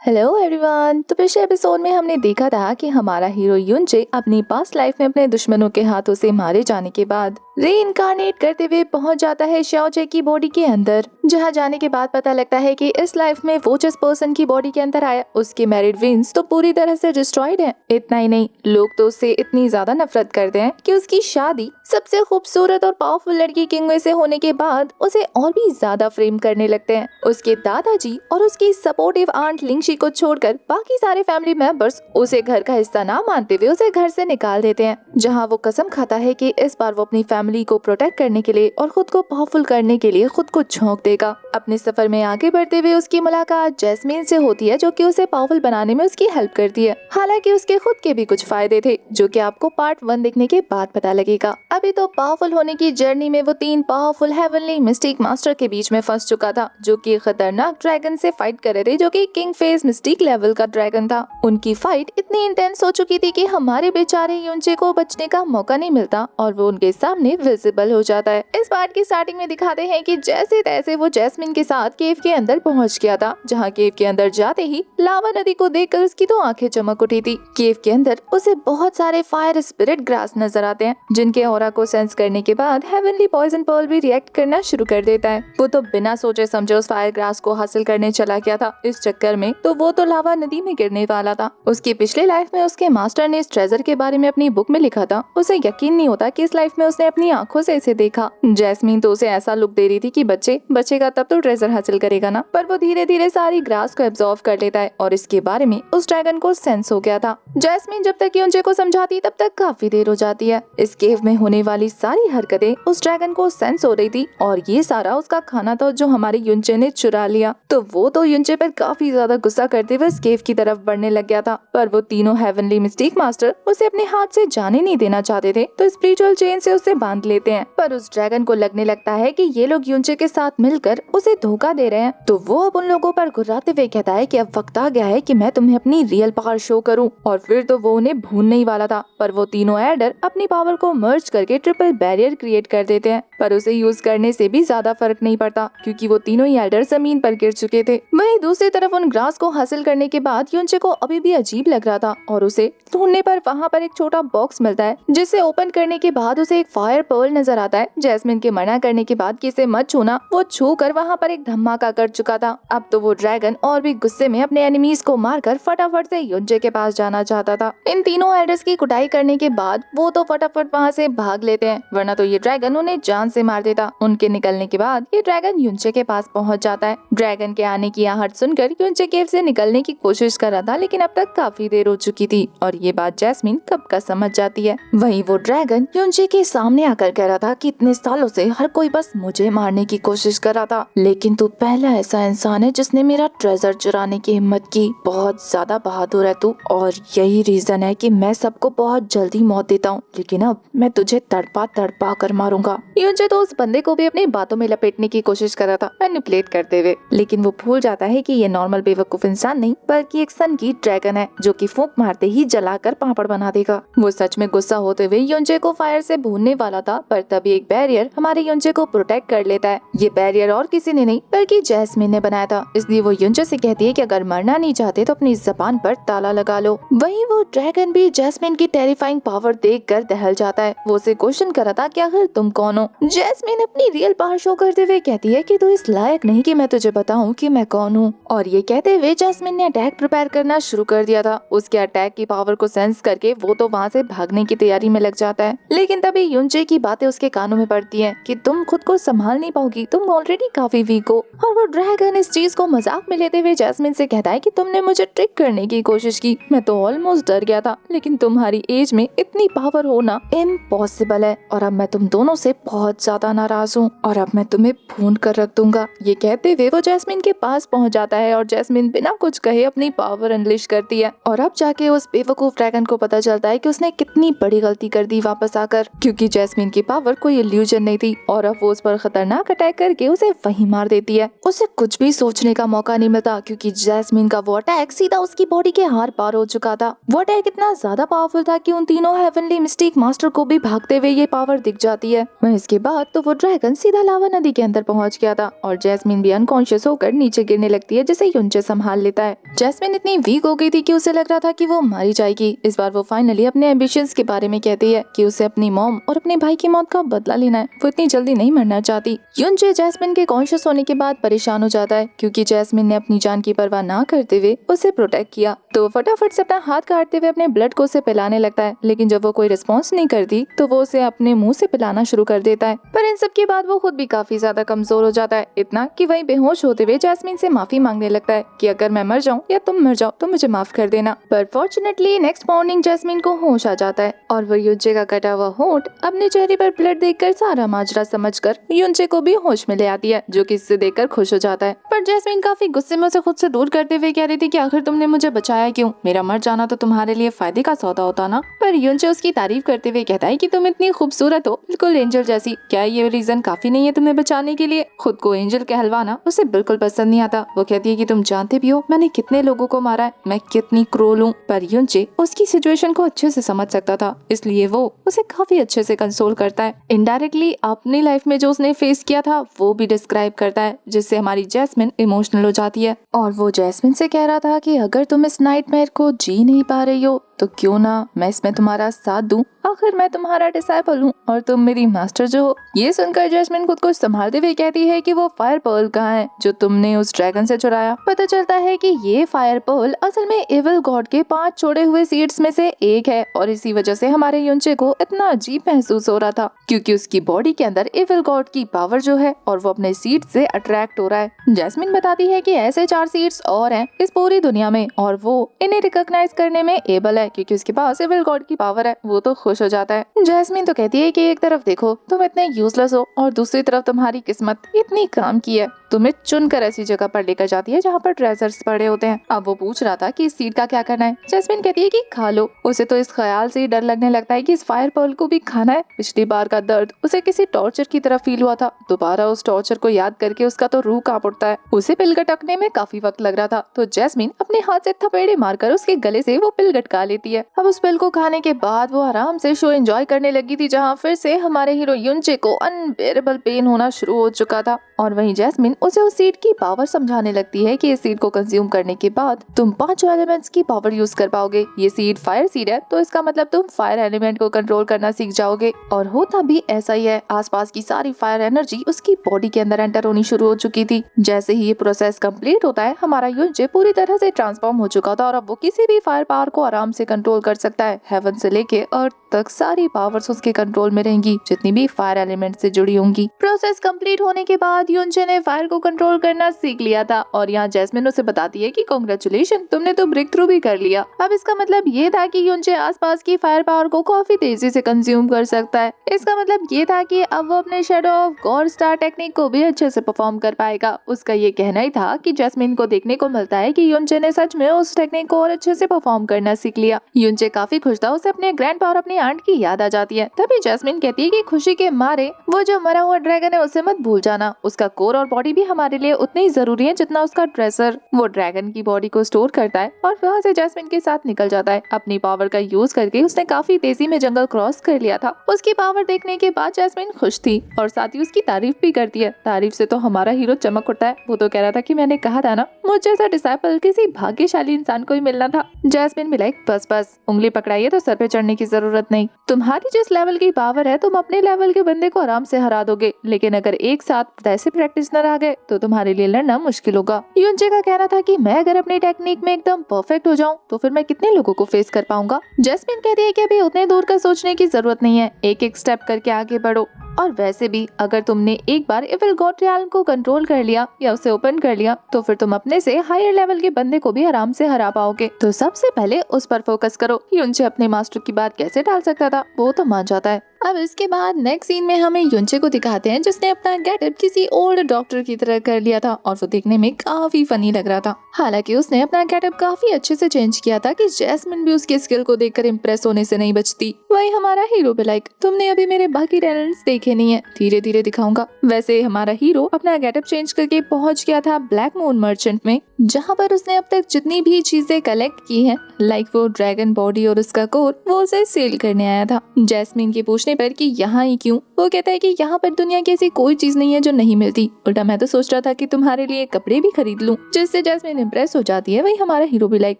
Hello everyone. तो पिछले episode में हमने देखा था कि हमारा हीरो युनचे अपनी पास्ट लाइफ में अपने दुश्मनों के हाथों से मारे जाने के बाद रीइंकार्नेट करते हुए पहुंच जाता है शाओचे की बॉडी के अंदर, जहां जाने के बाद पता लगता है कि इस लाइफ में वो जिस पर्सन की बॉडी के अंदर आया उसके मैरिड विंग्स तो पूरी तरह से डिस्ट्रॉयड है। इतना ही नहीं, लोग तो उससे इतनी ज्यादा नफरत करते हैं कि उसकी शादी सबसे खूबसूरत और पावरफुल लड़की किंगवे से होने के बाद उसे और भी ज्यादा फ्रेम करने लगते हैं। उसके दादाजी और उसकी सपोर्टिव आंट लिंगशी को छोड़कर बाकी सारे फैमिली मेंबर्स उसे घर का हिस्सा ना मानते हुए उसे घर से निकाल देते हैं, जहां वो कसम खाता है कि इस बार वो अपनी फैमिली को प्रोटेक्ट करने के लिए और खुद को पावरफुल करने के लिए खुद को झोंक देगा। अपने सफर में आगे बढ़ते हुए उसकी मुलाकात जैस्मीन से होती है, जो कि उसे पावरफुल बनाने में उसकी हेल्प करती है। हालांकि उसके खुद के भी कुछ फायदे थे, जो कि आपको पार्ट 1 देखने के बाद पता लगेगा। अभी तो पावरफुल होने की जर्नी में वो 3 पावरफुल हेवनली मिस्टिक मास्टर के बीच में फंस चुका था, जो कि खतरनाक ड्रैगन से फाइट कर रहे थे, जो कि किंग फेस मिस्टिक लेवल का ड्रैगन था। उनकी फाइट इतनी इंटेंस हो चुकी थी कि हमारे बेचारे युनचे को बचने का मौका नहीं मिलता और वो उनके सामने विजिबल हो जाता है। इस पार्ट की स्टार्टिंग में दिखाते हैं कि जैसे तैसे वो जैस्मिन के साथ केव के अंदर पहुंच गया था, जहां केव के अंदर जाते ही लावा नदी को देखकर उसकी तो आंखें चमक उठी थी। केव के अंदर उसे बहुत सारे फायर स्पिरिट ग्रास नजर आते हैं, जिनके ऑरा को सेंस करने के बाद हेवनली पॉइजन पर्ल भी रिएक्ट करना शुरू कर देता है। वो तो बिना सोचे समझे उस फायर ग्रास को हासिल करने चला गया था। इस चक्कर में तो वो तो लावा नदी में गिरने वाला था। उसकी पिछले लाइफ में उसके मास्टर ने इस ट्रेजर के बारे में अपनी बुक में लिखा था। उसे यकीन नहीं होता कि इस लाइफ में उसने अपनी आंखों से इसे देखा। जैस्मीन तो उसे ऐसा लुक दे रही थी कि बचेगा तब तो ट्रेजर हासिल करेगा ना, पर वो धीरे धीरे सारी ग्रास को एब्जॉर्व कर लेता है और इसके बारे में उस ड्रैगन को सेंस हो गया था। जैस्मीन जब तक युनचे को समझाती तब तक काफी देर हो जाती है। इस केव में होने वाली सारी हरकतें उस ड्रैगन को सेंस हो रही थी और ये सारा उसका खाना था जो हमारे युनचे ने चुरा लिया। तो वो तो युनचे पर काफी ज्यादा गुस्सा करते हुए इस केव की तरफ बढ़ने लग गया था, पर वो तीनों हेवनली मिस्टिक मास्टर उसे अपने हाथ से जाने नहीं देना चाहते थे, तो स्पिरिचुअल चेन से उसे बांध लेते हैं। पर उस ड्रैगन को लगने लगता है कि ये लोग युनचे के साथ मिलकर उसे धोखा दे रहे हैं, तो वो अब उन लोगों पर गुर्राते हुए कहता है कि अब वक्त आ गया है कि मैं तुम्हें अपनी रियल पावर शो करूं। और फिर तो वो उन्हें भूनने ही वाला था, पर वो तीनों एल्डर अपनी पावर को मर्ज करके ट्रिपल बैरियर क्रिएट कर देते हैं। पर उसे यूज करने से भी ज्यादा फर्क नहीं पड़ता, क्योंकि वो तीनों ही एल्डर जमीन पर गिर चुके थे। वहीं दूसरी तरफ उन ग्रास को हासिल करने के बाद युनचे को अभी भी अजीब लग रहा था और उसे ढूंढने पर वहाँ पर एक छोटा बॉक्स मिलता है, जिसे ओपन करने के बाद उसे एक फायर पर्ल नजर आता है। जैस्मिन के मना करने के बाद कि इसे मत छूना, वो छू कर वहाँ पर एक धमाका कर चुका था। अब तो वो ड्रैगन और भी गुस्से में अपने एनिमीज को मारकर फटाफट से युनचे के पास जाना चाहता था। इन तीनों एल्डर्स की कुटाई करने के बाद वो तो फटाफट वहाँ से भाग लेते हैं, वरना तो ये ड्रैगन उन्हें जान से मार देता। उनके निकलने के बाद ये ड्रैगन युनचे के पास पहुँच जाता है। ड्रैगन के आने की आहट सुनकर युनचे केव से निकलने की कोशिश कर रहा था, लेकिन अब तक काफी देर हो चुकी थी और ये बात जैस्मिन कब का समझ जाती है। वहीं वो ड्रैगन युनचे के सामने आकर कह रहा था कि इतने सालों से हर कोई बस मुझे मारने की कोशिश कर रहा था, लेकिन तू पहला ऐसा इंसान है जिसने मेरा ट्रेजर चुराने की हिम्मत की। बहुत ज्यादा बहादुर है तू, और यही रीजन है कि मैं सबको बहुत जल्दी मौत देता हूँ, लेकिन अब मैं तुझे तड़पा तड़पा कर मारूंगा। युनचे तो उस बंदे को भी अपनी बातों में लपेटने की कोशिश कर रहा था, मैनिपुलेट करते हुए, लेकिन वो भूल जाता है कि ये नॉर्मल बेवकूफ इंसान नहीं बल्कि एक सन की ड्रैगन है, जो कि फूंक मारते ही जलाकर पापड़ बना देगा। वो सच में गुस्सा होते हुए युनचे को फायर से भूनने वाला था, पर तभी एक बैरियर हमारे युनचे को प्रोटेक्ट कर लेता है। ये बैरियर और किसी ने नहीं बल्कि जैस्मिन ने बनाया था, इसलिए वो युनचे से कहती है कि अगर मरना नहीं चाहते तो अपनी जबान पर ताला लगा लो। वहीं वो ड्रैगन भी जैस्मिन की टेरिफाइंग पावर देखकर दहल जाता है। वो उसे क्वेश्चन कर रहा था कि आखिर तुम कौन हो। जैस्मिन अपनी रियल पावर शो करते हुए कहती है कि तू इस लायक नहीं कि मैं तुझे बताऊं कि मैं कौन हूँ। और ये कहते हुए जैस्मिन ने अटैक प्रिपेयर करना शुरू कर दिया था। उसके अटैक की पावर को सेंस करके वो तो वहाँ से भागने की तैयारी में लग जाता है, लेकिन तभी युनचे की बातें उसके कानों में पड़ती हैं कि तुम खुद को संभाल नहीं पाओगी, तुम ऑलरेडी काफी वीक हो। और वो ड्रैगन इस चीज को मजाक में लेते हुए जैस्मिन से कहता है कि तुमने मुझे ट्रिक करने की कोशिश की, मैं तो ऑलमोस्ट डर गया था, लेकिन तुम्हारी एज में इतनी पावर होना इम्पॉसिबल है, और अब मैं तुम दोनों से बहुत ज्यादा नाराज हूँ और अब मैं तुम्हें भून कर रख दूंगा। ये कहते हुए वो जैस्मिन के पास पहुँच जाता है और जैस्मिन बिना कुछ कहे अपनी पावर अनलिश करती है। और अब जाके उस बेवकूफ ड्रैगन को पता चलता है कि उसने कितनी बड़ी गलती कर दी वापस आकर, क्योंकि जैस्मिन जैस्मिन की पावर कोई इल्यूजन नहीं थी और अब वो उस पर खतरनाक अटैक करके उसे वहीं मार देती है। उसे कुछ भी सोचने का मौका नहीं मिलता क्योंकि जैस्मिन का वो अटैक सीधा उसकी बॉडी के हार पार हो चुका था। वो अटैक इतना ज्यादा पावरफुल था कि उन तीनों हेवनली मिस्टिक मास्टर को भी भागते हुए ये पावर दिख जाती है। वहीं इसके बाद तो वो ड्रैगन सीधा लावा नदी के अंदर पहुंच गया था और जैस्मिन भी अनकॉन्शियस होकर नीचे गिरने लगती है जिसे युनचे संभाल लेता है। जैस्मिन इतनी वीक हो गई थी कि उसे लग रहा था कि वो मारी जाएगी। इस बार वो फाइनली अपने एम्बिशंस के बारे में कहती है कि उसे अपनी मॉम और अपने भाई की मौत का बदला लेना है। वो इतनी जल्दी नहीं मरना चाहती। युनचे जैस्मिन के कॉन्शियस होने के बाद परेशान हो जाता है क्योंकि जैस्मिन ने अपनी जान की परवाह ना करते हुए उसे प्रोटेक्ट किया। तो फटाफट से अपना हाथ काटते हुए अपने ब्लड को उसे पिलाने लगता है, लेकिन जब वो कोई रिस्पॉन्स नहीं करती तो वो उसे अपने मुंह से पिलाना शुरू कर देता है। पर इन सब के बाद वो खुद भी काफी ज्यादा कमजोर हो जाता है, इतना कि वहीं बेहोश होते हुए जैस्मिन से माफी मांगने लगता है कि अगर मैं मर जाऊं या तुम मर जाओ तो मुझे माफ कर देना। पर फॉर्चुनेटली नेक्स्ट मॉर्निंग जैस्मिन को होश आ जाता है और वो युनचे का कटा हुआ होंठ अपने चेहरे पर ब्लड देखकर सारा माजरा समझकर युनचे को भी होश में ले आती है, जो कि इससे देखकर खुश हो जाता है। पर जैस्मिन काफी गुस्से में उसे खुद से दूर करते हुए कह रही थी कि आखिर तुमने मुझे बचाया क्यों? मेरा मर जाना तो तुम्हारे लिए फायदे का सौदा होता ना। पर युनचे उसकी तारीफ करते हुए कहता है कि तुम इतनी खूबसूरत हो, बिल्कुल एंजल जैसी। क्या ये रीजन काफी नहीं है तुम्हें बचाने के लिए? खुद को एंजल कहलवाना उसे बिल्कुल पसंद नहीं आता। वो कहती है कि तुम जानते भी हो मैंने कितने लोगों को मारा है, मैं कितनी क्रूर हूँ। पर युनचे उसकी सिचुएशन को अच्छे से समझ सकता था, इसलिए वो उसे काफी अच्छे से कंसोल करता है। इनडायरेक्टली अपनी लाइफ में जो उसने फेस किया था वो भी डिस्क्राइब करता है, जिससे हमारी जैस्मिन इमोशनल हो जाती है। और वो जैस्मिन से कह रहा था कि अगर तुम इस नाइटमेयर को जी नहीं पा रही हो तो क्यों ना मैं इसमें तुम्हारा साथ दूं। आखिर मैं तुम्हारा डिसाइपल हूँ और तुम मेरी मास्टर जो हो। ये सुनकर जैस्मिन खुद को संभालते हुए कहती है कि वो फायर पर्ल कहाँ है जो तुमने उस ड्रैगन से चुराया। पता चलता है कि ये फायर पर्ल असल में एविल गॉड के 5 छोड़े हुए सीड्स में से एक है और इसी वजह से हमारे युनचे को इतना अजीब महसूस हो रहा था क्योंकि उसकी बॉडी के अंदर एविल गॉड की पावर जो है और वो अपने सीड्स से अट्रैक्ट हो रहा है। जैस्मिन बताती है कि ऐसे 4 सीड्स और हैं इस पूरी दुनिया में और वो इन्हें रिकॉग्नाइज करने में एबल है क्योंकि उसके पास एविल गॉड की पावर है। वो तो खुश हो जाता है। जैस्मिन तो कहती है कि एक तरफ देखो तुम इतने यूजलेस हो और दूसरी तरफ तुम्हारी किस्मत इतनी काम की है, तुम्हें चुनकर ऐसी जगह पर लेकर जाती है जहाँ पर ट्रेजर्स पड़े होते हैं। अब वो पूछ रहा था कि इस सीड का क्या करना है। जैस्मिन कहती है कि खा लो। उसे तो इस ख्याल से ही डर लगने लगता है कि इस फायर पर्ल को भी खाना है। पिछली बार का दर्द उसे किसी टॉर्चर की तरह फील हुआ था। दोबारा उस टॉर्चर को याद करके उसका तो रूह कांप उठता है। उसे पिल गटकने में काफी वक्त लग रहा था तो जैस्मिन अपने हाथ से थपेड़े मारकर उसके गले से वो पिल गटका लेती है। अब उस पिल को खाने के बाद वो आराम से शो एंजॉय करने लगी थी, जहाँ फिर से हमारे हीरो युनचे को अनबेरेबल पेन होना शुरू हो चुका था। और वहीं जैस्मिन उसे उस सीड की पावर समझाने लगती है कि इस सीड को कंज्यूम करने के बाद तुम 5 एलिमेंट्स की पावर यूज कर पाओगे। ये सीड फायर सीड है तो इसका मतलब तुम फायर एलिमेंट को कंट्रोल करना सीख जाओगे। और होता भी ऐसा ही है। आसपास की सारी फायर एनर्जी उसकी बॉडी के अंदर एंटर होनी शुरू हो चुकी थी। जैसे ही ये प्रोसेस कंप्लीट होता है हमारा युनचे पूरी तरह से ट्रांसफॉर्म हो चुका था और अब वो किसी भी फायर पावर को आराम से कंट्रोल कर सकता है। हेवन से लेके अर्थ तक सारी पावर्स उसके कंट्रोल में रहेंगी जितनी भी फायर एलिमेंट से जुड़ी होंगी। प्रोसेस कंप्लीट होने के बाद युनचे ने फायर को कंट्रोल करना सीख लिया था और यहाँ जैस्मिन उसे बताती है कि कांग्रेचुलेशन, तुमने तो ब्रेक थ्रू भी कर लिया। अब इसका मतलब ये था कि युनचे आसपास की फायर पावर को काफी तेजी से कंज्यूम कर सकता है। इसका मतलब ये था कि अब वो अपने shadow of God star technique को भी अच्छे से परफॉर्म कर पाएगा। उसका ये कहना ही था कि जैस्मिन को देखने को मिलता है कि युनचे ने सच में उस टेक्निक को और अच्छे से परफॉर्म करना सीख लिया। युनचे काफी खुश था। उसे अपने ग्रैंडपा और अपनी आंट की याद आ जाती है। तभी जैस्मिन कहती है कि खुशी के मारे वो जो मरा हुआ ड्रैगन है उसे मत भूल जाना। उसका कोर और बॉडी भी हमारे लिए उतनी ही जरूरी है जितना उसका ट्रेजर। वो ड्रैगन की बॉडी को स्टोर करता है और वहाँ से जैस्मिन के साथ निकल जाता है। अपनी पावर का यूज करके उसने काफी तेजी में जंगल क्रॉस कर लिया था। उसकी पावर देखने के बाद जैस्मिन खुश थी और साथ ही उसकी तारीफ भी करती है। तारीफ से तो हमारा हीरो चमक उठता है। वो तो कह रहा था कि मैंने कहा था ना मुझ जैसा डिसाइपल किसी भाग्यशाली इंसान को ही मिलना था। जैस्मिन भी लाइक बस उंगली पकड़ाइए तो सर पे चढ़ने की जरूरत नहीं। तुम्हारी जिस लेवल की पावर है तुम अपने लेवल के बंदे को आराम से हरा दोगे, लेकिन अगर एक साथ ऐसे प्रैक्टिशनर आ गए तो तुम्हारे लिए लड़ना मुश्किल होगा। युनचे का कहना था कि मैं अगर अपनी टेक्निक में एकदम परफेक्ट हो जाऊं तो फिर मैं कितने लोगों को फेस कर पाऊंगा। जैस्मिन कहती है कि अभी उतने दूर का सोचने की जरूरत नहीं है, एक एक स्टेप करके आगे बढ़ो। और वैसे भी अगर तुमने एक बार इविल गॉड रियाल्म को कंट्रोल कर लिया या उसे ओपन कर लिया तो फिर तुम अपने से हायर लेवल के बंदे को भी आराम से हरा पाओगे। तो सबसे पहले उस पर फोकस करो। युनचे अपने मास्टर की बात कैसे टाल सकता था, वो तो मान जाता है। अब इसके बाद नेक्स्ट सीन में हमें युनचे को दिखाते हैं जिसने अपना गेटअप किसी ओल्ड डॉक्टर की तरह कर लिया था और वो देखने में काफी फनी लग रहा था। हालांकि उसने अपना गेटअप काफी अच्छे से चेंज किया था कि जैस्मिन भी उसकी स्किल को देखकर इम्प्रेस होने से नहीं बचती। वही हमारा हीरो भी लाइक, तुमने अभी मेरे बाकी टैलेंट्स देखे नहीं है, धीरे धीरे दिखाऊंगा। वैसे हमारा हीरो अपना गेटअप चेंज करके पहुंच गया था ब्लैक मून मर्चेंट में, जहाँ पर उसने अब तक जितनी भी चीजें कलेक्ट की हैं लाइक वो ड्रैगन बॉडी और उसका कोर, वो उसे सेल करने आया था। जैस्मिन के पूछने पर कि यहाँ ही क्यों, वो कहता है कि यहाँ पर दुनिया की ऐसी कोई चीज नहीं है जो नहीं मिलती, उल्टा मैं तो सोच रहा था कि तुम्हारे लिए कपड़े भी खरीद लूं, जिससे जैस्मिन इम्प्रेस हो जाती है। वही हमारा हीरो भी लाइक,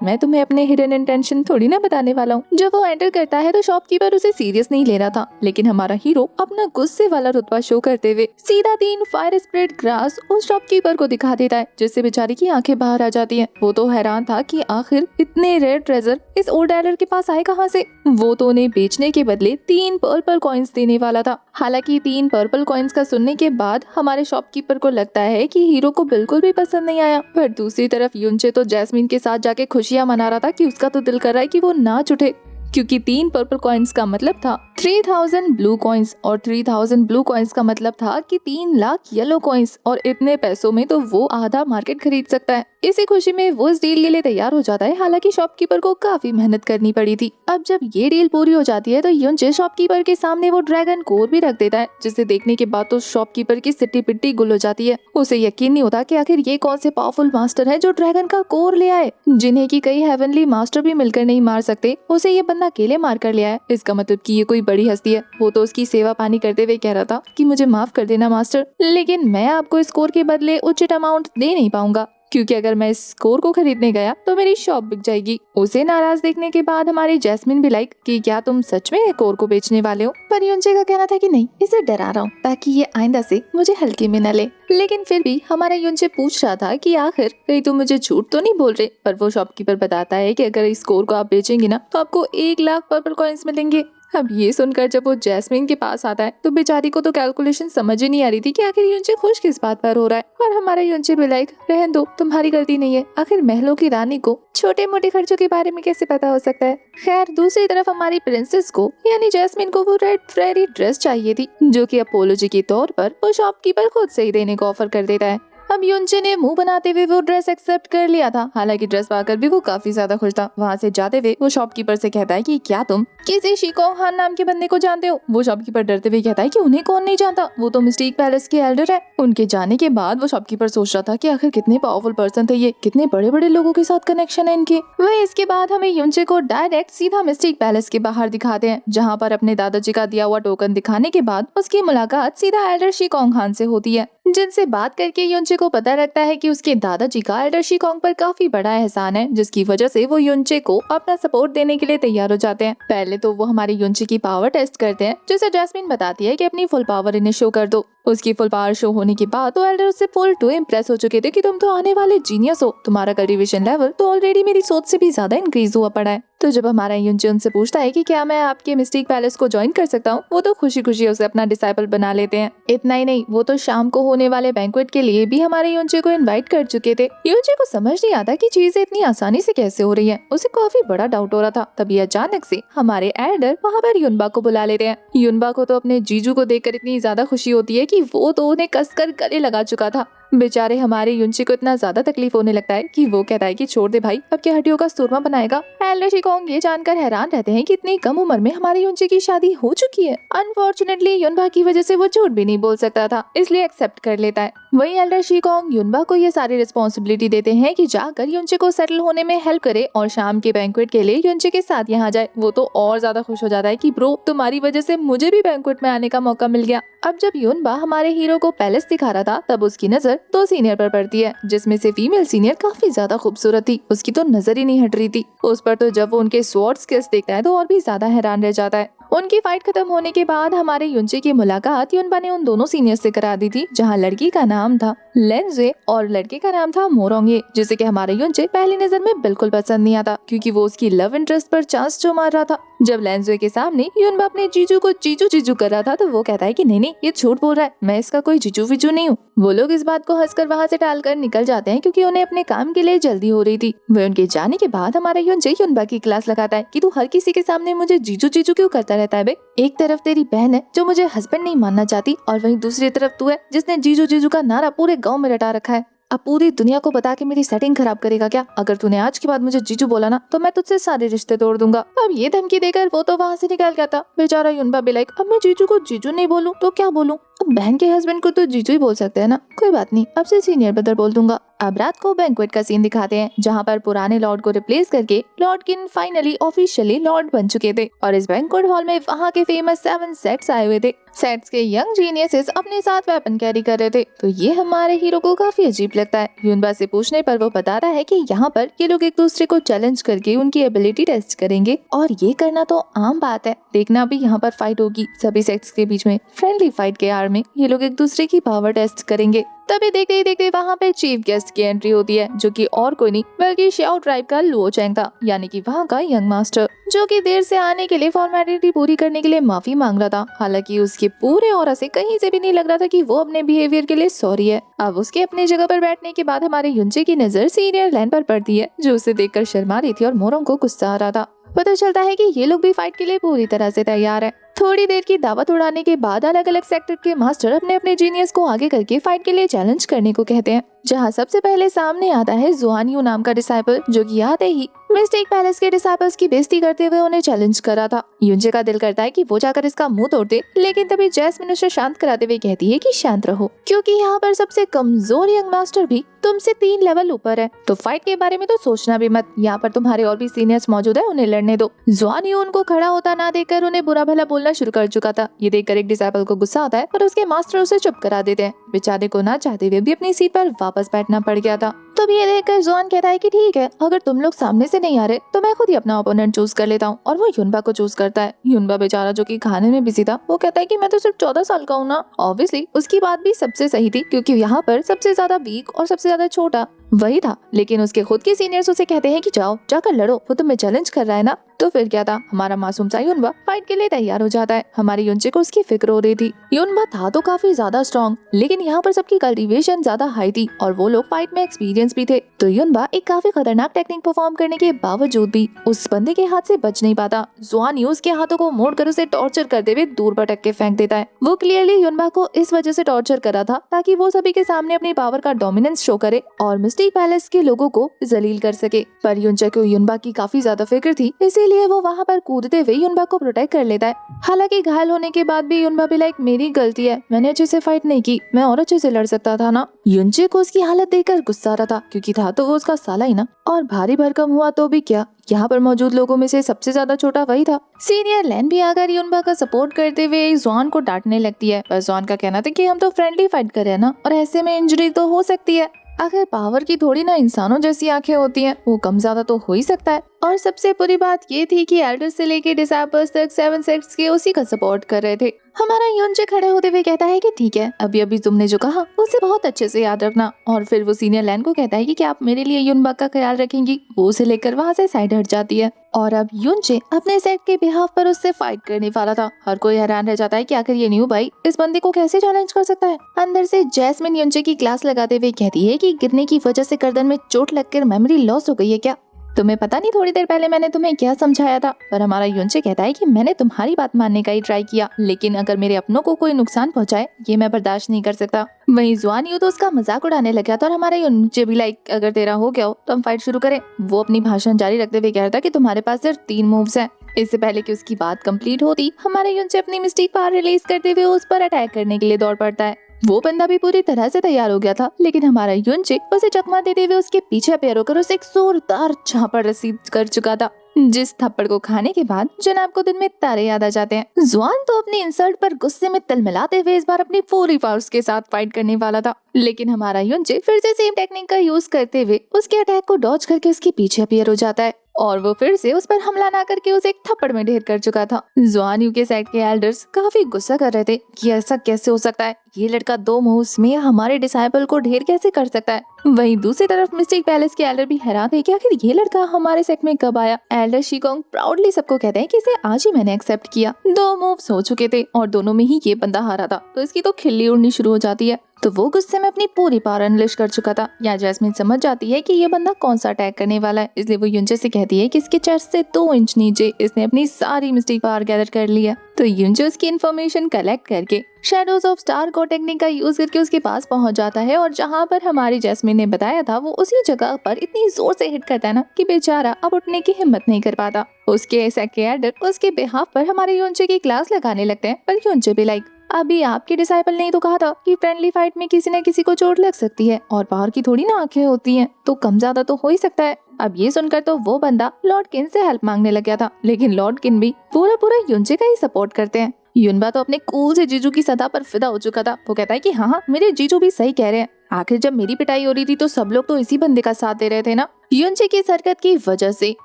मैं तुम्हें अपने हिडन इंटेंशन थोड़ी ना बताने वाला हूँ। जब वो एंटर करता है तो शॉपकीपर उसे सीरियस नहीं ले रहा था, लेकिन हमारा हीरो अपना गुस्से वाला रुतबा शो करते हुए सीधा 3 फायर स्प्रेड ग्रास उस शॉपकीपर को दिखा देता है, जिससे बेचारी की आंखें बाहर आ जाती है। वो तो हैरान था कि आखिर इतने रेयर ट्रेजर इस ओल्ड एलर के पास आए कहाँ से। वो तो उन्हें बेचने के बदले 3 पर्पल कॉइन्स देने वाला था। हालांकि 3 पर्पल कॉइन्स का सुनने के बाद हमारे शॉपकीपर को लगता है कि हीरो को बिल्कुल भी पसंद नहीं आया। पर दूसरी तरफ युनचे तो जैस्मिन के साथ जाके खुशियां मना रहा था कि उसका तो दिल कर रहा है कि वो नाच उठे, क्योंकि 3 पर्पल कॉइन्स का मतलब था 3000 ब्लू कॉइन्स और 3000 ब्लू कॉइन्स का मतलब था कि 3 लाख येलो कॉइन्स, और इतने पैसों में तो वो आधा मार्केट खरीद सकता है। इसी खुशी में वो इस डील के लिए तैयार हो जाता है। हालांकि शॉपकीपर को काफी मेहनत करनी पड़ी थी। अब जब ये डील पूरी हो जाती है तो युनचे शॉपकीपर के सामने वो ड्रैगन कोर भी रख देता है, जिसे देखने के बाद तो शॉपकीपर की सिट्टी पिट्टी गुल हो जाती है। उसे यकीन नहीं होता कि आखिर ये कौन से पावरफुल मास्टर है जो ड्रैगन का कोर ले आए, जिन्हें की कई हेवनली मास्टर भी मिलकर नहीं मार सकते। उसे ये बंदा अकेले मार कर ले आया, इसका मतलब कि ये कोई बड़ी हस्ती है। वो तो उसकी सेवा पानी करते हुए कह रहा था कि मुझे माफ कर देना मास्टर, लेकिन मैं आपको इस कोर के बदले उचित अमाउंट दे नहीं पाऊंगा, क्योंकि अगर मैं इस कोर को खरीदने गया तो मेरी शॉप बिक जाएगी। उसे नाराज देखने के बाद हमारी जैस्मिन भी लाइक कि क्या तुम सच में कोर को बेचने वाले हो। पर युनचे का कहना था कि नहीं, इसे डरा रहा हूँ ताकि ये आइंदा से मुझे हल्के में न ले। लेकिन फिर भी हमारा युनचे पूछ रहा था कि आखिर कहीं तुम मुझे झूठ तो नहीं बोल रहे। पर वो शॉपकीपर बताता है कि अगर इस कोर को आप बेचेंगे ना तो आपको 1 लाख पर्पल कॉइन्स मिलेंगे। अब ये सुनकर जब वो जैस्मिन के पास आता है तो बेचारी को तो कैलकुलेशन समझ ही नहीं आ रही थी कि आखिर युनचे खुश किस बात पर हो रहा है। और हमारा युनचे भी लाइक, रहन दो, तुम्हारी गलती नहीं है, आखिर महलों की रानी को छोटे मोटे खर्चों के बारे में कैसे पता हो सकता है। खैर दूसरी तरफ हमारी प्रिंसेस को यानी जैस्मिन को वो रेड फेरी ड्रेस चाहिए थी, जो कि अपोलॉजी के तौर पर वो शॉपकीपर खुद से ही देने को ऑफर कर देता है। अब युनचे ने मुंह बनाते हुए वो ड्रेस एक्सेप्ट कर लिया था। हालांकि ड्रेस पाकर भी वो काफी ज्यादा खुश था। वहाँ से जाते हुए वो शॉपकीपर से कहता है कि क्या तुम किसी शिकोंग हान नाम के बंदे को जानते हो। वो शॉपकीपर डरते हुए कहता है कि उन्हें कौन नहीं जानता, वो तो मिस्टिक पैलेस के एल्डर है। उनके जाने के बाद वो शॉपकीपर सोच रहा था कि आखिर कितने पावरफुल पर्सन थे ये, कितने बड़े बड़े लोगों के साथ कनेक्शन है इनके। वही इसके बाद हमें युनचे को डायरेक्ट सीधा मिस्टिक पैलेस के बाहर दिखाते हैं, जहाँ पर अपने दादाजी का दिया हुआ टोकन दिखाने के बाद उसकी मुलाकात सीधा एल्डर शिकोंग हान से होती है, जिनसे बात करके युनचे को पता लगता है कि उसके दादाजी का एल्डर शिकोंग पर काफी बड़ा एहसान है, जिसकी वजह से वो युनचे को अपना सपोर्ट देने के लिए तैयार हो जाते हैं। पहले तो वो हमारे युनचे की पावर टेस्ट करते हैं, जिसे जैस्मिन बताती है कि अपनी फुल पावर इन्हें शो कर दो। उसकी फुल पावर शो होने के बाद तो एल्डर उससे फुल टू इम्प्रेस हो चुके थे कि तुम तो आने वाले जीनियस हो, तुम्हारा कल्टीवेशन लेवल तो ऑलरेडी मेरी सोच से भी ज्यादा इंक्रीज हुआ पड़ा है। तो जब हमारा युनचे उनसे पूछता है कि क्या मैं आपके मिस्टिक पैलेस को ज्वाइन कर सकता हूँ, वो तो खुशी खुशी उसे अपना डिसाइपल बना लेते हैं। इतना ही नहीं, वो तो शाम को होने वाले बैंक्वेट के लिए भी हमारे युनचे को इनवाइट कर चुके थे। युनचे को समझ नहीं आता कि चीजें इतनी आसानी से कैसे हो रही है। उसे काफी बड़ा डाउट हो रहा था। तभी अचानक से हमारे एल्डर वहाँ पर युनबा को बुला लेते हैं। युनबा को तो अपने जीजू को देखकर इतनी ज्यादा खुशी होती है कि वो तो उन्हें कसकर गले लगा चुका था। बेचारे हमारे युनचे को इतना ज्यादा तकलीफ होने लगता है कि वो कहता है कि छोड़ दे भाई, अब क्या हड्डियों का सुरमा बनाएगा। एल्डर शिकोंग ये जानकर हैरान रहते हैं कि इतनी कम उम्र में हमारे युनचे की शादी हो चुकी है। अनफॉर्चुनेटली युनबा की वजह से वो झूठ भी नहीं बोल सकता था, इसलिए एक्सेप्ट कर लेता है। वही एल्डर शिकोंग युनबा को ये सारी रिस्पॉन्सिबिलिटी देते हैं कि जाकर युनचे को सेटल होने में हेल्प करे और शाम के बैंक्वेट के लिए युनचे के साथ यहाँ जाए। वो तो और ज्यादा खुश हो जाता है कि ब्रो, तुम्हारी वजह से मुझे भी बैंक्वेट में आने का मौका मिल गया। अब जब युनबा हमारे हीरो को पैलेस दिखा रहा था तब उसकी नजर 2 सीनियर पर पड़ती है, जिसमें से फीमेल सीनियर काफी ज्यादा खूबसूरत थी। उसकी तो नजर ही नहीं हट रही थी उस पर। तो जब वो उनके स्वॉर्ड स्किल्स देखता है तो और भी ज्यादा हैरान रह जाता है। उनकी फाइट खत्म होने के बाद हमारे युनचे की मुलाकात युनबा ने उन दोनों सीनियर से करा दी थी, जहाँ लड़की का नाम था लेंजे और लड़के का नाम था मोरोंगे, जिसे कि हमारे युनचे पहली नजर में बिल्कुल पसंद नहीं आता क्योंकि वो उसकी लव इंटरेस्ट पर चांस जो मार रहा था। जब लेंजे के सामने युनबा अपने जीजू को जीजू जीजू कर रहा था तो वो कहता है कि नहीं नहीं, ये झूठ बोल रहा है, मैं इसका कोई जीजू विजू नहीं हूँ। वो लोग इस बात को हंसकर वहाँ से टालकर निकल जाते हैं क्योंकि उन्हें अपने काम के लिए जल्दी हो रही थी। वे उनके जाने के बाद हमारा युनचे युनबा की क्लास लगाता है कि तू हर किसी के सामने मुझे जीजू जीजू क्यों करता रहता है बे? एक तरफ तेरी बहन है जो मुझे हस्बैंड नहीं मानना चाहती और वहीं दूसरी तरफ तू है जिसने जीजू जीजू का नारा पूरे गाँव में रटा रखा है। अब पूरी दुनिया को बता के मेरी सेटिंग खराब करेगा क्या? अगर तूने आज के बाद मुझे जीजू बोला ना तो मैं तुझसे सारे रिश्ते तोड़ दूंगा। अब ये धमकी देकर वो तो वहाँ से निकल गया था। बेचारा युनबा भी लाइक, अब मैं जीजू को जीजू नहीं बोलूं तो क्या बोलूं? अब बहन के हस्बैंड को तो जीजू ही बोल सकते हैं ना, कोई बात नहीं, अब से सीनियर ब्रदर बोल दूंगा। अब रात को बैंक्वेट का सीन दिखाते हैं जहाँ पर पुराने लॉर्ड को रिप्लेस करके लॉर्ड किन फाइनली ऑफिशियली लॉर्ड बन चुके थे और इस बैंक्वेट हॉल में वहाँ के फेमस 7 सेट्स आए हुए थे। सेट्स के यंग जीनियसेस अपने साथ वेपन कैरी कर रहे थे तो ये हमारे हीरो को काफी अजीब लगता है। युनबा से पूछने पर वो बताता है कि यहाँ पर ये लोग एक दूसरे को चैलेंज करके उनकी एबिलिटी टेस्ट करेंगे और ये करना तो आम बात है, देखना भी यहाँ पर फाइट होगी सभी सेट्स के बीच में। फ्रेंडली फाइट के आड़ में ये लोग एक दूसरे की पावर टेस्ट करेंगे। तभी देखते ही देखते वहाँ पे चीफ गेस्ट की एंट्री होती है जो कि और कोई नहीं बल्कि श्याओ ट्राइब का लुओ चैंग था, यानी कि वहाँ का यंग मास्टर, जो कि देर से आने के लिए फॉर्मेलिटी पूरी करने के लिए माफी मांग रहा था। हालांकि उसके पूरे ऑरा से कहीं से भी नहीं लग रहा था कि वो अपने बिहेवियर के लिए सॉरी है। अब उसके अपनी जगह पर बैठने के बाद हमारे युनचे की नजर सीनियर लैन पर पड़ती है जो उसे देखकर शर्मा रही थी और मोरोंग को गुस्सा आ रहा था। पता चलता है कि ये लोग भी फाइट के लिए पूरी तरह से तैयार है। थोड़ी देर की दावत उड़ाने के बाद अलग अलग सेक्टर के मास्टर अपने अपने जीनियस को आगे करके फाइट के लिए चैलेंज करने को कहते हैं, जहां सबसे पहले सामने आता है जुआन यू नाम का डिसाइपल जो कि आते ही मिस्टेक पैलेस के डिसाइपल्स की बेइज्जती करते हुए उन्हें चैलेंज करा था। युनचे का दिल करता है कि वो जाकर इसका मुंह तोड़ दे, लेकिन तभी जैस्मिन उसे शांत कराते हुए कहती है कि शांत रहो क्योंकि यहाँ पर सबसे कमजोर यंग मास्टर भी तुमसे 3 लेवल ऊपर है, तो फाइट के बारे में तो सोचना भी मत। यहाँ पर तुम्हारे और भी सीनियर्स मौजूद है, उन्हें लड़ने दो। जुआन यू उनको खड़ा होता ना देखकर उन्हें बुरा भला बोलना शुरू कर चुका था। ये देखकर एक डिसाइपल को गुस्सा आता है पर उसके मास्टर उसे चुप करा देते हैं। बेचारे को ना चाहते हुए भी अपनी सीट पर वापस बैठना पड़ गया था। तब ये देखकर जुआन कहता है कि ठीक है, अगर तुम लोग सामने से नहीं आ रहे तो मैं खुद ही अपना ओपोनेंट चूज कर लेता हूँ, और वो युनबा को चूज करता है। युनबा बेचारा जो कि खाने में बिजी था वो कहता है कि मैं तो सिर्फ 14 साल का हूँ ना। ऑब्वियसली उसकी बात भी सबसे सही थी क्योंकि यहाँ पर सबसे ज्यादा वीक और सबसे ज्यादा छोटा वही था, लेकिन उसके खुद के सीनियर्स उसे कहते हैं कि जाओ जाकर लड़ो, वो तुम्हें चैलेंज कर रहा है ना। तो फिर क्या था, हमारा मासूम सा युनबा फाइट के लिए तैयार हो जाता है। हमारे युनचे को उसकी फिक्र हो रही थी। युनबा था तो काफी ज्यादा स्ट्रॉन्ग, लेकिन यहाँ पर सबकी कल्टीवेशन ज्यादा हाई थी और वो लोग फाइट में एक्सपीरियंस भी थे। तो युनबा एक काफी खतरनाक टेक्निक परफॉर्म करने के बावजूद भी उस बंदे के हाथ से बच नहीं पाता। जुआन यूज के हाथों को मोड़कर उसे टॉर्चर करते हुए दूर पटक के फेंक देता है। वो क्लियरली युनबा को इस वजह से टॉर्चर करा था ताकि वो सभी के सामने अपनी पावर का डोमिनेंस शो करे और मिस्टिक पैलेस के लोगों को जलील कर सके। पर युनचे को युनबा की काफी ज्यादा फिक्र थी, इसीलिए वो वहाँ पर कूदते हुए युनबा को प्रोटेक्ट कर लेता है। हालांकि घायल होने के बाद भी युनबा भी लाइक, मेरी गलती है, मैंने अच्छे से फाइट नहीं की, मैं और अच्छे से लड़ सकता था ना। युनचे को उसकी हालत देखकर गुस्सा आ रहा था क्योंकि था तो वो उसका साला ही ना, और भारी भरकम हुआ तो भी क्या, यहाँ पर मौजूद लोगों में से सबसे ज्यादा छोटा वही था। सीनियर लैन भी आकर युनबा का सपोर्ट करते हुए जॉन को डांटने लगती है, पर जॉन का कहना था कि हम तो फ्रेंडली फाइट कर रहे हैं ना, और ऐसे में इंजरी तो हो सकती है। आखिर पावर की थोड़ी ना इंसानों जैसी आंखें होती हैं, वो कम ज्यादा तो हो ही सकता है। और सबसे बुरी बात ये थी कि एल्डर्स से लेके डिसाइपल्स तक 7 सेक्ट्स के उसी का सपोर्ट कर रहे थे। हमारा युनचे खड़े होते हुए कहता है कि ठीक है, अभी अभी तुमने जो कहा उसे बहुत अच्छे से याद रखना। और फिर वो सीनियर लैन को कहता है कि क्या आप मेरे लिए युनबा का ख्याल रखेंगी। वो उसे लेकर वहाँ से साइड हट जाती है और अब युनचे अपने सेट के बिहाफ पर उससे फाइट करने वाला था। हर कोई हैरान रह जाता है कि आखिर ये न्यू भाई इस बंदे को कैसे चैलेंज कर सकता है। अंदर से जैस्मिन युनचे की क्लास लगाते हुए कहती है कि गिरने की वजह से गर्दन में चोट लगकर मेमोरी लॉस हो गई है क्या? तुम्हें पता नहीं थोड़ी देर पहले मैंने तुम्हें क्या समझाया था। पर हमारा युनचे कहता है कि मैंने तुम्हारी बात मानने का ही ट्राई किया, लेकिन अगर मेरे अपनों को कोई नुकसान पहुंचाए ये मैं बर्दाश्त नहीं कर सकता। वहीं जुआन यू तो उसका मजाक उड़ाने लगा था और हमारा युनचे भी लाइक, अगर तेरा हो गया हो तो हम फाइट शुरू करें। वो अपनी भाषण जारी रखते हुए कह रहा था कि तुम्हारे पास सिर्फ 3 मूव्स हैं। इससे पहले कि उसकी बात कंप्लीट होती, हमारा युनचे अपनी मिस्टेक पावर रिलीज करते हुए उस पर अटैक करने के लिए दौड़ पड़ता है। वो बंदा भी पूरी तरह से तैयार हो गया था, लेकिन हमारा युनचे उसे चकमा देते हुए उसके पीछे पैर होकर उसे एक जोरदार झापड़ रसीद कर चुका था, जिस थप्पड़ को खाने के बाद जनाब को दिन में तारे याद आ जाते हैं। जुआन तो अपनी इंसल्ट पर गुस्से में तिलमिलाते हुए इस बार अपनी पूरी पावर्स के साथ फाइट करने वाला था, लेकिन हमारा युनचे फिर से सेम टेक्निक का यूज करते हुए उसके अटैक को डॉज करके उसके पीछे अपीयर हो जाता है और वो फिर से उस पर हमला ना करके उसे एक थप्पड़ में ढेर कर चुका था। जुआनयू के साइड के एल्डर्स काफी गुस्सा कर रहे थे कि ऐसा कैसे हो सकता है, ये लड़का 2 मूव्स में हमारे डिसाइपल को ढेर कैसे कर सकता है। वहीं दूसरी तरफ मिस्टिक पैलेस के एल्डर भी हैरान थे कि आखिर ये लड़का हमारे सेक्ट में कब आया। एल्डर शिकोंग प्राउडली सबको कहते हैं कि इसे आज ही मैंने एक्सेप्ट किया। 2 मूव्स हो चुके थे और दोनों में ही ये बंदा हारा था, तो इसकी तो खिल्ली उड़नी शुरू हो जाती है। तो वो गुस्से में अपनी पूरी पावर अनलिश कर चुका था। या जैस्मिन समझ जाती है कि ये बंदा कौन सा अटैक करने वाला है, इसलिए वो युनचे से कहती है कि इसके चेस्ट से 2 इंच नीचे इसने अपनी सारी मिस्टिक पावर गैदर कर लिया। तो युनचे उसकी इन्फॉर्मेशन कलेक्ट करके शैडोज ऑफ स्टार को टेक्निक का यूज करके उसके पास पहुंच जाता है और जहां पर हमारी जैस्मिन ने बताया था वो उसी जगह पर इतनी जोर से हिट करता है ना कि बेचारा अब उठने की हिम्मत नहीं कर पाता। उसके सेक्रेटरी उसके बिहाफ पर हमारे युनचे की क्लास लगाने लगते हैं, पर युनचे भी लाइक अभी आपके डिसाइपल ने तो कहा था कि फ्रेंडली फाइट में किसी न किसी को चोट लग सकती है और पावर की थोड़ी ना आंखें होती हैं, तो कम ज्यादा तो हो ही सकता है। अब ये सुनकर तो वो बंदा लॉर्ड किन से हेल्प मांगने लग गया था, लेकिन लॉर्ड किन भी पूरा युनचे का ही सपोर्ट करते हैं। युनबा तो अपने कूल से जीजू की सदा पर फिदा हो चुका था। वो कहता है कि हाँ मेरे जीजू भी सही कह रहे हैं, आखिर जब मेरी पिटाई हो रही थी तो सब लोग तो इसी बंदे का साथ दे रहे थे ना। युनचे की हरकत की वजह से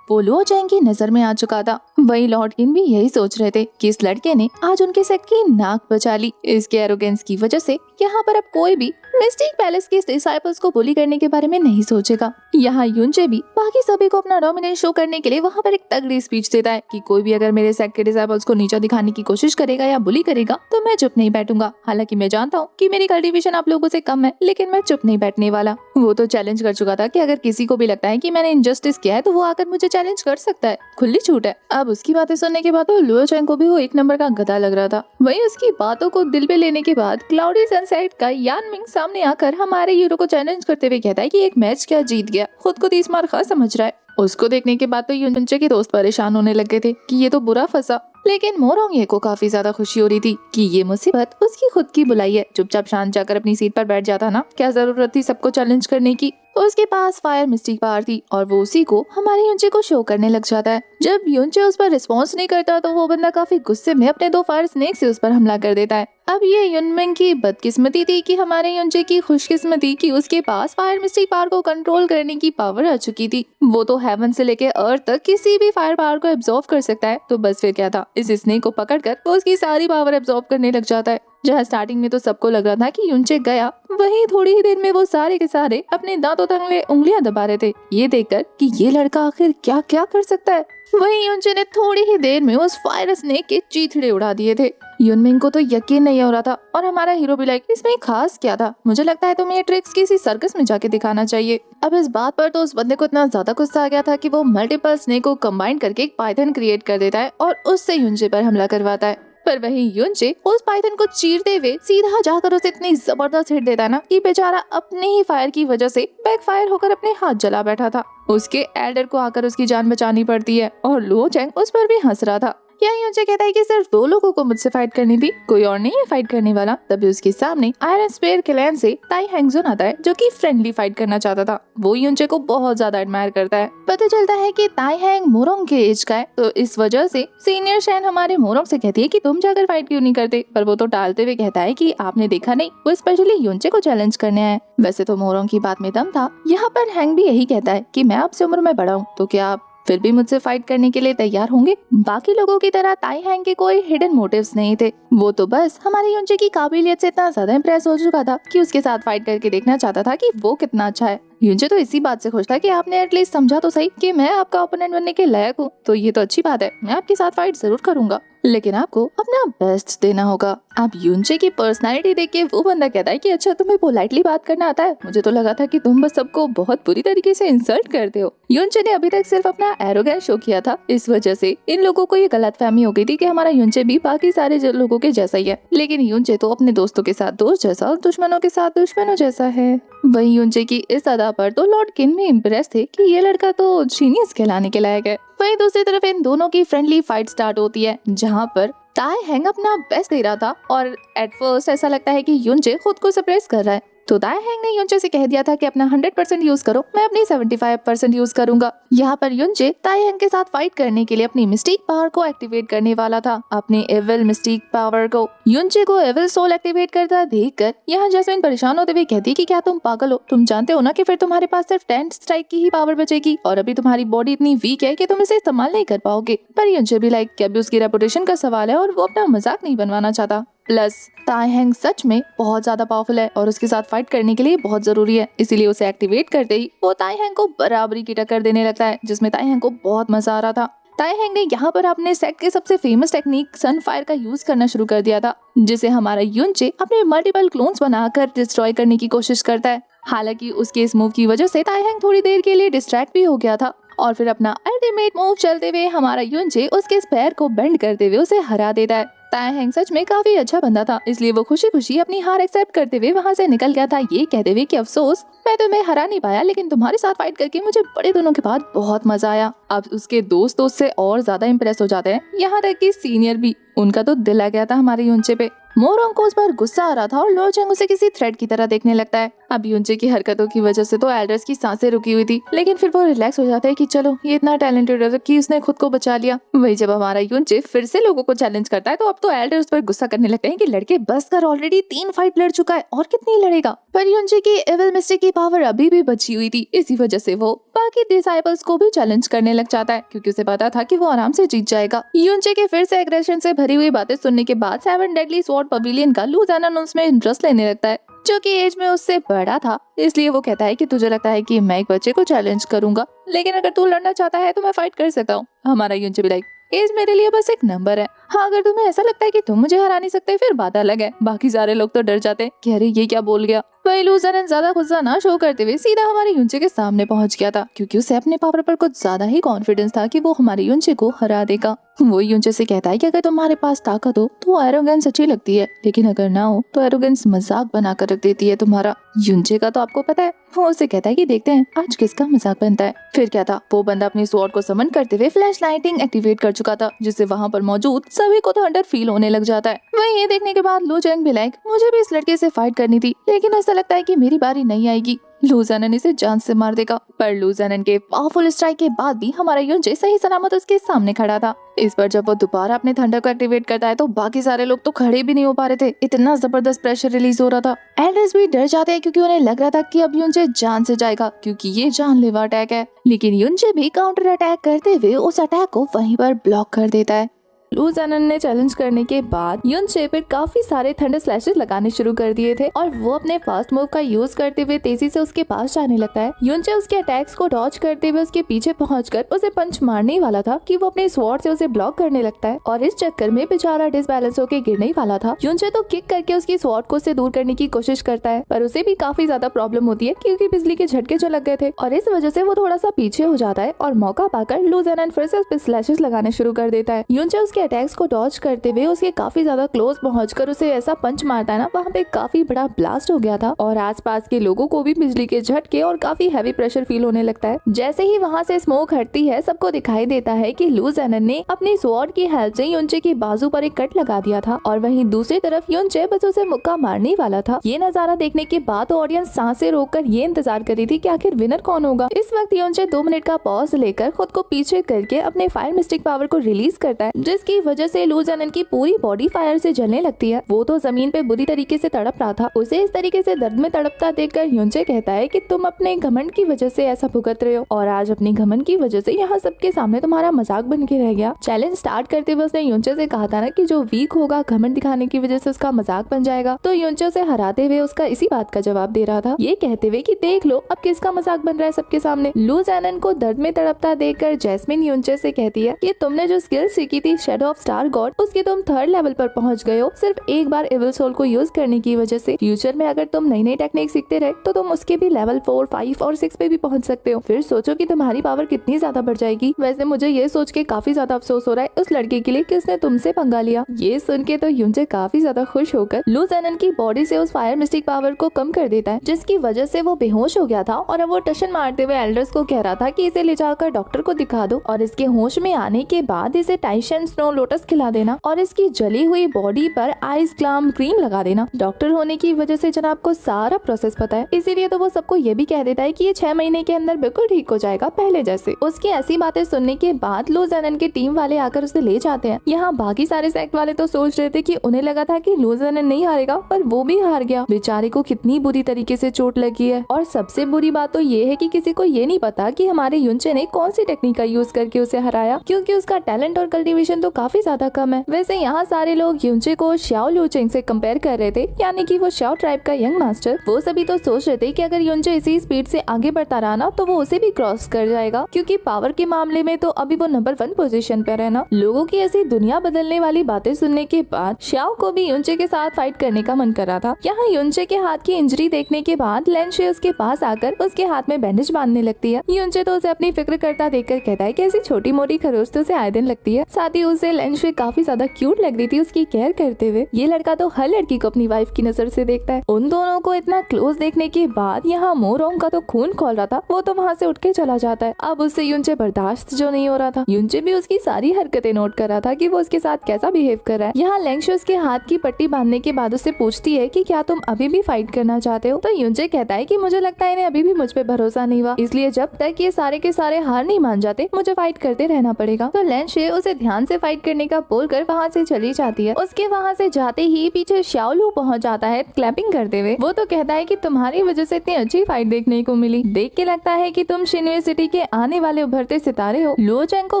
वो लुओ चैंग की नजर में आ चुका था। वही लॉर्ड किन भी यही सोच रहे थे कि इस लड़के ने आज उनके सेक्ट की नाक बचा ली। इसके एरोगेंस की वजह से यहाँ पर अब कोई भी मिस्टिक पैलेस के डिसाइपल्स को बुली करने के बारे में नहीं सोचेगा। यहाँ युनचे भी बाकी सभी को अपना डोमिनेंस शो करने के लिए वहाँ पर एक तगड़ी स्पीच देता है कि कोई भी अगर मेरे सेक्ट के डिसाइपल्स को नीचा दिखाने की कोशिश करेगा या बुली करेगा तो मैं चुप नहीं बैठूंगा। हालांकि मैं जानता हूँ कि मेरी कल्टीवेशन आप लोगों से कम है, लेकिन मैं चुप नहीं बैठने वाला। वो तो चैलेंज कर चुका था कि अगर किसी को भी लगता है कि मैंने इनजस्टिस किया है तो वो आकर मुझे चैलेंज कर सकता है, खुली छूट है। अब उसकी बातें सुनने के बाद तो लुओ चैंग को भी वो 1 नंबर का गधा लग रहा था। वहीं उसकी बातों को दिल पे लेने के बाद क्लाउडी सनसेट का यान मिंग सामने आकर हमारे यूरो को चैलेंज करते हुए कहता है कि एक मैच क्या जीत गया, खुद को 30 मार खा समझ रहा है। उसको देखने के बाद तो युनचे के दोस्त परेशान होने लग गए थे कि ये तो बुरा फंसा, लेकिन मोरोंगे को काफी ज्यादा खुशी हो रही थी कि ये मुसीबत उसकी खुद की बुलाई है। चुपचाप शांत जाकर अपनी सीट पर बैठ जाता ना, क्या जरूरत थी सबको चैलेंज करने की। उसके पास फायर मिस्टिक पावर थी और वो उसी को हमारे युनचे को शो करने लग जाता है। जब युनचे उस पर रिस्पॉन्स नहीं करता तो वो बंदा काफी गुस्से में अपने 2 फायर स्नेक से उस पर हमला कर देता है। अब ये युनमिंग की बदकिस्मती थी कि हमारे युनचे की खुशकिस्मती कि उसके पास फायर मिस्टिक पावर को कंट्रोल करने की पावर आ चुकी थी। वो तो हेवन से लेके अर्थ तक किसी भी फायर पावर को एब्जॉर्ब कर सकता है, तो बस फिर क्या था, इस स्नेक को पकड़कर वो उसकी सारी पावर एब्जॉर्ब करने लग जाता है। जहाँ स्टार्टिंग में तो सबको लग रहा था कि युनचे गया, वहीं थोड़ी ही देर में वो सारे के सारे अपने दांतों तंगले उंगलियां दबा रहे थे, ये देखकर कि ये लड़का आखिर क्या क्या कर सकता है। वहीं युनचे ने थोड़ी ही देर में उस फायर स्नेक के चीथड़े उड़ा दिए थे। युनमिंग को तो यकीन नहीं हो रहा था और हमारा हीरो भी लाइक इसमें खास क्या था, मुझे लगता है तुम्हें ये ट्रिक्स किसी सर्कस में जाके दिखाना चाहिए। अब इस बात पर तो उस बंदे को इतना ज्यादा गुस्सा आ गया था कि वो मल्टीपल स्नेक को कंबाइन करके एक पाइथन क्रिएट कर देता है और उससे युनचे पर हमला करवाता है। पर वही युनचे उस पाइथन को चीरते हुए सीधा जाकर उसे इतनी जबरदस्त हिट देता है ना कि बेचारा अपने ही फायर की वजह से बैकफायर होकर अपने हाथ जला बैठा था। उसके एल्डर को आकर उसकी जान बचानी पड़ती है और लुओ चैंग उस पर भी हंस रहा था। क्या युनचे कहता है कि सिर्फ 2 लोगों को मुझसे फाइट करनी थी, कोई और नहीं है फाइट करने वाला। तभी उसके सामने आयरन स्पेयर क्लैन से ताई हैंगजुन आता है जो कि फ्रेंडली फाइट करना चाहता था। वो युनचे को बहुत ज्यादा एडमायर करता है। पता चलता है कि ताई हैंग मोरोंग के एज का है, तो इस वजह से सीनियर शैन हमारे मोरोंग से कहती है कि तुम जाकर फाइट क्यों नहीं करते, पर वो तो टालते हुए कहता है कि आपने देखा नहीं, वो स्पेशली युनचे को चैलेंज करने आए। वैसे तो मोरोंग की बात में दम था। यहाँ पर हैंग भी यही कहता है कि मैं आपसे उम्र में बड़ा हूँ, तो क्या आप फिर भी मुझसे फाइट करने के लिए तैयार होंगे। बाकी लोगों की तरह ताई हैंग के कोई हिडन मोटिव्स नहीं थे, वो तो बस हमारे युनचे की काबिलियत से इतना ज्यादा इम्प्रेस हो चुका था कि उसके साथ फाइट करके देखना चाहता था कि वो कितना अच्छा है। युनचे तो इसी बात से खुश था कि आपने एटलीस्ट समझा तो सही कि मैं आपका ओपोनेंट बनने के लायक हूँ, तो ये तो अच्छी बात है, मैं आपके साथ फाइट जरूर करूंगा, लेकिन आपको अपना बेस्ट देना होगा। अब युनचे की पर्सनालिटी देख के वो बंदा कहता है कि अच्छा तुम्हें पोलाइटली बात करना आता है, मुझे तो लगा था कि तुम बस सबको बहुत बुरी तरीके से इंसल्ट करते हो। युनचे ने अभी तक सिर्फ अपना एरोगेंस शो किया था, इस वजह से इन लोगों को ये गलतफहमी हो गई थी कि हमारा युनचे भी बाकी सारे लोगों के जैसा ही है, लेकिन युनचे तो अपने दोस्तों के साथ दोस्त जैसा और दुश्मनों के साथ दुश्मनों जैसा है। वहीं युनचे की इस अदा पर तो लॉर्ड किन भी इम्प्रेस थे कि ये लड़का तो जीनियस कहलाने के लायक है। वहीं दूसरी तरफ इन दोनों की फ्रेंडली फाइट स्टार्ट होती है, जहाँ पर ताई हैंग अपना बेस्ट दे रहा था और एट फर्स्ट ऐसा लगता है कि युनचे खुद को सप्रेस कर रहा है, तो तायहेंग ने युनचे से कह दिया था कि अपना 100% यूज करो, मैं अपनी 75% यूज करूंगा। यहाँ पर युनचे तायहेंग के साथ फाइट करने के लिए अपनी मिस्टिक पावर को एक्टिवेट करने वाला था, अपनी एविल मिस्टिक पावर को। युनचे को एविल सोल एक्टिवेट करता देखकर यहाँ जैस्मिन परेशान होते हुए कहती कि क्या तुम पागल हो, तुम जानते हो ना कि फिर तुम्हारे पास सिर्फ 10 स्ट्राइक की ही पावर बचेगी और अभी तुम्हारी बॉडी इतनी वीक है कि तुम इसे इस्तेमाल नहीं कर पाओगे। पर युनचे भी लाइक कि अभी उसकी रेपुटेशन का सवाल है और वो अपना मजाक नहीं बनवाना चाहता। प्लस तायहेंग सच में बहुत ज्यादा पावरफुल है और उसके साथ फाइट करने के लिए बहुत जरूरी है, इसीलिए उसे एक्टिवेट करते ही वो तायहेंग को बराबरी की टक्कर देने लगता है, जिसमें तायहेंग को बहुत मजा आ रहा था। तायहेंग ने यहाँ पर अपने सेट के सबसे फेमस टेक्निक सनफायर का यूज करना शुरू कर दिया था, जिसे हमारा युनचे अपने मल्टीपल क्लोन्स बनाकर डिस्ट्रॉय करने की कोशिश करता है। हालांकि उसके इस मूव की वजह से तायहेंग थोड़ी देर के लिए डिस्ट्रैक्ट भी हो गया था और फिर अपना अल्टीमेट मूव चलते हुए हमारा युनचे उसके स्पेयर को बेंड करते हुए उसे हरा देता है। तायहेंग सच में काफी अच्छा बंदा था, इसलिए वो खुशी खुशी अपनी हार एक्सेप्ट करते हुए वहाँ से निकल गया था, ये कहते हुए कि अफसोस मैं तुम्हें हरा नहीं पाया, लेकिन तुम्हारे साथ फाइट करके मुझे बड़े दिनों के बाद बहुत मजा आया। अब उसके दोस्त उससे और ज्यादा इम्प्रेस हो जाते हैं, यहाँ तक कि सीनियर भी। उनका तो दिल आ गया था हमारे युनचे पे। मोरोंग को उस पर गुस्सा आ रहा था और लोचेंग उसे किसी थ्रेट की तरह देखने लगता है। अब युनचे की हरकतों की वजह से तो एल्डर्स की सांसें रुकी हुई थी, लेकिन फिर वो रिलैक्स हो जाते हैं कि चलो ये इतना टैलेंटेड है कि उसने खुद को बचा लिया। वही जब हमारा युनचे फिर से लोगों को चैलेंज करता है तो अब तो एल्डर्स पर गुस्सा करने लगते हैं कि लड़के बस कर, ऑलरेडी 3 फाइट लड़ चुका है और कितनी लड़ेगा। पर युनचे की एविल मिस्टिक की पावर अभी भी बची हुई थी, इसी वजह से वो बाकी डिसाइपल्स को भी चैलेंज करने लग जाता है, क्योंकि उसे पता था कि वो आराम से जीत जाएगा। युनचे के फिर से एग्रेशन से भरी हुई बातें सुनने के बाद 7 डेडली स्वॉर्ड पवेलियन का लू ज़ेनान उसमें इंटरेस्ट लेने लगता है, जो कि एज में उससे बड़ा था। इसलिए वो कहता है कि तुझे लगता है कि मैं एक बच्चे को चैलेंज करूंगा, लेकिन अगर तू लड़ना चाहता है तो मैं फाइट कर सकता हूँ। हमारा युनचे भी लाइक एज मेरे लिए बस एक नंबर है। हाँ, अगर तुम्हें ऐसा लगता है कि तुम मुझे हरा नहीं सकते फिर बात अलग है। बाकी सारे लोग तो डर जाते हैं कि अरे ये क्या बोल गया। वही लू ज़ेनान ज्यादा गुस्सा ना शो करते हुए सीधा हमारे युनचे के सामने पहुंच गया था, क्योंकि उसे अपने पावर पर कुछ ज्यादा ही कॉन्फिडेंस था कि वो हमारे युनचे को हरा देगा। वो युनचे से कहता है कि अगर तुम्हारे पास ताकत हो तो एरोगेंस अच्छी लगती है, लेकिन अगर ना हो तो एरोगेंस मजाक बना कर रख देती है तुम्हारा। युनचे का तो आपको पता है। वो उसे कहता है कि देखते हैं आज किसका मजाक बनता है। फिर क्या था, वो बंदा अपनी स्वॉर्ड को समन करते हुए फ्लैश लाइटिंग एक्टिवेट कर चुका था, जिससे वहाँ पर मौजूद सभी को थंडर फील होने लग जाता है। वही ये देखने के बाद लोचेंग भी लाइक मुझे भी इस लड़के से फाइट करनी थी, लेकिन ऐसा लगता है कि मेरी बारी नहीं आएगी, लू ज़ेनान इसे जान से मार देगा। पर लू ज़ेनान के पावरफुल स्ट्राइक के बाद भी हमारा युनचे सही सलामत उसके सामने खड़ा था। इस पर जब वो दोबारा अपने थंडर को एक्टिवेट करता है तो बाकी सारे लोग तो खड़े भी नहीं हो पा रहे थे, इतना जबरदस्त प्रेशर रिलीज हो रहा था। एल्डर्स भी डर जाते हैं क्योंकि उन्हें लग रहा था कि अब युनचे जान से जाएगा, क्योंकि ये जानलेवा अटैक है। लेकिन युनचे भी काउंटर अटैक करते हुए उस अटैक को वहीं पर ब्लॉक कर देता है। लू ज़ेनान ने चैलेंज करने के बाद युनचे पर काफी सारे थंडर स्लैशेस लगाने शुरू कर दिए थे और वो अपने फास्ट मूव का यूज करते हुए तेजी से उसके पास जाने लगता है। युनचे उसके अटैक्स को डॉज करते हुए उसके पीछे पहुंचकर उसे पंच मारने ही वाला था कि वो अपने स्वॉर्ड से उसे ब्लॉक करने लगता है और इस चक्कर में बेचारा डिसबैलेंस होकर गिरने ही वाला था। युनचे तो किक करके उसकी स्वॉर्ड को उससे दूर करने की कोशिश करता है, पर उसे भी काफी ज्यादा प्रॉब्लम होती है क्योंकि बिजली के झटके जो लग गए थे और इस वजह से वो थोड़ा सा पीछे हो जाता है और मौका पाकर लू ज़ेनान फिर से उस पे स्लैशेस लगाने शुरू कर देता है। युनचे उसके अटैक्स को डॉज करते हुए उसके काफी ज्यादा क्लोज पहुंचकर उसे ऐसा पंच मारता है ना, वहाँ पे काफी बड़ा ब्लास्ट हो गया था और आसपास के लोगों को भी बिजली के झटके और काफी हैवी प्रेशर फील होने लगता है। जैसे ही वहाँ से स्मोक हटती है सबको दिखाई देता है कि लू ज़ेनान ने अपनी स्वॉर्ड की हेल्प से युनचे की बाजू पर एक कट लगा दिया था और वहीं दूसरी तरफ युनचे बस उसे मुक्का मारने वाला था। ये नजारा देखने के बाद ऑडियंस सांसें रोककर ये इंतजार कर रही थी कि आखिर विनर कौन होगा। इस वक्त युनचे 2 मिनट का पॉज लेकर खुद को पीछे करके अपने फायर मिस्टिक पावर को रिलीज करता है, जिसकी वजह से लू ज़ेनान की पूरी बॉडी फायर से जलने लगती है। वो तो जमीन पे बुरी तरीके से तड़प रहा था। उसे इस तरीके से दर्द में तड़पता देखकर युनचे कहता है कि तुम अपने घमंड की वजह से ऐसा भुगत रहे हो और आज अपनी घमंड की वजह से यहाँ सबके सामने तुम्हारा मजाक बन के रह गया। चैलेंज स्टार्ट करते हुए उसने युनचे से कहा था ना कि जो वीक होगा घमंड दिखाने की वजह से उसका मजाक बन जाएगा, तो युनचे उसे हराते हुए उसका इसी बात का जवाब दे रहा था, ये कहते हुए कि देख लो अब किसका मजाक बन रहा है सबके सामने। लू ज़ेनान को दर्द में तड़पता देखकर जैस्मिन युनचे से कहती है कि तुमने जो स्किल सीखी थी शैडो ऑफ स्टार गॉड, उसकी तुम 3rd लेवल पर पहुंच गए हो सिर्फ एक बार एविल सोल को यूज करने की वजह से। फ्यूचर में अगर तुम नई नई टेक्निक सीखते रहे तो तुम उसके भी लेवल 4, 5 और 6 पे भी पहुंच सकते हो। फिर सोचो कि तुम्हारी पावर कितनी ज्यादा बढ़ जाएगी। वैसे मुझे ये सोच के काफी ज्यादा अफसोस हो रहा है उस लड़के के लिए कि उसने तुमसे पंगा लिया। ये सुन के तो युनचे काफी ज्यादा खुश होकर लू ज़ेनान की बॉडी से उस फायर मिस्टिक पावर को कम कर देता है, जिसकी वजह से वो बेहोश हो गया था और अब वो टशन मारते हुए एल्डर्स को कह रहा था कि इसे ले जाकर डॉक्टर को दिखा दो और इसके होश में आने के बाद इसे टाइशन स्नो स्नो लोटस खिला देना और इसकी जली हुई बॉडी पर आइस ग्लाम क्रीम लगा देना। डॉक्टर होने की वजह से जनाब को सारा प्रोसेस पता है, इसीलिए तो वो सबको ये भी कह देता है कि ये 6 महीने के अंदर बिल्कुल ठीक हो जाएगा पहले जैसे। उसकी ऐसी बातें सुनने के बाद लू जेनन के टीम वाले आकर उसे ले जाते हैं। यहाँ बाकी सारे सेक्ट वाले तो सोच रहे थे कि उन्हें लगा था कि लू जेनन नहीं हारेगा, पर वो भी हार गया। बेचारे को कितनी बुरी तरीके से चोट लगी है। और सबसे बुरी बात तो ये है कि किसी को ये नहीं पता कि हमारे युनचे ने कौन सी टेक्निक का यूज करके उसे हराया, क्योंकि उसका टैलेंट और कल्टीवेशन तो काफी ज्यादा कम है। वैसे यहाँ सारे लोग युनचे को श्याओ लुचेंग से कंपेयर कर रहे थे, यानी कि वो श्याओ ट्राइब का यंग मास्टर। वो सभी तो सोच रहे थे कि अगर युनचे इसी स्पीड से आगे बढ़ता रहा ना तो वो उसे भी क्रॉस कर जाएगा, क्योंकि पावर के मामले में तो अभी वो नंबर 1 पोजीशन पर है ना। लोगों की ऐसी दुनिया बदलने वाली बातें सुनने के बाद श्याओ को भी युनचे के साथ फाइट करने का मन कर रहा था। यहाँ युनचे के हाथ की इंजरी देखने के बाद लेंशे उसके पास आकर उसके हाथ में बैंडेज बांधने लगती है। युनचे तो उसे अपनी फिक्र करता देखकर कहता है कि ऐसी छोटी मोटी खरोच तो उसे आए दिन लगती है। साथ ही उसे लेंशे काफी ज्यादा क्यूट लग रही थी उसकी केयर करते हुए। ये लड़का तो हर लड़की को अपनी वाइफ की नजर से देखता है। उन दोनों को इतना क्लोज देखने के बाद यहाँ मोरोंग का तो खून खोल रहा था, वो तो वहाँ से उठ के चला जाता है। अब उससे युनचे बर्दाश्त जो नहीं हो रहा था। युनचे भी उसकी सारी हरकतें नोट कर रहा था कि वो उसके साथ कैसा बिहेव कर रहा है। यहाँ लेंशे उसके हाथ की पट्टी बांधने के बाद उससे पूछती है कि क्या तुम अभी भी फाइट करना चाहते हो। तो युनचे कहता है कि मुझे लगता है इन्हें अभी भी मुझ पे भरोसा नहीं हुआ, इसलिए जब तक ये सारे के सारे हार नहीं मान जाते मुझे फाइट करते रहना पड़ेगा। तो लेंशे उसे ध्यान से फाइट करने का बोलकर वहाँ से चली जाती है। उसके वहाँ से जाते ही पीछे श्याओ लू पहुँच जाता है क्लैपिंग करते हुए। वो तो कहता है कि तुम्हारी वजह से इतनी अच्छी फाइट देखने को मिली, देख के लगता है कि तुम शिनवे सिटी के आने वाले उभरते सितारे हो। लुओ चेंग को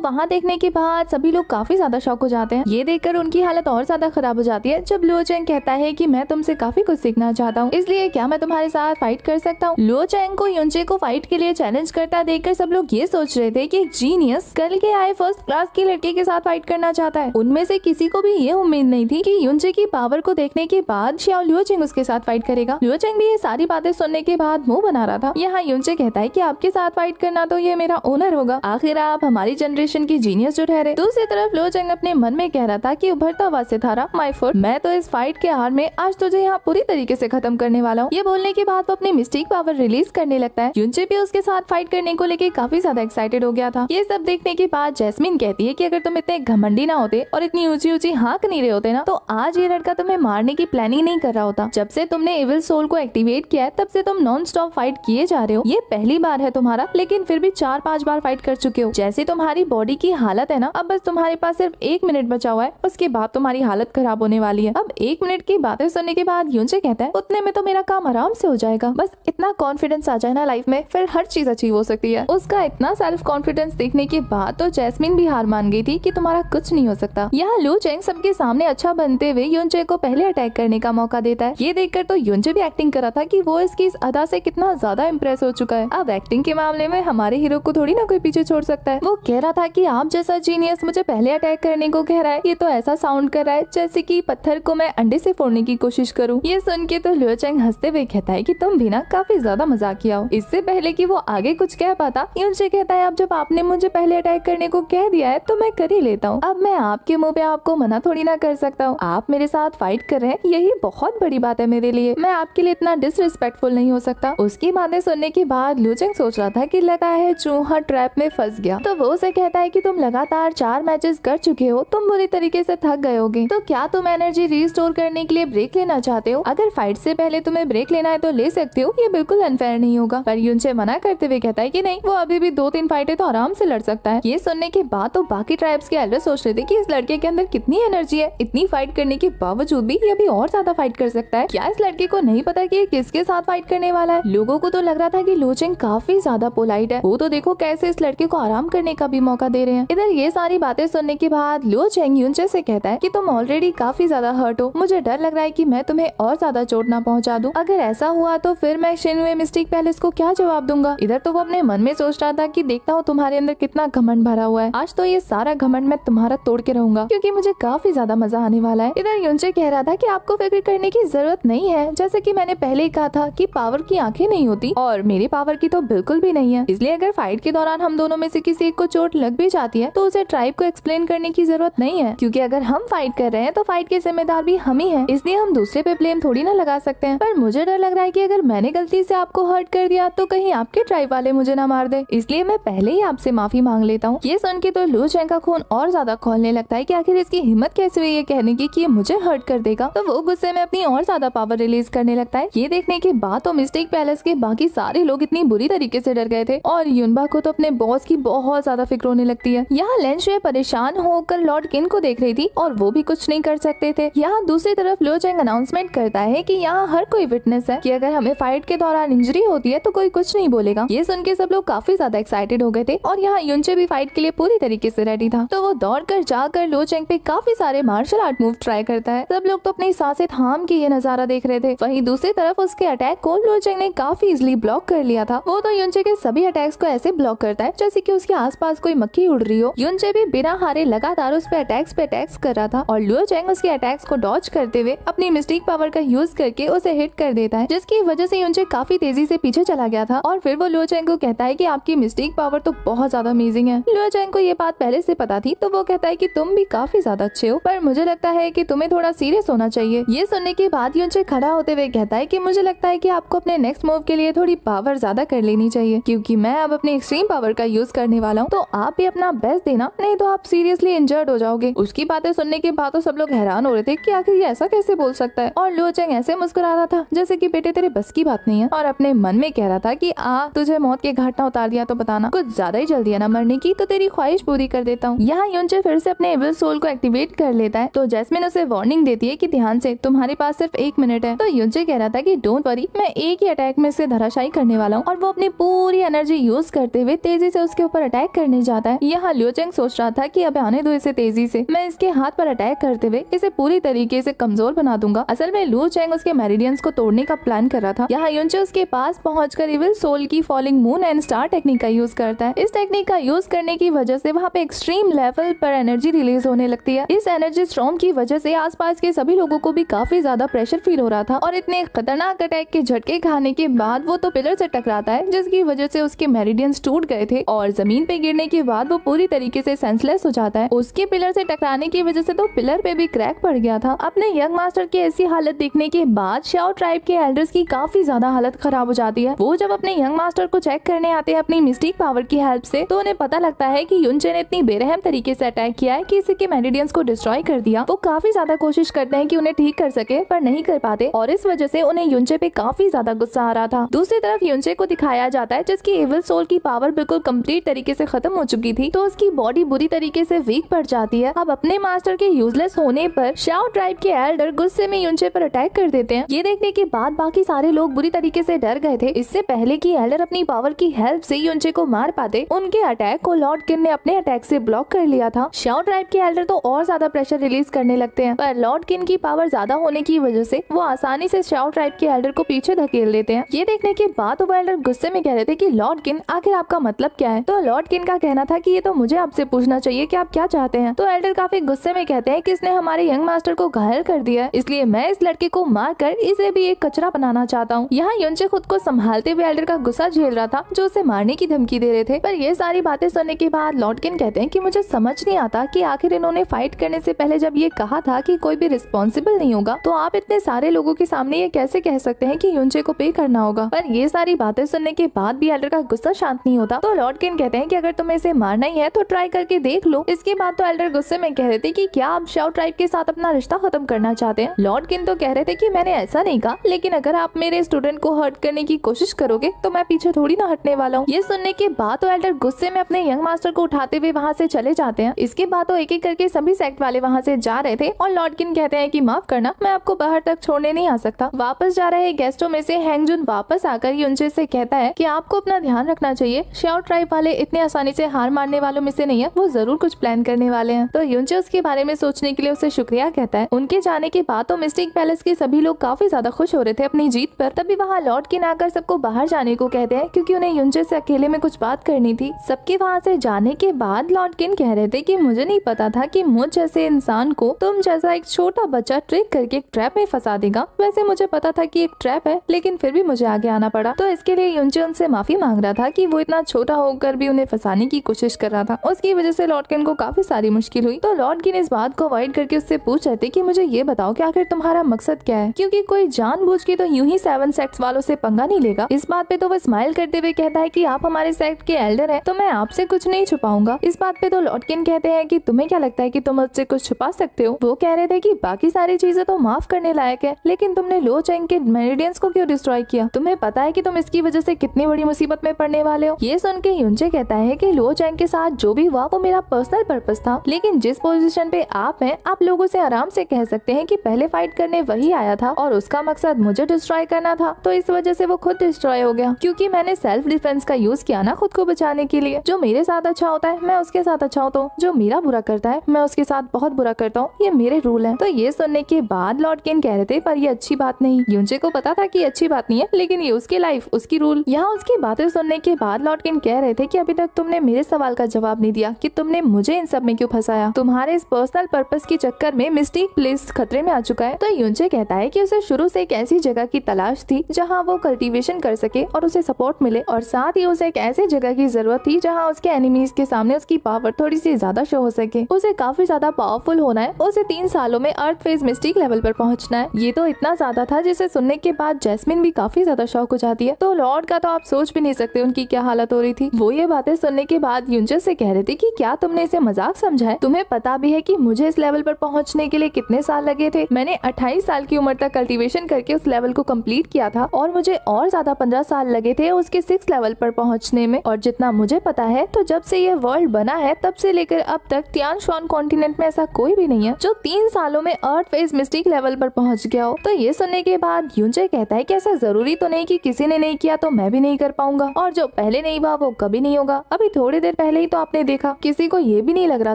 वहाँ देखने के बाद सभी लोग काफी ज्यादा शॉक हो जाते हैं। ये देखकर उनकी हालत और ज्यादा खराब हो जाती है जब लुओ चेंग कहता है कि मैं तुमसे काफी कुछ सीखना चाहता हूँ, इसलिए क्या मैं तुम्हारे साथ फाइट कर सकता हूँ। लुओ चेंग को युनचे को फाइट के लिए चैलेंज करता देखकर सब लोग ये सोच रहे थे कि एक जीनियस कल के आए फर्स्ट क्लास के लड़के के साथ फाइट करना चाहता है। उनमें से किसी को भी ये उम्मीद नहीं थी कि युनचे की पावर को देखने के बाद श्याओ लुओ चेंग उसके साथ फाइट करेगा। लुओ चेंग भी ये सारी बातें सुनने के बाद मुंह बना रहा था। यहाँ युनचे कहता है कि आपके साथ फाइट करना तो ये मेरा ऑनर होगा, आखिर आप हमारी जनरेशन की जीनियस जो ठहरे। दूसरी तरफ लुओ चेंग अपने मन में कह रहा था कि उभरता हुआ सितारा माय फुट, मैं तो इस फाइट के हार में आज तुझे यहाँ पूरी तरीके से खत्म करने वाला हूँ। ये बोलने के बाद वो अपनी मिस्टिक पावर रिलीज करने लगता है। युनचे भी उसके साथ फाइट करने को लेके काफी ज्यादा एक्साइटेड हो गया था। ये सब देखने के बाद जैस्मिन कहती है कि अगर तुम इतने घमंडी ना होते और इतनी ऊंची ऊंची हाँक नहीं रहे होते ना तो आज ये लड़का तुम्हें मारने की प्लानिंग नहीं कर रहा होता। जब से तुमने एविल सोल को एक्टिवेट किया है तब से तुम नॉन स्टॉप फाइट किए जा रहे हो। ये पहली बार है तुम्हारा, लेकिन फिर भी 4-5 बार फाइट कर चुके हो। जैसे तुम्हारी बॉडी की हालत है ना, अब बस तुम्हारे पास सिर्फ 1 मिनट बचा हुआ है, उसके बाद तुम्हारी हालत खराब होने वाली है। अब 1 मिनट की बातें सुनने के बाद युनचे कहता है उतने में तो मेरा काम आराम से हो जाएगा, बस इतना कॉन्फिडेंस आ जाए ना लाइफ में, फिर हर चीज अचीव हो सकती है। उसका इतना सेल्फ कॉन्फिडेंस देखने के बाद तो जैस्मिन भी हार मान गई थी कि तुम्हारा कुछ नहीं हो सकता। यहाँ लू चेंग सबके सामने अच्छा बनते हुए युनचे को पहले अटैक करने का मौका देता है। ये देखकर तो युनचे भी एक्टिंग कर रहा था कि वो इसकी इस अदा से कितना ज्यादा इम्प्रेस हो चुका है। अब एक्टिंग के मामले में हमारे हीरो को थोड़ी ना कोई पीछे छोड़ सकता है। वो कह रहा था कि आप जैसा जीनियस मुझे पहले अटैक करने को कह रहा है, ये तो ऐसा साउंड कर रहा है जैसे कि पत्थर को मैं अंडे से फोड़ने की कोशिश करूं। ये सुन के तो लुओ चेंग हंसते हुए कहता है कि तुम भी ना काफी ज्यादा मजाकिया हो। इससे पहले कि वो आगे कुछ कह पाता युनचे कहता है अब जब आपने मुझे पहले अटैक करने को कह दिया है तो मैं कर ही लेता हूँ। अब मैं आपके मुँह पे आपको मना थोड़ी ना कर सकता हूँ। आप मेरे साथ फाइट कर रहे हैं, यही बहुत बड़ी बात है मेरे लिए। मैं आपके लिए इतना डिसरिस्पेक्टफुल नहीं हो सकता। उसकी बातें सुनने के बाद लू चेंग सोच रहा था कि लगा है चूहा ट्रैप में फंस गया। तो वो उसे कहता है कि तुम लगातार 4 मैचेस कर चुके हो, तुम बुरी तरीके से थक गए होगे, तो क्या तुम एनर्जी रिस्टोर करने के लिए ब्रेक लेना चाहते हो? अगर फाइट से पहले तुम्हें ब्रेक लेना है तो ले सकते हो, ये बिल्कुल अनफेयर नहीं होगा। पर युनचे मना करते हुए कहता है कि नहीं, वो अभी भी 2-3 फाइटें तो आराम से लड़ सकता है। ये सुनने के बाद तो बाकी ट्राइब्स के एल्डर सोच रहे थे कि इस लड़के के अंदर कितनी एनर्जी है, इतनी फाइट करने के बावजूद भी ये अभी और ज्यादा फाइट कर सकता है। क्या इस लड़के को नहीं पता कि ये किसके साथ फाइट करने वाला है? लोगों को तो लग रहा था कि लू चेंग काफी ज्यादा पोलाइट है, वो तो देखो कैसे इस लड़के को आराम करने का भी मौका दे रहे हैं। इधर ये सारी बातें सुनने के बाद लू चेंग युनचे से कहता है कि तुम ऑलरेडी काफी ज्यादा हर्ट हो, मुझे डर लग रहा है कि मैं तुम्हें और ज्यादा चोट ना पहुंचा दूं। अगर ऐसा हुआ तो फिर मैं शिनवे मिस्टिक पैलेस को क्या जवाब दूंगा? इधर तो वो अपने मन में सोच रहा था कि देखता हूँ तुम्हारे अंदर कितना घमंड भरा हुआ है, आज तो ये सारा घमंड मैं तुम्हारा तोड़ के रहूंगा, क्योंकि मुझे काफी ज्यादा मजा आने वाला है। इधर युनचे कह रहा था कि आपको फिक्र करने की जरूरत नहीं है, जैसे कि मैंने पहले ही कहा था कि पावर की आंखें नहीं होती और मेरी पावर की तो बिल्कुल भी नहीं है। इसलिए अगर फाइट के दौरान हम दोनों में से किसी एक को चोट लग भी जाती है तो उसे ट्राइब को एक्सप्लेन करने की जरूरत नहीं है, क्योंकि अगर हम फाइट कर रहे हैं तो फाइट के जिम्मेदार भी हम ही हैं। इसलिए हम दूसरे पे ब्लेम थोड़ी ना लगा सकते हैं। पर मुझे डर लग रहा है कि अगर मैंने गलती से आपको हर्ट कर दिया तो कहीं आपके ट्राइब वाले मुझे ना मार दे, इसलिए मैं पहले ही आपसे माफी मांग लेता हूँ। ये सुन के तो लू चेंग का खून और ज्यादा दिमाग खोलने लगता है कि आखिर इसकी हिम्मत कैसे हुई ये कहने की कि ये मुझे हर्ट कर देगा। तो वो गुस्से में अपनी और ज्यादा पावर रिलीज करने लगता है। ये देखने के बाद तो मिस्टिक पैलेस के बाकी सारे लोग इतनी बुरी तरीके से डर गए थे और युनबा को तो अपने बॉस की बहुत ज्यादा फिक्र होने लगती है। यहाँ लेन शुए परेशान होकर लॉर्ड किन को देख रही थी और वो भी कुछ नहीं कर सकते थे। यहाँ दूसरी तरफ लियो चेंग अनाउंसमेंट करता है कि यहाँ हर कोई विटनेस है कि अगर हमें फाइट के दौरान इंजरी होती है तो कोई कुछ नहीं बोलेगा। ये सुन के सब लोग काफी ज्यादा एक्साइटेड हो गए थे और यहाँ युनचे भी फाइट के लिए पूरी तरीके से रेडी था। तो वो दौड़ कर जाकर लियो चेंग पे काफी सारे मार्शल आर्ट मूव ट्राई करता है। सब लोग तो अपनी सांसें थाम के ये नजारा देख रहे थे। वहीं दूसरी तरफ उसके अटैक को लियो चेंग ने काफी इजिली ब्लॉक कर लिया था। वो तो युनचे के सभी अटैक्स को ऐसे ब्लॉक करता है जैसे कि उसके आसपास कोई मक्खी उड़ रही हो। युनचे भी बिना हारे लगातार उस पे अटैक्स कर रहा था और लियो चेंग उसके अटैक्स को डॉज करते हुए अपनी मिस्टिक पावर का यूज करके उसे हिट कर देता है, जिसकी वजह से युनचे काफी तेजी से पीछे चला गया था। और फिर वो लियो चेंग को कहता है कि आपकी मिस्टिक पावर तो बहुत ज्यादा अमेजिंग है। लियो चेंग को ये बात पहले से पता थी तो वो कहता है कि तुम भी काफी ज्यादा अच्छे हो, पर मुझे लगता है कि तुम्हें थोड़ा सीरियस होना चाहिए। ये सुनने के बाद युनचे खड़ा होते हुए कहता है कि मुझे लगता है कि आपको अपने नेक्स्ट मूव के लिए थोड़ी पावर ज्यादा कर लेनी चाहिए, क्योंकि मैं अब अपनी एक्सट्रीम पावर का यूज करने वाला हूँ। तो आप भी अपना बेस्ट देना, नहीं तो आप सीरियसली इंजर्ड हो जाओगे। उसकी बातें सुनने के बाद तो सब लोग हैरान हो रहे थे कि आखिर ये ऐसा कैसे बोल सकता है। और लियो चेंग ऐसे मुस्कुरा रहा था जैसे कि बेटे तेरे बस की बात नहीं है, और अपने मन में कह रहा था कि तुझे मौत के घाट ना उतार दिया तो बताना, कुछ ज्यादा ही जल्दी है ना मरने की, तो तेरी ख्वाहिश पूरी कर देता हूँ। यहाँ युनचे फिर से अपने एविल सोल को एक्टिवेट कर लेता है। तो जैस्मिन उसे वार्निंग देती है कि ध्यान से, तुम्हारे पास सिर्फ 1 मिनट है। तो युनचे कह रहा था कि डोंट वरी, मैं एक ही अटैक में से धराशायी करने वाला हूँ। और वो अपनी पूरी एनर्जी यूज करते हुए तेजी से उसके ऊपर अटैक करने जाता है। यहाँ लियो चेंग सोच रहा था कि अब आने दो इसे तेजी से, मैं इसके हाथ पर अटैक करते हुए इसे पूरी तरीके से कमजोर बना दूंगा। असल में लियो चेंग उसके मेरिडियंस को तोड़ने का प्लान कर रहा था। यहाँ युनचे उसके पास पहुंचकर इविल सोल की falling moon and star technique का यूज करता है। इस टेक्निक का यूज करने की वजह से वहाँ पे एक्सट्रीम लेवल पर एनर्जी रिलीज होने लगती है। इस एनर्जी स्टॉर्म की वजह से आसपास के सभी लोगों को भी काफी ज्यादा प्रेशर फील हो रहा था और इतने खतरनाक अटैक के झटके खाने के बाद वो तो पिलर से टकराता है, जिसकी वजह से उसके मेरिडियंस टूट गए थे और जमीन पे गिरने के बाद वो पूरी तरीके से सेंसलेस हो जाता है। उसके पिलर से टकराने की वजह से तो पिलर पे भी क्रैक पड़ गया था। अपने यंग मास्टर की ऐसी हालत देखने के बाद शाओ ट्राइब के एल्डर्स की काफी ज्यादा हालत खराब हो जाती है। वो जब अपने यंग मास्टर को चेक करने आते हैं अपनी मिस्टिक पावर की हेल्प से, तो उन्हें पता लगता है कि युनचे ने इतनी बेरहम तरीके से अटैक किया है कि इसके मेरिडियंस को डिस्ट्रॉय कर दिया। वो काफी ज्यादा कोशिश करते हैं कि उन्हें ठीक कर सके, पर नहीं कर पाते और इस वजह से उन्हें युनचे पे काफी ज्यादा गुस्सा आ रहा था। दूसरी तरफ युनचे को दिखाया जाता है जिसकी एविल सोल की पावर बिल्कुल कंप्लीट तरीके से खत्म हो चुकी थी, तो उसकी बॉडी बुरी तरीके से वीक पड़ जाती है। अब अपने मास्टर के यूजलेस होने पर शाओ ट्राइब के एल्डर गुस्से में युनचे पर अटैक कर देते हैं। ये देखने के बाद बाकी सारे लोग बुरी तरीके से डर गए थे। इससे पहले कि एल्डर अपनी पावर की हेल्प से युनचे को मार पाते, उनके अटैक को लॉर्ड किन ने अपने अटैक से ब्लॉक कर लिया था। शाओ ट्राइब के एल्डर तो और ज्यादा प्रेशर रिलीज करने लगते हैं, पर लॉर्ड किन की पावर ज्यादा होने की वजह से वो आसानी से शाओ ट्राइब के एल्डर को पीछे धकेल देते हैं। ये देखने के बाद वो एल्डर गुस्से में कह रहे थे कि लॉर्ड किन, आखिर आपका मतलब क्या है? तो लॉर्ड किन का कहना था कि ये तो मुझे आपसे पूछना चाहिए कि आप क्या चाहते हैं। तो एल्डर काफी गुस्से में कहते हैं कि इसने हमारे यंग मास्टर को घायल कर दिया, इसलिए मैं इस लड़के को मार कर इसे भी एक कचरा बनाना चाहता हूँ। यहाँ युनचे खुद को संभालते हुए एल्डर का गुस्सा झेल रहा था जो उसे मारने की धमकी दे रहे थे। पर ये सारी बातें सुनने के बाद लॉर्ड किन कहते हैं कि मुझे समझ नहीं आता कि आखिर इन्होंने फाइट करने से पहले जब ये कहा था कि कोई भी रिस्पॉन्सिबल नहीं होगा, तो आप इतने सारे लोगों के सामने ये कैसे कह सकते हैं कि युनचे को पे करना होगा। पर ये सारी बातें सुनने के बाद भी एल्डर का गुस्सा शांत नहीं होता। तो लॉर्ड किन कहते हैं कि अगर तुम्हें इसे मारना ही है तो ट्राई करके देख लो। इसके बाद तो एल्डर गुस्से में कह रहे थे कि क्या आप शाओ ट्राइब के साथ अपना रिश्ता खत्म करना चाहते हैं। लॉर्ड किन तो कह रहे थे कि मैंने ऐसा नहीं कहा, लेकिन अगर आप मेरे स्टूडेंट को हर्ट करने की कोशिश करोगे तो मैं पीछे थोड़ी ना हटने वाला हूँ। ये सुनने के बाद तो एल्डर गुस्से में अपने यंग मास्टर को उठाते हुए वहाँ से चले जाते हैं। इसके बाद तो एक एक करके सभी सेक्ट वाले वहाँ से जा रहे थे और लॉर्ड किन कहते हैं कि माफ करना, मैं आपको बाहर तक छोड़ने नहीं आ सकता। वापस जा रहे गेस्टों में से हैंगजुन वापस आकर युनचे से कहता है कि आपको अपना ध्यान रखना चाहिए, शाओ ट्राइब वाले इतने आसानी से हार मारने वालों में से नहीं है, वो जरूर कुछ प्लान करने वाले हैं। तो युनचे उसके बारे में सोचने के लिए उसे शुक्रिया कहता है। उनके जाने के बाद तो मिस्टिक पैलेस के सभी लोग काफी ज्यादा खुश हो रहे थे अपनी जीत पर। तभी वहाँ लॉर्ड किन आकर सबको बाहर जाने को कहते हैं क्योंकि उन्हें युनचे से अकेले में कुछ बात करनी थी। सबके वहाँ से जाने के बाद लॉर्ड किन कह रहे थे कि मुझे नहीं पता था कि मुझ जैसे इंसान को तुम जैसा एक छोटा बच्चा ट्रिक करके एक ट्रैप में फंसा देगा। वैसे मुझे पता था कि एक ट्रैप है, लेकिन फिर भी मुझे आगे आना पड़ा। तो इसके लिए युनचे उनसे माफी मांग रहा था कि वो इतना छोटा होकर भी उन्हें फंसाने की कोशिश कर रहा था। उसकी वजह से लॉर्ड किन को काफी सारी मुश्किल हुई। तो लॉर्ड किन इस बात को अवॉइड करके उससे पूछ रहे थे कि मुझे ये बताओ कि आखिर तुम्हारा मकसद क्या है, क्योंकि कोई जानबूझ के तो यूं ही 7 सेक्ट्स वालों से पंगा नहीं लेगा। इस बात पे तो वो स्माइल करते हुए कहता है कि आप हमारे सेक्ट के एल्डर हैं, तो मैं आपसे कुछ नहीं छुपाऊंगा। इस बात पे तो लॉर्ड किन कहते कहते हैं कि तुम्हें क्या लगता है कि तुम मुझसे कुछ छुपा सकते हो। वो कह रहे थे कि बाकी सारी चीजें तो माफ करने लायक है, लेकिन तुमने लो चैंग के मेरिडियंस को क्यों डिस्ट्रॉय किया? तुम्हें पता है कि तुम इसकी वजह से कितनी बड़ी मुसीबत में पड़ने वाले हो। ये सुन के युनचे कहता है कि लो चैंग के साथ जो भी हुआ वो मेरा पर्सनल पर्पस था, लेकिन जिस पोजीशन पे आप हैं, आप लोगों से आराम से कह सकते हैं कि पहले फाइट करने वही आया था और उसका मकसद मुझे डिस्ट्रॉय करना था, तो इस वजह से वो खुद डिस्ट्रॉय हो गया, क्योंकि मैंने सेल्फ डिफेंस का यूज किया ना खुद को बचाने के लिए। जो मेरे साथ अच्छा होता है मैं उसके साथ अच्छा होता हूँ, जो मेरा बुरा करता है मैं उसके साथ बहुत बुरा करता हूँ, ये मेरे रूल है। तो ये सुनने के बाद लॉर्ड केन कह रहे थे पर ये अच्छी बात नहीं। युनचे को पता था कि अच्छी बात नहीं है, लेकिन ये उसकी लाइफ उसकी रूल। यहाँ उसकी बातें सुनने के बाद लॉर्ड केन कह रहे थे कि अभी तक तुमने मेरे सवाल का जवाब नहीं दिया कि तुमने मुझे इन सब में क्यों फंसाया। तुम्हारे इस पर्सनल पर्पस के चक्कर में मिस्टिक प्लेस खतरे में आ चुका है। तो युनचे कहता है कि उसे शुरू से एक ऐसी जगह की तलाश थी जहाँ वो कल्टीवेशन कर सके और उसे सपोर्ट मिले, और साथ ही उसे एक ऐसी जगह की जरूरत थी जहाँ उसके एनिमीज के सामने उसकी पावर थोड़ी सी ज्यादा शो हो सके। उसे काफी ज्यादा पावरफुल होना है, उसे 3 सालों में अर्थ फेज मिस्टिक लेवल पर पहुंचना है। ये तो इतना ज्यादा था जिसे सुनने के बाद जैस्मिन भी काफी ज्यादा शॉक हो जाती है। तो लॉर्ड का तो आप सोच भी नहीं सकते उनकी क्या हालत हो रही थी। वो ये बातें सुनने के बाद युनचे से कह रहे थे कि क्या तुमने इसे मजाक समझा है? तुम्हें पता भी है कि मुझे इस लेवल पर पहुंचने के लिए कितने साल लगे थे? मैंने 28 साल की उम्र तक कल्टीवेशन करके उस लेवल को कंप्लीट किया था, और मुझे और ज्यादा 15 साल लगे थे उसके 6 लेवल पर पहुंचने में। और जितना मुझे पता है तो जब से ये वर्ल्ड बना है तब से लेकर अब तक तियान शुआन कॉन्टिनेंट में ऐसा कोई भी नहीं है जो 3 सालों में अर्थ फेज मिस्टिक लेवल पर पहुंच गया हो। तो ये सुनने के बाद युनचे कहता है कि ऐसा जरूरी तो नहीं कि किसी ने नहीं किया तो मैं भी नहीं कर पाऊंगा, और जो पहले नहीं हुआ वो कभी नहीं होगा। अभी थोड़ी देर पहले ही तो आपने देखा, किसी को ये भी नहीं लग रहा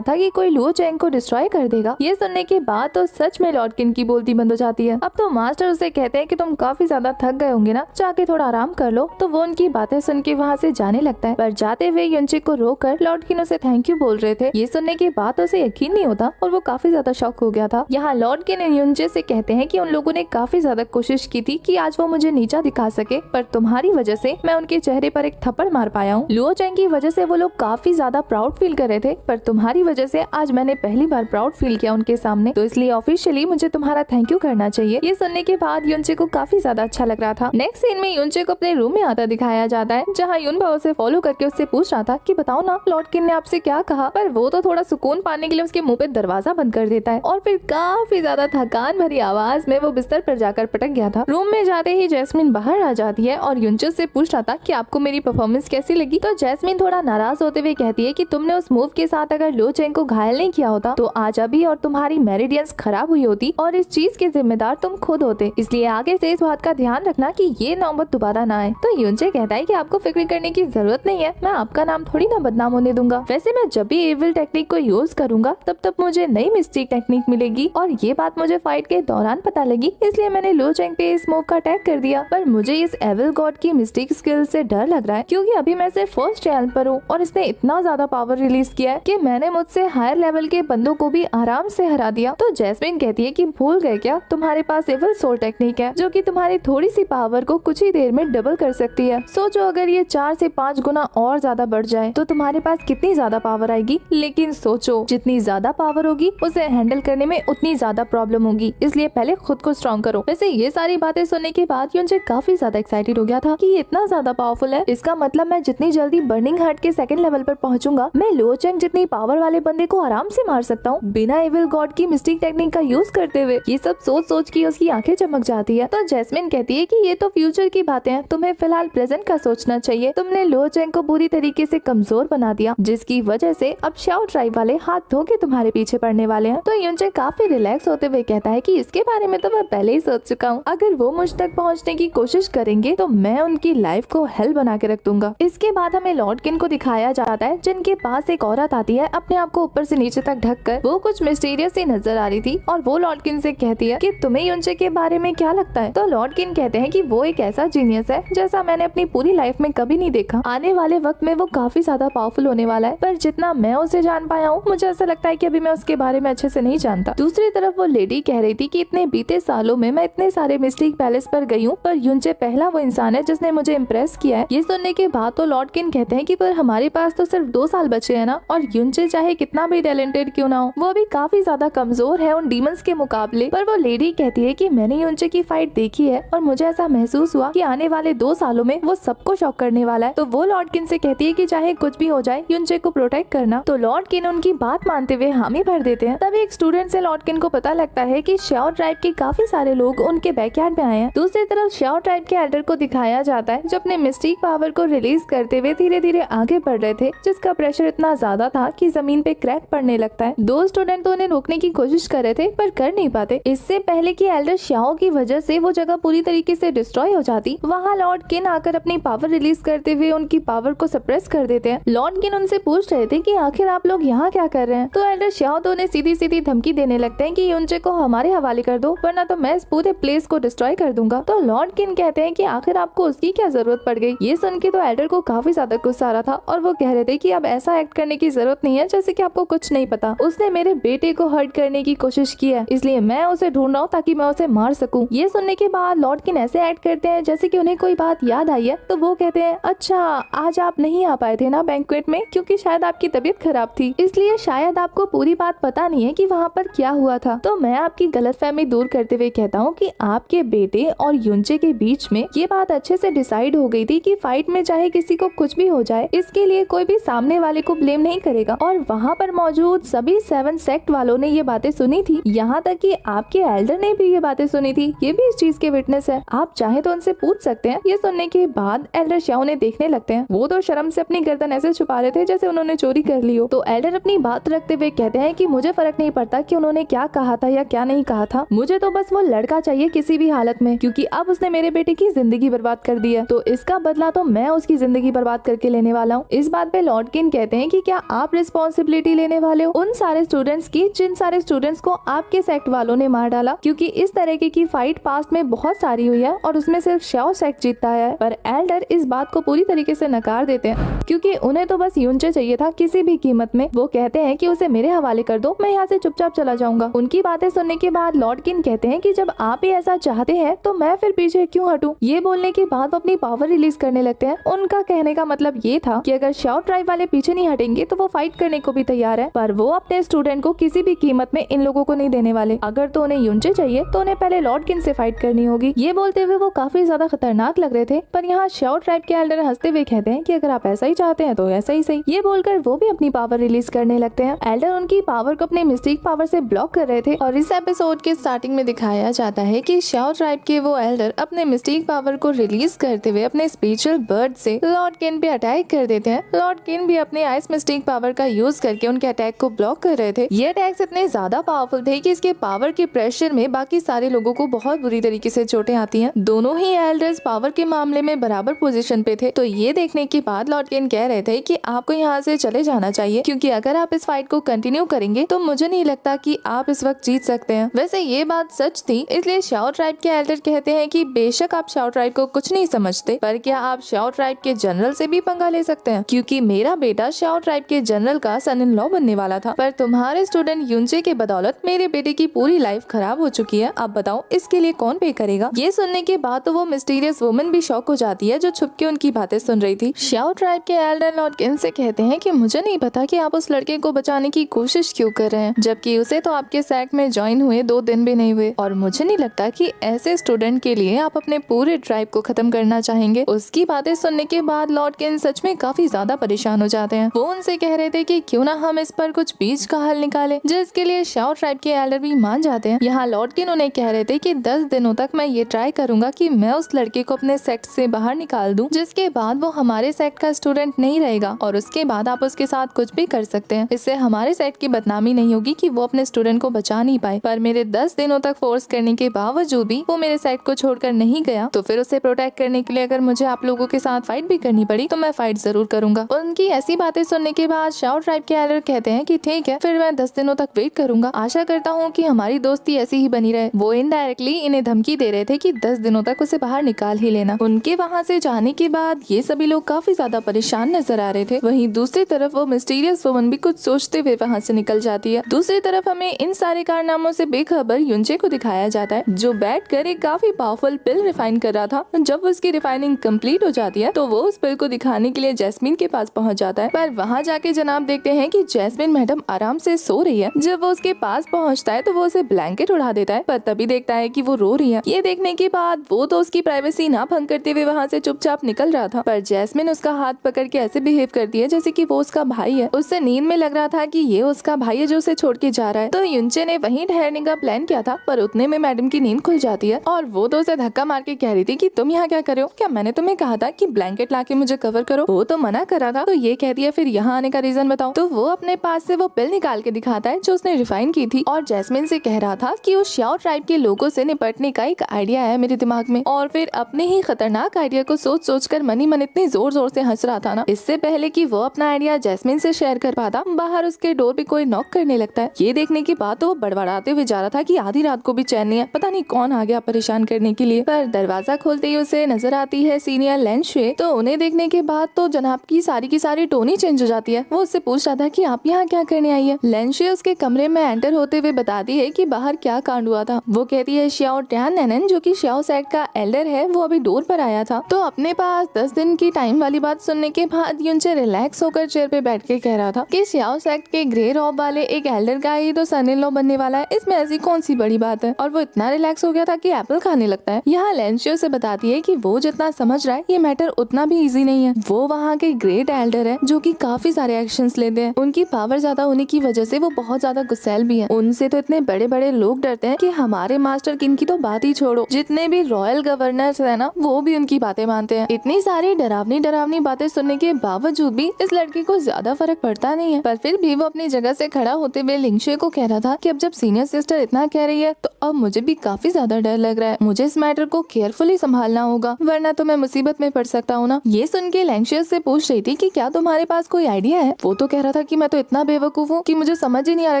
था कि कोई लुओ चैंग को डिस्ट्रॉय कर देगा। ये सुनने के बाद तो सच में लॉर्ड किन की बोलती बंद हो जाती है। अब तो मास्टर उसे कहते हैं कि तुम काफी ज्यादा थक गए होंगे ना, जाके थोड़ा आराम कर लो। तो वो उनकी बातें सुन के वहाँ से जाने लगता है, पर जाते हुए युनचे को रोककर लॉर्ड किन उसे थैंक यू बोल रहे थे। ये सुनने के बाद उसे यकीन नहीं होता और वो काफी ज्यादा शॉक हो गया था। यहाँ लॉर्ड किन युनचे से कहते हैं कि उन लोगों ने काफी ज्यादा कोशिश की थी कि आज वो मुझे नीचा दिखा सके, पर तुम्हारी वजह से मैं उनके चेहरे पर एक थप्पड़ मार पाया हूँ। लुओ चैंग की वजह से वो लोग काफी ज्यादा प्राउड फील कर रहे थे, पर तुम्हारी वजह से आज मैंने पहली बार प्राउड फील किया उनके सामने, तो इसलिए ऑफिशियली मुझे तुम्हारा थैंक यू करना चाहिए। ये सुनने के बाद युनचे को काफी ज्यादा अच्छा लग रहा था। नेक्स्ट सीन में युनचे को अपने रूम में आता दिखाया जाता है, जहाँ युनबा उसे फॉलो करके उससे पूछ रहा था कि बताओ ना लॉर्ड किन ने आपसे क्या कहा, पर वो तो थोड़ा सुकून पाने के लिए उसके मुंह पे दरवाजा बंद कर देता है और फिर काफी ज्यादा थकान भरी आवाज में वो बिस्तर पर जाकर पटक गया था। रूम में जाते ही जैस्मिन बाहर आ जाती है और युनचे से पूछ रहा था कि आपको मेरी परफॉर्मेंस कैसी लगी। तो जैस्मिन थोड़ा नाराज होते हुए कहती है कि तुमने उस मूव के साथ अगर लो चैंग को घायल नहीं किया होता तो आज अभी और तुम्हारी मेरिडियंस खराब हुई होती और इस चीज के जिम्मेदार तुम खुद होते, इसलिए आगे से इस बात का ध्यान रखना कि ये नौबत दोबारा ना आए। तो युनचे कहता है कि आपको फिक्र करने की जरूरत नहीं है, मैं आपका नाम थोड़ी ना बदनाम होने दूंगा। वैसे मैं जब भी एविल टेक्निक को यूज करूंगा तब मुझे नई मिस्टिक टेक्निक मिलेगी, और ये बात मुझे फाइट के दौरान पता लगी, इसलिए मैंने लो चैंग पे इस मूव का अटैक कर दिया। पर मुझे इस एविल गॉड की मिस्टिक स्किल से डर लग रहा है, क्योंकि अभी मैं सिर्फ फर्स्ट चैनल पर हूँ और इसने इतना ज्यादा पावर रिलीज किया है कि मैंने मुझसे हायर लेवल के बंदों को भी आराम से हरा दिया। तो जैस्मिन कहती है कि भूल गए क्या, तुम्हारे पास एविल सोल टेक्निक है जो कि तुम्हारी थोड़ी सी पावर को कुछ ही देर में डबल कर सकती है। सोचो अगर ये 4 से 5 गुना और ज्यादा बढ़ जाए तो तुम्हारे पास कितनी ज्यादा पावर आएगी। लेकिन सोचो जितनी ज्यादा पावर होगी उसे हैंडल करने में उतनी ज्यादा प्रॉब्लम होगी, इसलिए पहले खुद को स्ट्रॉन्ग करो। वैसे ये सारी बातें सुनने के बाद युनचे काफी ज्यादा एक्साइटेड हो गया था कि ये इतना ज्यादा पावरफुल है, इसका मतलब मैं जितनी जल्दी बर्निंग हार्ट के 2nd लेवल पर पहुंचूंगा मैं लो चैंग जितनी पावर वाले बंदे को आराम से मार सकता हूँ बिना एविल गॉड की मिस्टिक टेक्निक का यूज करते हुए। ये सब सोच के उसकी आंखें चमक जाती है। तो जैस्मिन कहती है कि ये तो फ्यूचर की बातें हैं, तुम्हें फिलहाल प्रेजेंट का सोचना चाहिए। तुमने लो चैंग को बुरी तरीके से कमजोर बना दिया, जिसकी वजह से अब शाओ ट्राइब वाले हाथ धो के तुम्हारे पीछे पड़ने वाले हैं। तो युनचे काफी रिलैक्स होते हुए कहता है कि इसके बारे में तो मैं पहले ही सोच चुका हूँ, अगर वो मुझ तक पहुँचने की कोशिश करेंगे तो मैं उनकी लाइफ को हेल बना के रख दूंगा। इसके बाद हमें लॉर्ड किन को दिखाया जाता है, जिनके पास एक औरत आती है अपने आप को ऊपर से नीचे तक ढककर। वो कुछ मिस्टीरियस सी नजर आ रही थी और वो लॉर्ड किन से कहती है कि तुम्हें युनचे के बारे में क्या लगता है। तो लॉर्ड किन कहते हैं कि वो एक ऐसा जीनियस है जैसा मैंने अपनी पूरी लाइफ में कभी नहीं देखा। आने वाले वक्त में वो काफी ज्यादा पावरफुल होने वाला है, पर जितना मैं उसे जान पाया हूँ मुझे ऐसा लगता है कि अभी मैं उसके बारे में अच्छे से नहीं जानता। दूसरी तरफ वो लेडी कह रही थी कि इतने बीते सालों में मैं इतने सारे मिस्टिक पैलेस पर गई हूँ, पर युनचे पहला वो इंसान है जिसने मुझे इम्प्रेस किया है। ये सुनने के बाद तो लॉर्ड किन कहते हैं कि पर हमारे पास तो सिर्फ 2 साल बचे हैं ना, और युनचे चाहे कितना भी टैलेंटेड क्यों ना हो वो भी काफी ज्यादा कमजोर है उन डीमंस के मुकाबले। पर वो लेडी कहती है कि मैंने युनचे की फाइट देखी है और मुझे ऐसा महसूस हुआ कि आने वाले 2 सालों में वो सबको शॉक करने वाला है। तो वो लॉर्ड किन से कहती है कि चाहे कुछ भी हो जाए युनचे को प्रोटेक्ट करना। तो लॉर्ड लॉर्ड किन उनकी बात मानते हुए हामी भर देते हैं। तभी एक स्टूडेंट से लॉर्ड किन को पता लगता है कि श्याओ ट्राइब के काफी सारे लोग उनके बैकयार्ड में आए हैं। दूसरी तरफ श्याओ ट्राइब के एल्डर को दिखाया जाता है जो अपने मिस्टिक पावर को रिलीज करते हुए धीरे धीरे आगे बढ़ रहे थे, जिसका प्रेशर इतना ज्यादा था कि जमीन पे क्रैक पड़ने लगता है। दो स्टूडेंट तो उन्हें रोकने की कोशिश कर रहे थे पर कर नहीं पाते। इससे पहले कि एल्डर श्याओ की वजह से वो जगह पूरी तरीके से डिस्ट्रॉय हो जाती, वहाँ लॉर्ड किन आकर अपनी पावर रिलीज करते हुए उनकी पावर को सप्रेस कर देते हैं। लॉर्ड किन उनसे पूछ रहे थे कि आखिर आप लोग यहाँ क्या कर रहे हैं, तो एल्डर श्याओ तो उन्हें सीधी सीधी धमकी देने लगते हैं कि युनचे को हमारे हवाले कर दो वरना तो मैं इस पूरे प्लेस को डिस्ट्रॉय कर दूंगा। तो लॉर्ड किन कहते हैं कि आखिर आपको उसकी क्या जरूरत पड़ गई। ये सुन के तो एल्डर को काफी ज्यादा गुस्सा आ रहा था और वो कह रहे थे कि अब ऐसा एक्ट करने की जरूरत नहीं है जैसे कि आपको कुछ नहीं पता। उसने मेरे बेटे को हर्ट करने की कोशिश की है, इसलिए मैं उसे ढूंढ रहा हूँ ताकि मैं उसे मार सकूं। ये सुनने के बाद लॉर्ड किन ऐसे एक्ट करते हैं जैसे कि उन्हें कोई बात याद आई है। तो वो कहते हैं अच्छा आज आप नहीं आ पाए थे ना बैंक्वेट में, क्योंकि शायद आपकी तबीयत खराब थी, इसलिए शायद आपको पूरी बात पता नहीं है कि वहाँ पर क्या हुआ था। तो मैं आपकी गलतफहमी दूर करते हुए कहता हूँ कि आपके बेटे और युनचे के बीच में ये बात अच्छे से डिसाइड हो गई थी कि फाइट में चाहे किसी को कुछ भी हो जाए, इसके लिए कोई भी सामने वाले को ब्लेम नहीं करेगा। और वहाँ पर मौजूद सभी 7 सेक्ट वालों ने ये बातें सुनी थी, यहाँ तक कि आपके एल्डर ने भी ये बातें सुनी थी। ये भी इस चीज के विटनेस है, आप चाहे तो उनसे पूछ सकते हैं। ये सुनने के बाद एल्डर श्याओ ने देखने लगते हैं। वो तो शर्म से अपनी गर्दन ऐसे छुपा रहे थे जैसे उन्होंने चोरी कर ली हो। तो एल्डर अपनी बात रखते हुए कहते हैं कि मुझे फर्क नहीं पड़ता कि उन्होंने क्या कहा था या क्या नहीं कहा था, मुझे तो बस वो लड़का चाहिए किसी भी हालत में, क्योंकि अब उसने मेरे बेटे की जिंदगी बर्बाद कर दी है, तो इसका बदला तो मैं उसकी जिंदगी बर्बाद करके लेने वाला हूँ। इस बात पे लॉर्ड किन कहते हैं कि क्या आप रिस्पॉन्सिबिलिटी लेने वाले हो उन सारे स्टूडेंट्स की जिन सारे स्टूडेंट्स को आपके सेक्ट वालों ने मार डाला, क्योंकि इस तरीके की फाइट पास्ट में बहुत सारी हुई है और उसमें सिर्फ श्याओ सेक्ट जीतता है। पर एल्डर इस बात को पूरी तरीके से नकार देते हैं, क्योंकि उन्हें तो बस युनचे चाहिए था किसी भी कीमत में। वो कहते हैं कि उसे मेरे हवाले कर दो, मैं यहाँ से चुपचाप चला जाऊंगा। उनकी बातें सुनने के बाद लॉर्ड किन कहते हैं कि जब आप ही ऐसा चाहते हैं तो मैं फिर पीछे क्यों हटूं। ये बोलने के बाद वो अपनी पावर रिलीज करने लगते हैं। उनका कहने का मतलब ये था कि अगर श्याओ ट्राइब वाले पीछे नहीं हटेंगे तो वो फाइट करने को भी तैयार है, पर वो अपने स्टूडेंट को किसी भी कीमत में इन लोगों को नहीं देने वाले। अगर तो उन्हें युनचे चाहिए तो उन्हें पहले लॉर्ड किन से फाइट करनी होगी। ये बोलते हुए वो काफी ज्यादा खतरनाक लग रहे थे, पर यहाँ श्याओ ट्राइब के एल्डर हंसते हुए कहते हैं कि अगर आप ऐसा ही चाहते हैं तो ऐसा ही सही। ये बोलकर वो भी अपनी पावर रिलीज करने लगते हैं। एल्डर उनकी पावर को अपने मिस्टिक पावर से ब्लॉक कर रहे थे और इस एपिसोड के स्टार्टिंग में दिखाया जाता है कि श्याओ ट्राइब के वो एल्डर अपने मिस्टिक पावर को रिलीज करते हुए अपने स्पेशल बर्ड से लॉर्ड किन पे अटैक कर देते हैं। लॉर्ड किन भी अपने आइस मिस्टिक पावर का यूज करके उनके अटैक को ब्लॉक कर रहे थे। ये अटैक्स इतने ज्यादा पावरफुल थे कि इसके पावर के प्रेशर में बाकी सारे लोगों को बहुत बुरी तरीके से चोटें आती हैं। दोनों ही एल्डर्स पावर के मामले में बराबर पोजीशन पे थे। तो ये देखने के बाद लॉर्ड किन कह रहे थे कि आपको यहाँ से चले जाना चाहिए, क्योंकि अगर आप इस फाइट को कंटिन्यू करेंगे तो मुझे नहीं लगता कि आप इस वक्त जीत सकते हैं। वैसे ये बात सच थी, इसलिए श्याओ ट्राइब के एल्डर कहते हैं कि बेशक आप श्याओ ट्राइब को कुछ नहीं समझते, पर क्या आप श्याओ ट्राइब के जनरल से भी पंगा ले सकते हैं, क्योंकि मेरा बेटा श्याओ ट्राइब के जनरल का सन इन लॉ बनने वाला था, पर तुम्हारे स्टूडेंट युनचे के बदौलत मेरे बेटे की पूरी लाइफ खराब हो चुकी है। अब बताओ इसके लिए कौन पे करेगा। ये सुनने के बाद तो वो मिस्टीरियस वुमन भी शॉक हो जाती है जो छुप के उनकी बातें सुन रही थी। श्याओ ट्राइब के एल्डर लॉर्ड किन से कहते हैं कि मुझे नहीं पता कि आप उस लड़के को बचाने की कोशिश क्यों कर रहे हैं, जबकि उसे तो आपके सेक्ट में ज्वाइन हुए 2 दिन भी नहीं हुए, और मुझे नहीं लगता कि ऐसे स्टूडेंट के लिए आप अपने पूरे ट्राइब को खत्म करना चाहेंगे। उसकी बातें सुनने के बाद लॉर्ड किन सच में काफी ज्यादा परेशान हो जाते हैं। वो उनसे कह रहे थे कि क्यों ना हम इस पर कुछ बीच का हल निकालें, जिसके लिए श्याओ ट्राइब के एल्डर भी मान जाते हैं। यहाँ लॉर्ड किन उन्हें कह रहे थे कि 10 दिनों तक मैं ये ट्राई करूंगा कि मैं उस लड़के को अपने सेक्ट से बाहर निकाल दूं, जिसके बाद वो हमारे सेक्ट का स्टूडेंट नहीं रहेगा, और उसके बाद आप उसके साथ कुछ भी कर सकते हैं। इससे हमारे सेक्ट की बदनामी नहीं होगी कि वो अपने स्टूडेंट को बचा नहीं पाए। पर मेरे 10 दिनों तक फोर्स करने के बावजूद भी वो मेरे सेक्ट को छोड़कर नहीं गया, तो फिर उसे प्रोटेक्ट करने के लिए अगर मुझे आप लोगों के साथ फाइट भी करनी पड़ी तो मैं फाइट जरूर करूंगा। उनकी ऐसी बातें सुनने के बाद श्याओ ट्राइब के एल्डर कहते हैं कि ठीक है, फिर मैं 10 दिनों तक वेट करूंगा। आशा करता हूँ कि हमारी दोस्ती ऐसी ही बनी रहे। वो इनडायरेक्टली इन्हें धमकी दे रहे थे कि 10 दिनों तक उसे बाहर निकाल ही लेना। उनके वहाँ से जाने के बाद ये सभी लोग काफी ज्यादा परेशान नजर आ रहे थे। वहीं दूसरी तरफ वो मिस्टीरियस वुमन भी कुछ सोचते हुए वहाँ से निकल जाती है। दूसरी तरफ हमें इन सारे कारनामों से बेखबर युनचे को दिखाया जाता है, जो बैठकर एक काफी पावरफुल पिल रिफाइन कर रहा था। जब उसकी रिफाइनिंग कंप्लीट हो जाती है तो वो उस पिल को दिखाने के लिए जैस्मिन के पास पहुँच जाता है, पर वहाँ जाके जनाब देखते हैं कि जैस्मिन मैडम आराम से सो रही है। जब वो उसके पास पहुँचता है तो वो उसे ब्लैंकेट उड़ा देता है, पर तभी देखता है कि वो रो रही है। ये देखने के बाद वो तो उसकी प्राइवेसी ना भंग करते हुए वहाँ से चुपचाप निकल रहा था, पर जैस्मिन उसका हाथ पकड़ के ऐसे बिहेव करती है जैसे कि वो उसका भाई है। उससे नींद में लग रहा था कि ये उसका भाई है जो उसे छोड़ के जा रहा है। तो युनचे ने वहीं ठहरने का प्लान किया था, पर उतने में मैडम की नींद खुल जाती है और वो तो उसे धक्का मार के कह रही थी कि तुम यहाँ क्या कर रहे हो, क्या मैंने तुम्हें कहा था कि ब्लैंकेट लाके मुझे कवर करो। वो तो मना कर रहा था। तो ये कहती है फिर यहाँ आने का रीजन बताओ। तो वो अपने पास से वो पिल निकाल के दिखाता है जो उसने रिफाइन की थी और जैस्मिन से कह रहा था कि उस श्याओ ट्राइब के लोगों से निपटने का एक आइडिया है मेरे दिमाग में। और फिर अपने ही खतरनाक आइडिया को सोच सोच कर मन ही मन इतनी जोर जोर से हंस रहा था ना। इससे पहले कि वो अपना आइडिया जैस्मिन से शेयर कर पाता, बाहर उसके डोर पे कोई नॉक करने लगता है। ये देखने के बाद तो वो बड़बड़ाते हुए जा रहा था कि आधी रात को भी चैन नहीं है, पता नहीं कौन आ गया परेशान करने के लिए। पर दरवाजा खोलते ही उसे नजर आती है सीनियर लेंशे। तो उन्हें देखने के बाद तो जनाब की सारी टोन ही चेंज हो जाती है। वो उससे पूछ रहा था कि आप यहाँ क्या करने आई है। लेंशे उसके कमरे में एंटर होते हुए बताती है कि बाहर क्या कांड हुआ था। वो कहती है श्याओ टैन नैनन जो कि श्याओ सेट का एल्डर है वो अभी डोर पर आया था। तो अपने पास 10 दिन की टाइम वाली बात सुनने के बाद युनचे रिलैक्स होकर चेयर पे बैठ के कह रहा था कि श्याओ सेट के ग्रे रॉब वाले एक एल्डर का ही तो सन इन लॉ बनने वाला है, इसमें ऐसी कौन सी बड़ी बात है। और वो इतना रिलैक्स हो गया था कि एप्पल खाने लगता है। यहाँ लेंशियो से बताती है कि वो जितना समझ रहा है ये मैटर उतना भी इजी नहीं है। वो वहाँ के ग्रेट एल्डर है जो कि काफी सारे एक्शंस लेते हैं। उनकी पावर ज्यादा होने की वजह से वो बहुत ज्यादा गुस्सैल भी है। उनसे तो इतने बड़े बड़े लोग डरते हैं कि हमारे मास्टर किंग की तो बात ही छोड़ो, जितने भी रॉयल गवर्नर्स है ना वो भी उनकी बातें मानते हैं। इतनी सारी डरावनी बातें सुनने के बावजूद भी इस लड़के को ज्यादा फर्क पड़ता नहीं है। पर फिर भी वो अपनी जगह से खड़ा होते हुए लिंगशे को कह रहा था कि अब जब सीनियर सिस्टर इतना कह रही है तो अब मुझे भी काफी ज्यादा डर लग रहा है। मुझे इस मैटर को केयरफुली संभालना होगा वरना तो मैं मुसीबत में पड़ सकता हूँ ना। ये सुन के लेंशियस से पूछ रही थी कि क्या तुम्हारे पास कोई आइडिया है। वो तो कह रहा था कि मैं तो इतना बेवकूफ हूँ कि मुझे समझ ही नहीं आ रहा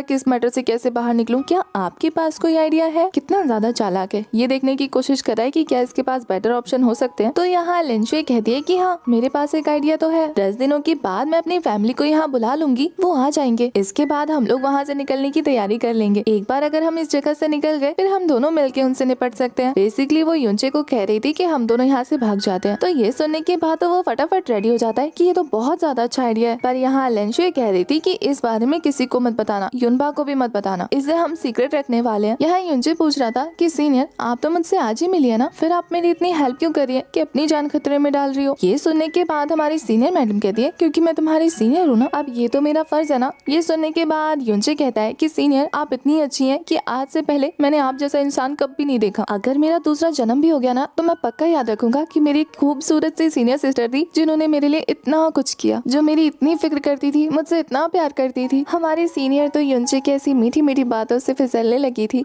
कि इस मैटर से कैसे बाहर निकलूं। क्या आपके पास कोई आइडिया है। कितना ज्यादा चालाक है। ये देखने की कोशिश कर रहा है कि क्या इसके पास बेटर ऑप्शन हो सकते हैं। तो यहाँ लिंशे कहती है कि हाँ मेरे पास एक आइडिया तो है। 10 दिनों के बाद मैं अपनी फैमिली को यहाँ बुला लूंगी, वो आ जाएंगे। इसके बाद हम लोग वहाँ से निकलने की तैयारी कर लेंगे। एक बार अगर हम इस जगह से निकल गए फिर हम दोनों मिलके उनसे निपट सकते हैं। बेसिकली वो युनचे को कह रही थी कि हम दोनों यहाँ से भाग जाते हैं। तो ये सुनने के बाद तो वो फटाफट रेडी हो जाता है कि ये तो बहुत ज्यादा अच्छा आइडिया है। पर यहाँ लेंशे कह रही थी कि इस बारे में किसी को मत बताना, युनबा को भी मत बताना, इसे हम सीक्रेट रखने वाले हैं। यहाँ युनचे पूछ रहा था कि सीनियर आप तो मुझसे आज ही मिली है ना, फिर आप मेरी इतनी हेल्प क्यों कर रही है कि अपनी जान खतरे में डाल रही हो। ये सुनने के बाद हमारी सीनियर मैडम कहती है क्योंकि मैं तुम्हारी सीनियर हूँ ना, अब ये तो मेरा फर्ज है ना। ये सुनने के बाद युनचे कहता है कि सीनियर आप इतनी अच्छी हैं कि आज से पहले मैंने आप जैसा इंसान कभी नहीं देखा। अगर मेरा दूसरा जन्म भी हो गया ना तो मैं पक्का याद रखूंगा कि मेरी खूबसूरत सी सीनियर सिस्टर थी जिन्होंने मेरे लिए इतना कुछ किया, जो मेरी इतनी फिक्र करती थी, मुझसे इतना प्यार करती थी। हमारी सीनियर तो युनचे की ऐसी मीठी मीठी बातों से फिसलने लगी थी,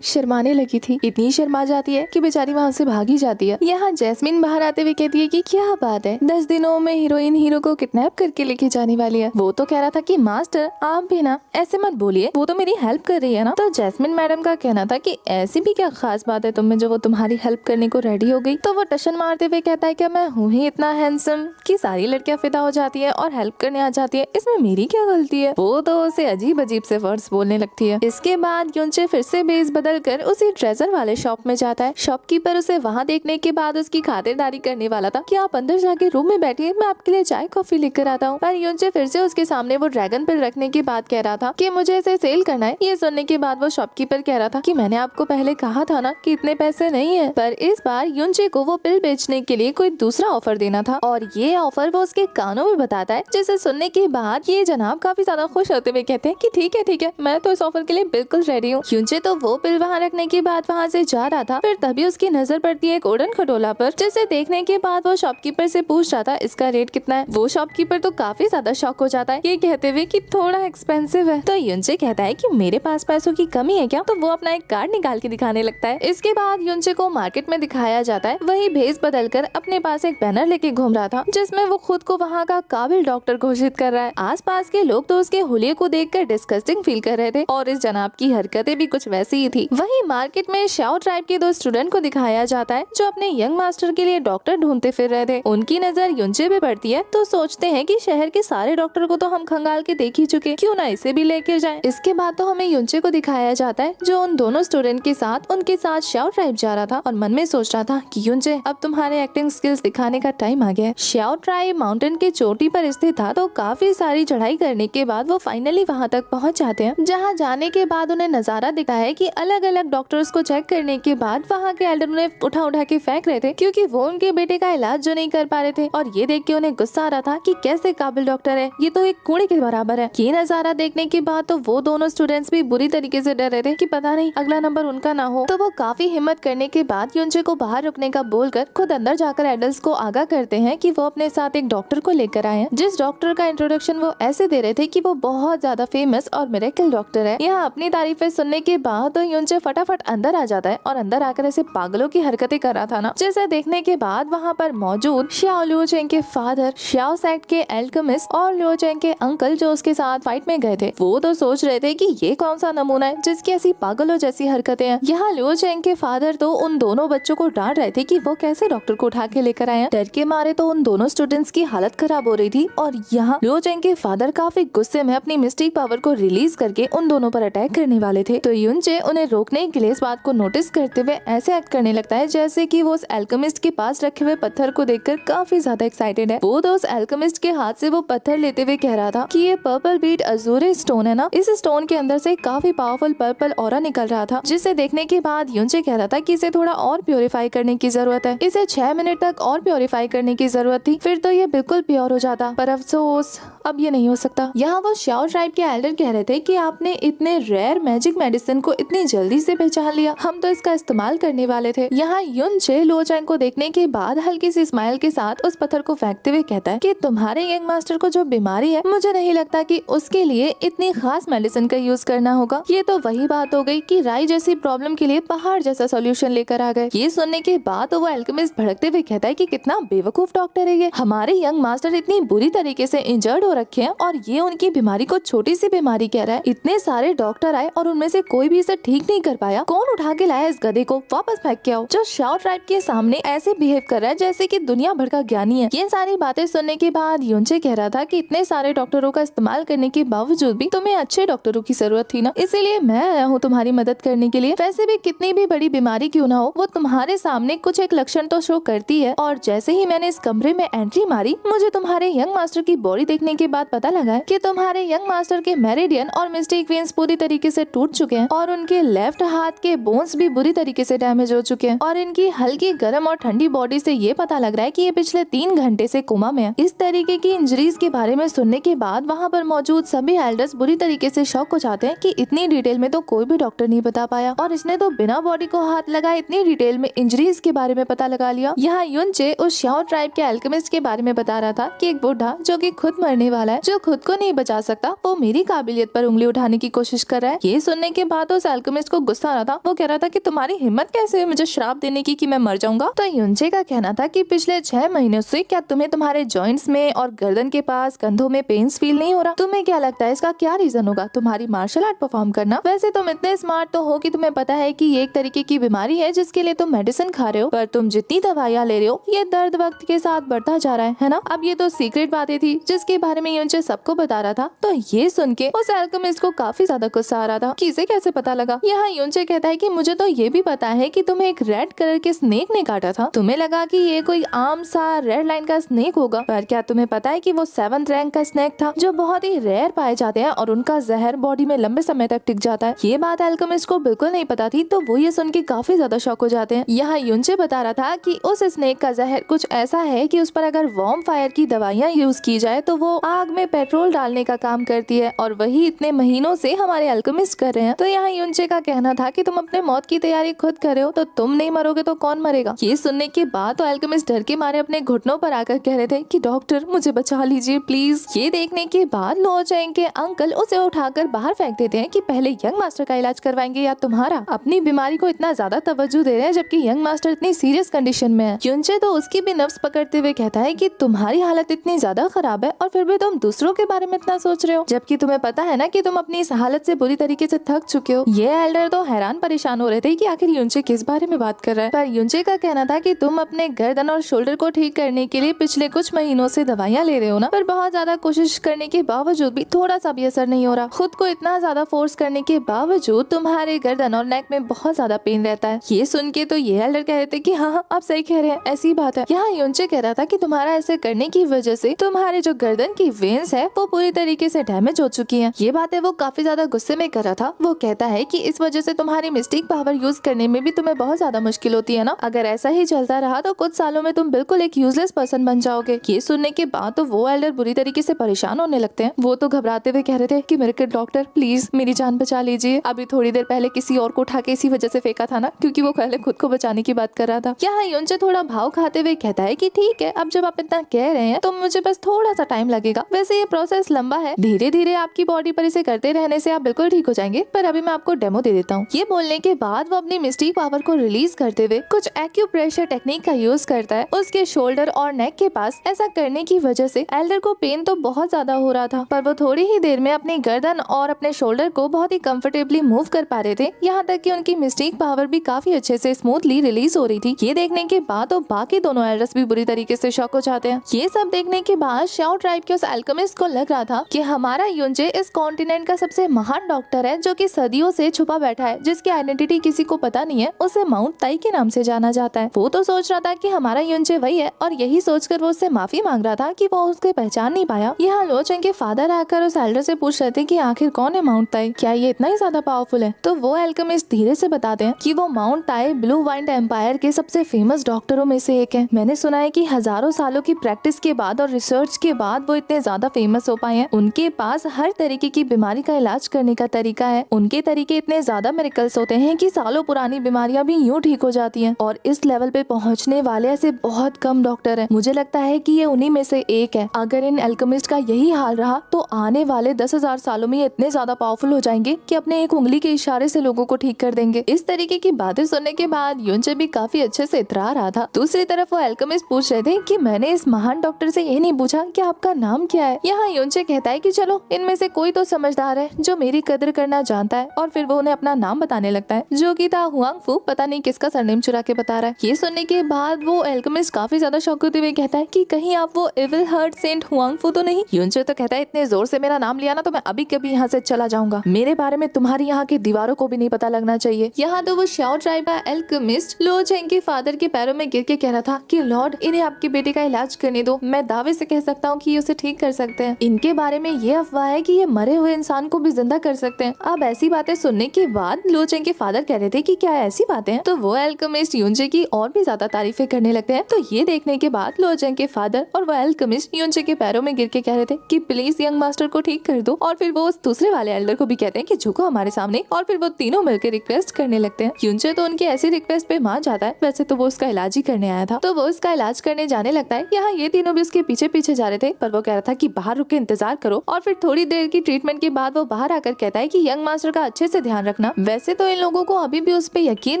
शर्माने लगी थी। इतनी शर्मा जाती है कि बेचारी वहाँ से भागी जाती है। यहाँ जैस्मिन बाहर आते हुए कहती है कि क्या बात है, 10 दिनों में हीरोइन हीरो को किडनैप करके लेके जाने वाली है। वो तो कह रहा था कि मास्टर आप भी ना ऐसे मत बोलिए, वो तो मेरी हेल्प कर रही है ना। तो जैस्मिन मैडम का कहना था कि ऐसी भी क्या खास बात है तुम जो वो तुम्हारी हेल्प करने को रेडी हो गई। तो वो टशन मारते हुए कहता है कि मैं हूँ ही इतना हैंडसम कि सारी लड़कियां फिदा हो जाती है और हेल्प करने आ जाती है, इसमें मेरी क्या गलती है। वो तो उसे अजीब अजीब से वर्ड्स बोलने लगती है। इसके बाद युनचे फिर से बेस बदल कर उसी ट्रेजर वाले शॉप में जाता है। शॉपकीपर उसे वहाँ देखने के बाद उसकी खातिरदारी करने वाला था कि आप अंदर जाके रूम में बैठिए, मैं आपके लिए चाय कॉफी लेकर आता हूँ। पर युनचे फिर से उसके सामने वो ड्रैगन पिल रखने की बात कह रहा था कि मुझे इसे सेल करना है। ये सुनने के बाद वो शॉपकीपर कह रहा था कि मैंने आपको पहले कहा था ना कि इतने पैसे नहीं है। पर इस बार युनचे को वो पिल बेचने के लिए कोई दूसरा ऑफर देना था और ये ऑफर वो उसके कानों में बताता है, जिसे सुनने के बाद ये जनाब काफी ज्यादा खुश होते हुए कहते हैं कि ठीक है मैं तो इस ऑफर के लिए बिल्कुल रेडी हूँ। युनचे तो वो पिल वहाँ रखने के बाद वहाँ से जा रहा था, फिर तभी उसकी नजर पड़ती है एक उड़न खटोला पर, जिसे देखने के बाद वो शॉपकीपर से पूछ रहा था इसका रेट कितना है। वो शॉपकीपर तो काफी ज्यादा शॉक हो जाता है ये कहते हुए कि थोड़ा एक्सपेंसिव है। तो युनचे कहता है कि मेरे पास पैसों की कमी है क्या। तो वो अपना एक कार्ड निकाल के दिखाने लगता है। इसके बाद युनचे को मार्केट में दिखाया जाता है। वही भेस बदल कर अपने पास एक बैनर लेके घूम रहा था जिसमें वो खुद को वहाँ का काबिल डॉक्टर घोषित कर रहा है। आसपास के लोग तो उसके हुलिये को देखकर डिस्गस्टिंग फील कर रहे थे और इस जनाब की हरकतें भी कुछ वैसी ही थी। वहीं मार्केट में श्याओ ट्राइब के 2 स्टूडेंट को दिखाया जाता है जो अपने यंग मास्टर के लिए डॉक्टर ढूंढते फिर रहे थे। उनकी नजर युनचे पे पड़ती है तो सोचते हैं कि शहर के सारे डॉक्टर को तो हम खंगाल के देख ही चुके, क्यों ना इसे भी लेकर जाएं। इसके बाद तो हमें युनचे को दिखाया जाता है जो उन दोनों स्टूडेंट के साथ उनके साथ श्याओ ट्राइब जा रहा था और मन में सोच रहा था कि युनचे अब तुम्हारे एक्टिंग स्किल्स दिखाने का टाइम आ गया है। श्याओ ट्राइब माउंटेन के चोटी पर स्थित था तो काफी सारी चढ़ाई करने के बाद वो फाइनली वहाँ तक पहुँच जाते हैं, जहाँ जाने के बाद उन्हें नजारा दिखता है कि अलग अलग डॉक्टर्स को चेक करने के बाद वहाँ के एल्डर उन्हें उठा के फेंक रहे थे क्योंकि वो उनके बेटे का इलाज जो नहीं कर पा रहे थे। और ये देख के उन्हें गुस्सा आ रहा था कि कैसे काबिल डॉक्टर है, ये तो एक कूड़े के बराबर है। ये नजारा देखने के बाद तो वो दोनों स्टूडेंट्स भी बुरी तरीके से डर रहे थे कि पता नहीं अगला नंबर उनका ना हो। तो वो काफी हिम्मत करने के बाद युनचे को बाहर रुकने का बोलकर खुद अंदर जाकर एडल्ट्स को आगाह करते हैं कि वो अपने साथ एक डॉक्टर को लेकर आए हैं, जिस डॉक्टर का इंट्रोडक्शन वो ऐसे दे रहे थे कि वो बहुत ज्यादा फेमस और मिरेकल डॉक्टर है। यहाँ अपनी तारीफें सुनने के बाद तो युनचे फटाफट अंदर आ जाता है और अंदर आकर ऐसे पागलों की हरकतें कर रहा था ना, जिसे देखने के बाद वहाँ पर मौजूद श्याओ लियो चेंग के फादर, श्याओ सेक्ट के एल्केमिस्ट और लियो चेंग के अंकल जो उसके साथ फाइट में गए थे, वो तो सोच रहे थे कि ये कौन सा नमूना है जिसकी ऐसी पागलों जैसी हरकतें हैं। यहाँ लियो चेंग के फादर तो उन दोनों बच्चों को डांट रहे थे कि वो कैसे डॉक्टर को उठा के लेकर आए हैं। डर के मारे तो उन दोनों स्टूडेंट्स की हालत खराब हो रही थी और यहाँ लियो चेंग के फादर काफी गुस्से में अपनी मिस्टिक पावर को रिलीज करके उन दोनों पर अटैक करने वाले थे। तो युनचे उन्हें रोकने के लिए इस बात को नोटिस करते हुए ऐसे एक्ट करने लगता है जैसे कि वो उस एल्केमिस्ट के पास रखे हुए पत्थर को देखकर काफी ज्यादा एक्साइटेड है। वो तो उस एल्केमिस्ट के हाथ से वो पत्थर लेते हुए कह रहा था कि ये पर्पल बीट अजूरे स्टोन है ना, इस स्टोन के अंदर से काफी पावरफुल पर्पल ऑरा निकल रहा था, जिसे देखने के बाद युनचे कह रहा था कि इसे थोड़ा और प्योरीफाई करने की जरूरत है, इसे 6 मिनट तक और प्योरीफाई करने की जरूरत थी, फिर तो ये बिल्कुल प्योर हो जाता, पर अफसोस अब ये नहीं हो सकता। यहाँ वो श्याओ ट्राइब के एल्डर कह रहे थे कि आपने इतने रेयर मैजिक मेडिसिन को इतनी जल्दी से पहचान लिया, हम तो इसका इस्तेमाल करने वाले थे। यहाँ युनचे लियो चेंग को देखने के बाद हल्की सी स्माइल के साथ उस पत्थर को फेंकते हुए कहता है कि तुम्हारे यंग मास्टर को जो बीमारी है, मुझे नहीं लगता कि उसके लिए इतनी खास मेडिसिन का यूज करना होगा। ये तो वही बात हो गई कि राई जैसी प्रॉब्लम के लिए पहाड़ जैसा सॉल्यूशन लेकर आ गए। ये सुनने के बाद तो वो एल्केमिस्ट भड़कते हुए कहता है कि कितना बेवकूफ डॉक्टर है ये, हमारे यंग मास्टर इतनी बुरी तरीके से इंजर्ड हो रखे हैं और ये उनकी बीमारी को छोटी सी बीमारी कह रहा है। इतने सारे डॉक्टर आए और उनमें से कोई भी इसे ठीक नहीं कर पाया, कौन उठा के लाया इस गधे को, वापस फेंक के आओ। जो श्याओ ट्राइब के सामने ऐसे बिहेव कर रहा है जैसे कि दुनिया भर का ज्ञानी है। ये सारी बातें सुनने के बाद युनचे कह रहा था कि इतने सारे डॉक्टरों का इस्तेमाल करने के बावजूद भी तुम्हें अच्छे डॉक्टरों की जरूरत थी ना, इसीलिए मैं आया हूँ तुम्हारी मदद करने के लिए। वैसे भी कितनी भी बड़ी बीमारी क्यों ना हो, वो तुम्हारे सामने कुछ एक लक्षण तो शो करती है, और जैसे ही मैंने इस कमरे में एंट्री मारी, मुझे तुम्हारे यंग मास्टर की बॉडी देखने के बाद पता लगा कि तुम्हारे यंग मास्टर के मेरिडियन और मिस्टिक वेन्स पूरी तरीके से टूट चुके हैं और उनके लेफ्ट हाथ के बोन्स भी बुरी तरीके से डैमेज हो चुके हैं और इनकी हल्की गर्म और ठंडी बॉडी से ये पता लग रहा है कि ये पिछले 3 घंटे से कोमा में है। इस तरीके की इंजरीज के बारे में सुनने के बाद वहाँ पर मौजूद सभी एल्डर्स बुरी तरीके से शॉक हो जाते हैं कि इतनी डिटेल में तो कोई भी डॉक्टर नहीं बता पाया और इसने तो बिना बॉडी को हाथ लगाए इतनी डिटेल में इंजरीज के बारे में पता लगा लिया। यहाँ युनचे उस श्याओ ट्राइब के एल्केमिस्ट के बारे में बता रहा था कि एक बूढ़ा जो कि खुद मरने वाला है, जो खुद को नहीं बचा सकता, वो मेरी काबिलियत पर उंगली उठाने की कोशिश कर रहा है। ये सुनने के बाद उस एल्केमिस्ट को गुस्सा आ रहा था। वो कह रहा था कि तुम्हारी हिम्मत कैसे है मुझे श्राप देने की कि मैं मर जाऊंगा। तो युनचे का कहना था कि पिछले 6 महीनों से क्या तुम्हें तुम्हारे जॉइंट्स में और गर्दन के पास कंधों में पेन्स फील नहीं हो रहा? तुम्हें क्या लगता है इसका क्या रीजन होगा? तुम्हारी मार्शल आर्ट परफॉर्म करना। वैसे तुम इतने स्मार्ट तो हो कि तुम्हें पता है कि ये एक तरीके की बीमारी है जिसके लिए तुम मेडिसिन खा रहे हो, पर तुम जितनी दवाइयाँ ले रहे हो ये दर्द वक्त के साथ बढ़ता जा रहा है ना। अब ये तो सीक्रेट बातें थी जिसके बारे में युनचे सबको बता रहा था। तो ये सुन के उस एल्केमिस्ट को काफी ज्यादा गुस्सा आ रहा था कि इसे कैसे पता लगा। यहाँ युनचे कहता है कि मुझे तो ये भी पता है कि तुम्हें एक रेड कलर के स्नेक ने काटा था। तुम्हें लगा कि ये कोई आम सा रेड लाइन का स्नेक होगा, पर क्या तुम्हें पता है कि वो 7th रैंक का स्नेक था जो बहुत ही रेयर पाए जाते हैं और उनका जहर बॉडी में लंबे समय तक टिक जाता है। ये बात एल्केमिस्ट को बिल्कुल नहीं पता थी, तो वो ये सुन के काफी ज्यादा शॉक हो जाते हैं। यहाँ युनचे बता रहा था कि उस स्नेक का जहर कुछ ऐसा है कि उस पर अगर वार्म फायर की दवाइयाँ यूज की जाए तो वो आग में पेट्रोल डालने का काम करती है, और वही इतने महीनों से हमारे एल्केमिस्ट कर रहे हैं। तो यहाँ युनचे का कहना था कि तुम अपने मौत की तैयारी खुद कर रहे हो, तो तुम नहीं मरोगे तो कौन मरेगा। ये सुनने के बाद तो एल्केमिस्ट डर के मारे अपने घुटनों पर आकर कह रहे थे कि डॉक्टर मुझे बचा लीजिए प्लीज। ये देखने के बाद लियो चेंग के अंकल उसे उठाकर बाहर फेंक देते हैं कि पहले यंग मास्टर का इलाज करवाएंगे या तुम्हारा। अपनी बीमारी को इतना ज्यादा तवज्जो दे रहे हैं जबकि यंग मास्टर इतनी सीरियस कंडीशन में है। युनचे तो उसकी भी नफ्स पकड़ते हुए कहता है कि तुम्हारी हालत इतनी ज्यादा खराब है और फिर भी तुम दूसरों के बारे में इतना सोच रहे हो, जबकि तुम्हें पता है ना कि तुम अपनी इस हालत से बुरी तरीके से थक चुके हो। ये एल्डर तो हैरान परेशान हो रहे थे कि आखिर युनचे किस बारे में बात कर रहा है, पर युनचे का कहना था कि तुम अपने गर्दन और शोल्डर को ठीक करने के लिए पिछले कुछ महीनों से दवाइयाँ ले रहे हो ना, पर बहुत ज्यादा कोशिश करने के बावजूद भी थोड़ा सा भी असर नहीं हो रहा। खुद को इतना ज्यादा फोर्स करने के बावजूद तुम्हारे गर्दन और नेक में बहुत ज्यादा पेन रहता है। ये सुन के तो ये एल्डर कह रहे थे कि हाँ आप सही कह रहे हैं, ऐसी बात है। यहाँ युनचे कह रहा था कि तुम्हारा ऐसे करने की वजह से तुम्हारे जो गर्दन की वेन्स है वो पूरी तरीके से डैमेज हो चुकी हैं। ये बातें वो काफी ज्यादा गुस्से में कर रहा था। वो कहता है कि इस वजह से तुम्हारी मिस्टिक पावर यूज करने में भी तुम्हें बहुत ज्यादा मुश्किल होती है ना। अगर ऐसा ही चलता रहा तो कुछ सालों में तुम बिल्कुल एक यूजलेस पर्सन बन जाओगे। ये सुनने के बाद तो वो एल्डर बुरी तरीके से परेशान होने लगते हैं। वो तो घबराते हुए कह रहे थे कि मिरेकल डॉक्टर प्लीज मेरी जान बचा लीजिए, अभी थोड़ी देर पहले किसी और को उठा के इसी वजह से फेंका था ना, क्योंकि वो पहले खुद को बचाने की बात कर रहा था। यहाँ युनचे थोड़ा भाव खाते हुए कहता है कि ठीक है, अब जब आप इतना कह रहे हैं तो मुझे बस थोड़ा सा टाइम लगेगा, वैसे ये प्रोसेस लंबा है, धीरे धीरे आपकी बॉडी पर इसे करते रहने से आप बिल्कुल ठीक हो जाएंगे, पर अभी मैं आपको डेमो दे देता हूँ। ये बोलने के बाद वो अपनी मिस्टिक पावर को रिलीज करते हुए कुछ एक्यूप्रेशर टेक्निक का यूज करता है उसके शोल्डर और नेक के पास। ऐसा करने की वजह से एल्डर को पेन तो बहुत ज्यादा हो रहा था, पर वो थोड़ी ही देर में अपनी गर्दन और अपने शोल्डर को बहुत ही कंफर्टेबली मूव कर पा रहे थे, यहाँ तक कि उनकी मिस्टिक पावर भी काफी अच्छे से स्मूथली रिलीज हो रही थी। ये देखने के बाद तो बाकी दोनों एल्डर्स भी बुरी तरीके से शॉक हो जाते हैं। ये सब देखने के बाद शाओ ट्राइब के उस अल्केमिस्ट को लग रहा था कि हमारा युनचे इस कॉन्टिनेंट का सबसे महान डॉक्टर है, जो कि सदियों से छुपा बैठा है, जिसकी आइडेंटिटी किसी को पता नहीं है, उसे माउंट ताई के नाम से जाना जाता है। वो तो सोच रहा था कि हमारा युनचे वही है, और यही सोचकर वो उससे माफी मांग रहा था कि वो उसके पहचान नहीं पाया। यहाँ लोचेंग के फादर आकर उस एल्डर से पूछ रहे थे कि आखिर कौन है माउंट ताई, क्या ये इतना ही ज्यादा पावरफुल है? तो वो अल्केमिस्ट धीरे से बताते हैं कि वो माउंट ताई ब्लू वाइंड एम्पायर के सबसे फेमस डॉक्टरों में से एक है। मैंने सुना है कि हजारों सालों की प्रैक्टिस के बाद और रिसर्च के बाद वो इतने ज्यादा फेमस हो पाए हैं। उनके पास हर तरीके की बीमारी का इलाज करने का तरीका है। उनके तरीके इतने ज्यादा मिरेकल्स होते हैं कि सालों पुरानी बीमारियां भी यूं ठीक हो जाती हैं, और इस लेवल पे पहुंचने वाले ऐसे बहुत कम डॉक्टर हैं। मुझे लगता है कि ये उन्हीं में से एक है। अगर इन अल्केमिस्ट का यही हाल रहा तो आने वाले 10,000 सालों में ये इतने ज्यादा पावरफुल हो जाएंगे कि अपने एक उंगली के इशारे से लोगों को ठीक कर देंगे। इस तरीके की बातें सुनने के बाद युनचे भी काफी अच्छे से इतरा रहा था। दूसरी तरफ वो अल्केमिस्ट पूछ रहे थे कि मैंने इस महान डॉक्टर से ये नहीं पूछा कि आपका नाम क्या है। यहाँ युनचे कहता है कि चलो इनमें से कोई तो समझदार है जो मेरी कदर करना जानता है, और फिर वो उन्हें अपना नाम बताने लगता है, जो कि था हुआंग फू। पता नहीं किसका सरनेम चुरा के बता रहा है। ये सुनने के बाद वो अल्केमिस्ट काफी ज्यादा शॉक होते हुए कहता है कि कहीं आप वो एविल हार्ट सेंट हुआंग फू तो नहीं? युनचे तो कहता है इतने जोर से मेरा नाम लिया ना तो मैं अभी कभी यहाँ से चला जाऊंगा, मेरे बारे में तुम्हारी यहाँ की दीवारों को भी नहीं पता लगना चाहिए। यहाँ तो वो शाओ ट्राइब का अल्केमिस्ट लो चेंग के फादर के पैरों में गिर के कह रहा था कि लॉर्ड इन्हें आपके बेटे का इलाज करने दो, मैं दावे से कह सकता हूँ कि ये उसे ठीक कर सकते हैं। इनके बारे में ये अफवाह है कि ये मरे हुए इंसान को भी जिंदा कर सकते हैं। अब ऐसी बातें सुनने के बाद लो चेंग के फादर कह रहे थे कि क्या ऐसी बातें हैं? तो वो अल्केमिस्ट युनचे की और भी ज्यादा तारीफें करने लगते हैं। तो ये देखने के बाद लो चेंग के फादर और वो अल्केमिस्ट युनचे के पैरों में गिर के कह रहे थे कि प्लीज यंग मास्टर को ठीक कर दो, और फिर वो उस दूसरे वाले एल्डर को भी कहते हैं कि झुको हमारे सामने, और फिर वो तीनों मिलकर रिक्वेस्ट करने लगते हैं। युनचे तो उनकी ऐसी रिक्वेस्ट पे मान जाता है, वैसे तो वो उसका इलाज ही करने आया था, तो वो उसका इलाज करने जाने लगता है। यहाँ ये तीनों भी उसके पीछे पीछे जा रहे थे, पर वो कह रहा था कि बाहर रुक के इंतजार करो, और फिर थोड़ी देर की ट्रीटमेंट के बाद वो बाहर आकर कहता है कि यंग मास्टर का अच्छे से ध्यान रखना। वैसे तो इन लोगों को अभी भी उस पर यकीन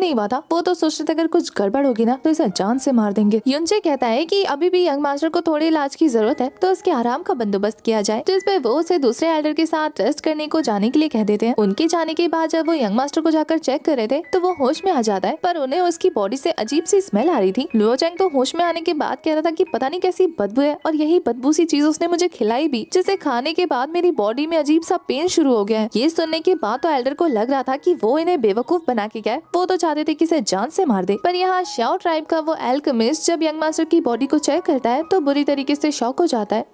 नहीं हुआ था, वो तो सोच रहे थे अगर कुछ गड़बड़ होगी ना तो इसे जान से मार देंगे। युनचे कहता है कि अभी भी यंग मास्टर को थोड़ी इलाज की जरूरत है, तो उसके आराम का बंदोबस्त किया जाए, जिस पे वो उसे दूसरे एल्डर के साथ रेस्ट करने को जाने के लिए कह देते हैं। उनके जाने के बाद जब वो यंग मास्टर को जाकर चेक कर रहे थे तो वो होश में आ जाता है, पर उन्हें उसकी बॉडी से अजीब सी स्मेल आ रही थी। लुओ चेंग तो होश में आने के बाद कह रहा था कि पता नहीं कैसी बदबू है, और यही बदबू सी चीज उसने मुझे खिलाई भी, जिसे खाने के बाद मेरी बॉडी में अजीब सा पेन शुरू हो गया है। ये सुनने के बाद तो एल्डर को लग रहा था कि वो इन्हें बेवकूफ बना के गया, वो तो चाहते थे कि इसे जान से मार दे। पर यहाँ शाओ ट्राइब का वो अल्केमिस्ट जब यंग मास्टर की बॉडी को चेक करता है तो बुरी तरीके से शॉक हो जाता है।